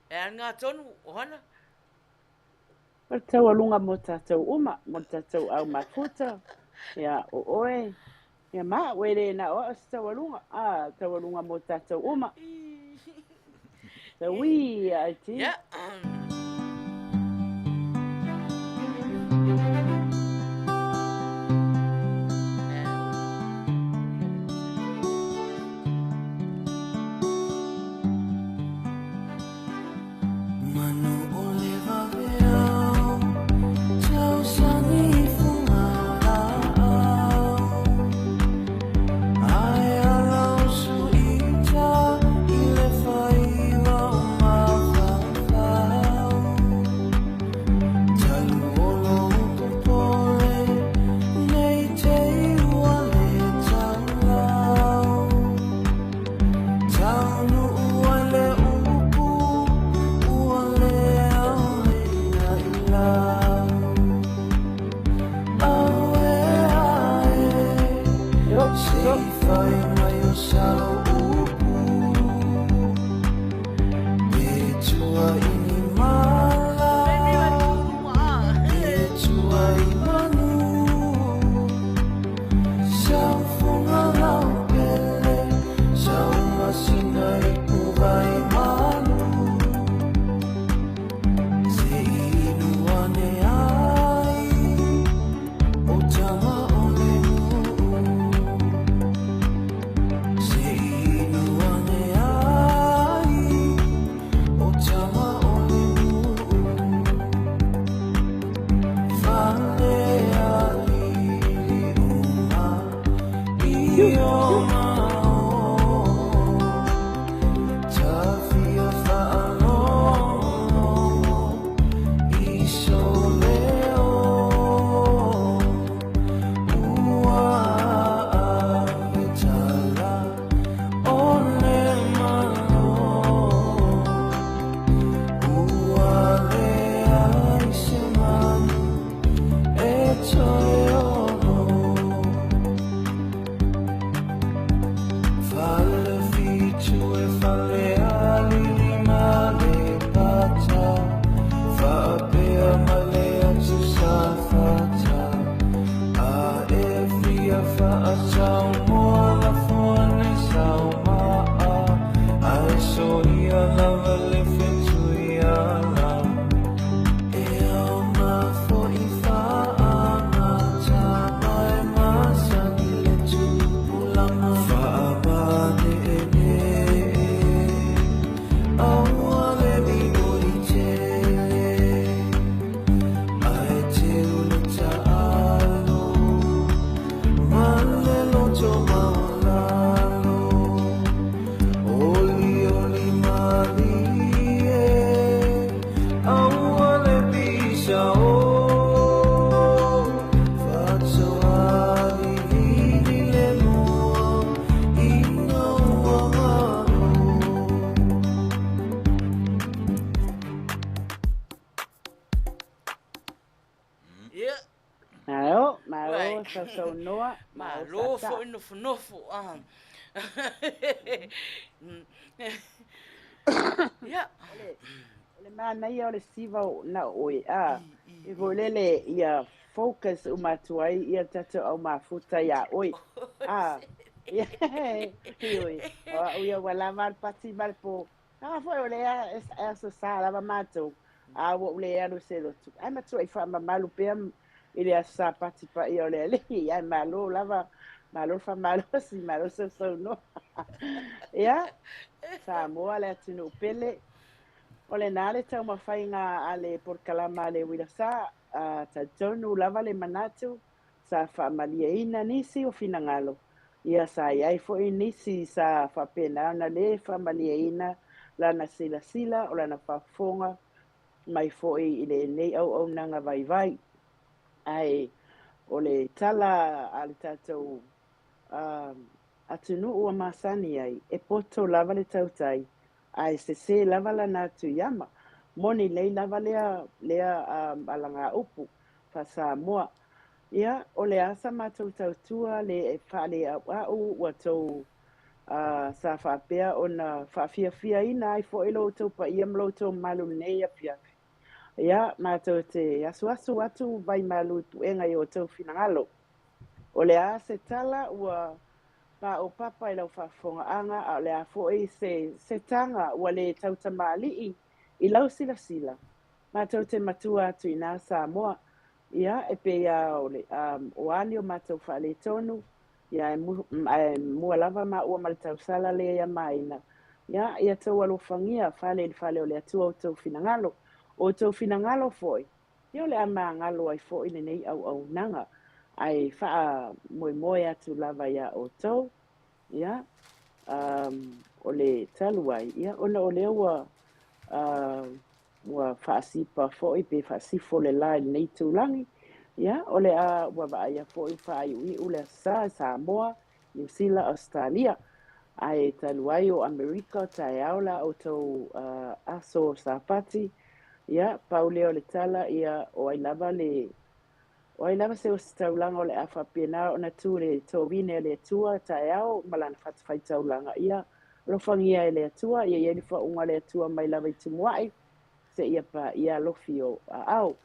e anga tonu Ohanna Tau alunga mo tātou uma, mo tātou au mafuta. Ia, oe. Ia maa, were na o as tau alunga mo tātou uma. Tau ii, ai ti. ia so noa Ma o lo sa fo no no fo. Ya. Ole mana ia ole siva na oi e volele ia focus umatuai ia tata au mafuta ia oi ia oi ia wala mal pati mal po foi ole essa sala va mato wo ole no se lo tu ai matu ai fa malu pe ile asa pati pa ia ole le ia malo lava malo fa malo si malo so no ia sa mo ale tinu pele ole nale tau mawhainga ale por kalama le wirasa ta tonu lava le manatu sa whaamalia ina nisi o finangalo. Ia sa iai fo nisi sa whapena na le whaamalia ina lana sila sila o lana whafonga mai fo i le nei au nanga vai vai. Ai ole tala ale tatou atunu ua masani ai e poto lava le tautai ai se lava la natu yama moni lei lava lea alanga upu fa Samoa ia o le asa matou tautua le fale au ua tou sa whapea o na whawhiawhia ina ai fo ilo tau pa ia mlo tau malu nei a fiafi ia matou te asu atu vai malu tuenga i o tau finangalo o le ase tala ua pa o papa i lau whafonga a le a foi se tanga ua le tautamali'i i lau sila. Mātou te matua atu i nā Samoa, ia e pe ia o le o ani o mātou whale tonu, ia e mua lava ma ua ma le tausala le ia Maina. Ia tau alofangia whale o le atua o tau finangalo. O tau finangalo foi, ia o le ama ngalo ai foi nei au nanga. Ai wha moe atu lava ia o tau, ia, o le taluai, ia, ona o le ua whaasipa foi pe whaasifo le lai nei tūlangi, ia, o le ua vaia foi whaaiui u le sa Samoa, New Zealand, Australia, ai taluai o Amerika, tae aula o tau aso sapati, ia, paule o le tala, ia, o ai lava le o ai lava se o se taulanga o le awha pena o na tū le tōwine le atua tae au malana whatawhai taulanga ia lofangia e le atua ia ieni whaunga le atua mai lava i tumuai se ia pa ia lofi o au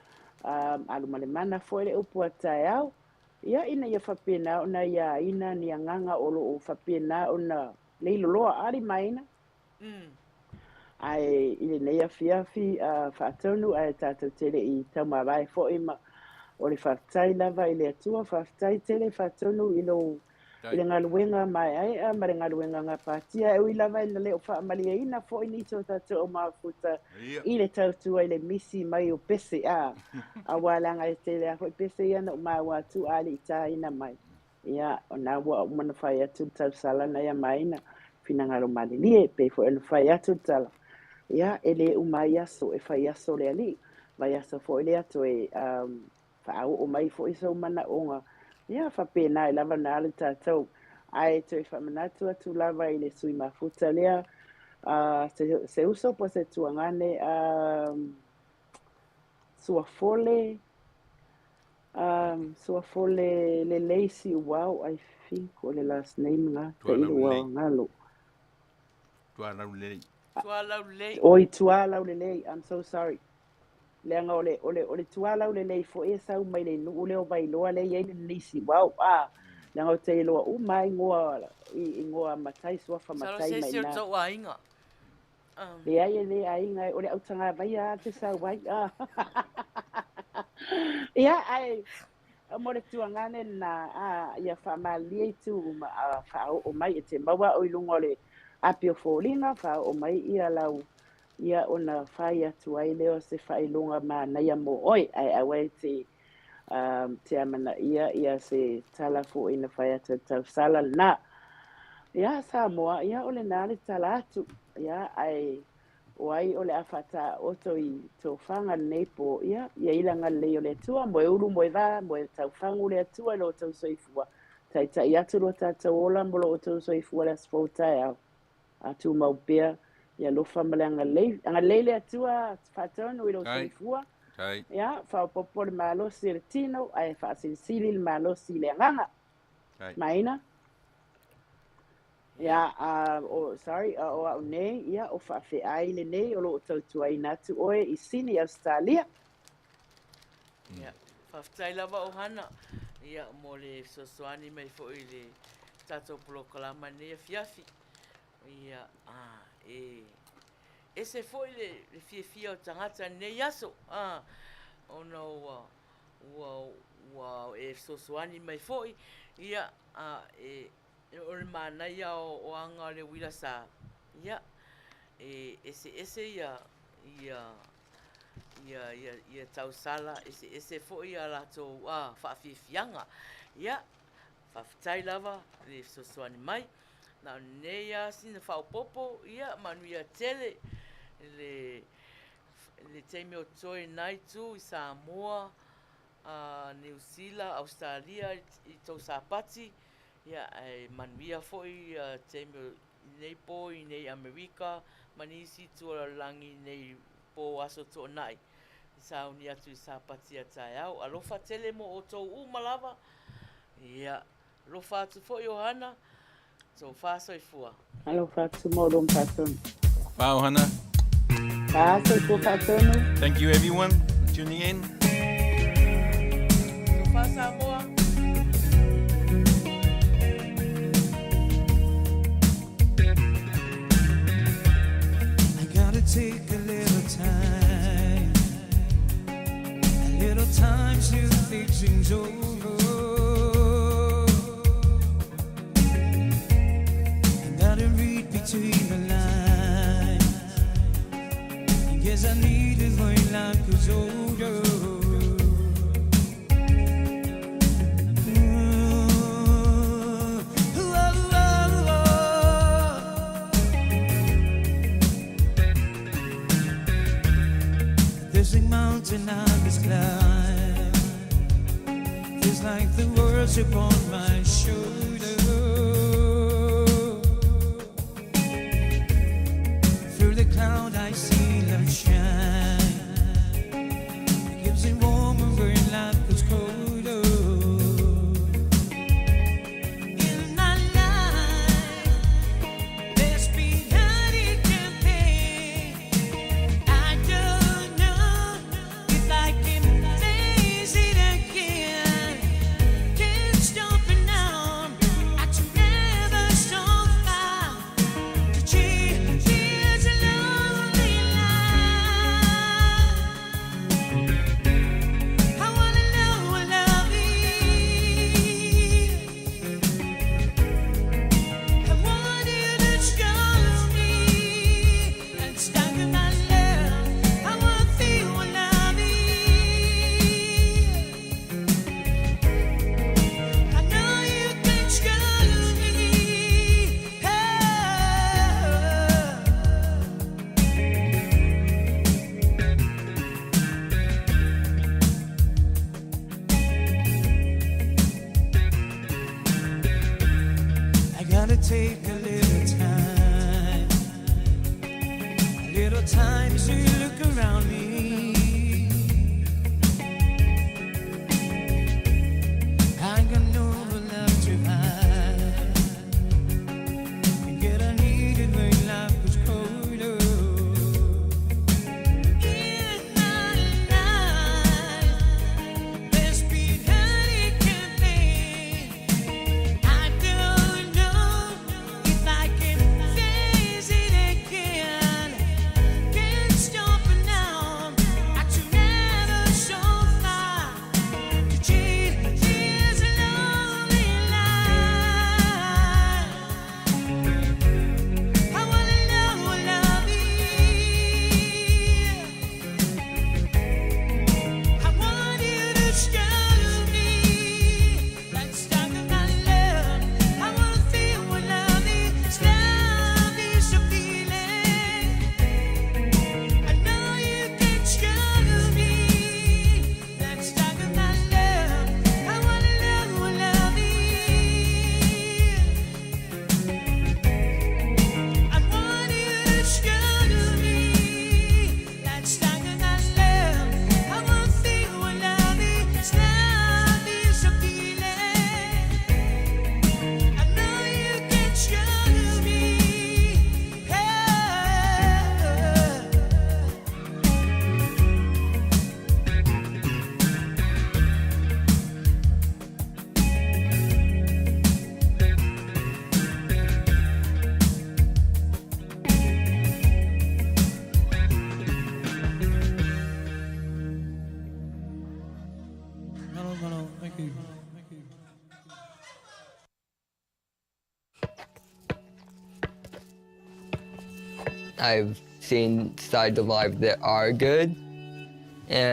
alu male mana foi le upua tae au ia ina ia whapena o na ia ina ni anganga o lo o whapena o na leiloloa ari Maina ai ile neia fiafi whaatonu ai tātou tele i taumawai fo ima o le whaftai lava i le atua, whaftai tele whatonu i le ngaluenga mai ai, ma le ngaluenga ngā pātia, e ui lava i le leo whaamalia ina fo i nito tato o mafuta i le tautua i le misi mai o pese a walanga e tele a fo i pese ia na o maua atu ali i tā ina mai. Ia, o nā ua o mana whai atu tau sala na ia maina, fina ngaro malilie, pe fo e whai atu tala. Ia, e le umai aso, e whai aso le ali, vai aso fo i le atu e whaau o mai fo iso mana onga. Ia whapena i lava na ale tātou. Ai te whamanatu atu lava i le sui mafuta lea. Se uso po se tuangane suafole. Suafole le Lacey, wow, I think, o le last name nga. Te ilu wao ngalo. Tualaulei. Oi, tualau lelei, I'm so sorry. Leanga ole tuala ole nei fo e sau mai le nu le o vai loa le ye ni si wow leanga o te loa o mai ngoa i ngoa matai so fa matai mai na so wa inga le ai le ai ngai ole au tanga vai a te sau vai ia ai mo le tuangane na ia fa mali tu fa o mai te mawa o lungo le apio folinga fa o mai ia lau ia ona whai atu ai leo se whai lunga ma na ia mo oi ai awai te amana ia se tala fo ina whai atu tau sala na ia Samoa ia ole nā le tala atu ia ai wai ole awhata oto i tō whanga nepo ia ilanga leo le atua mo e uru mo e wā mo e tau whangu le atua lo tau soifua tai atu lo tātou ola mo lo tau soifua le asfautai au atu mau pia ia lofa male anga leile atua whatonu i lo soifua Tai. Ia, whaopopo le malosi le tino, ai whaasilisili le malosi le nganga. Tai. Maina. Ia, o au nei, ia, o whaafeai le nei, o lo tautua i natu oe i sini Australia. Ia, whaftai lava Ohanna. Ia, mo le sosoani mai fo i le tatou polokalama nei fiafi. Ia, e se fo i le fia o tangata nei aso. Ona ua e sosoani mai fo i. Ia, o le mana ia o anga le Uila sa. Ia, ese ia tausala, ese fo ia lato whaafifianga. Ia, whaftai lava le sosoani mai. Na neia sina whaopopo, ia manuia tele le teime o toi nai tu i Samoa, New Zealand, Australia, i tau sapati. Ia, manuia fo i teime nei po i nei Amerika, manisi tua langi nei po aso to nai. Sa uni atu i sapati a tai au. Alofa tele mo o tau umalava. Ia, lofa atu fo i Ohanna. So fast i fua. Alofa atu mo rom patonu. Pa Ohanna. Paso fo patonu. Thank you everyone for tuning in. So fast Samoa. I gotta take a little time to think things over. I gotta read between the lines. I guess I needed when life was older. There's a mountain I must climb. Feels like the world's upon my shoulder. Through the cloud I see love shine. It gives it warmer when life gets colder. In my life, there's been heartache and pain. I don't know if I can face it again. Can't stop it now. I can never stop now. To change is a lonely life. I wanna know what love is. I want you to show me and start my love. I wanna feel what love is. I know you can show me. I gotta take a little time to look around me. I ain't got no love to hide. And yet I needed when life was colder. In my life, there's been heartache and pain. I don't know if I can face it again. Can't stop it now. I've seen sides of life that are good, and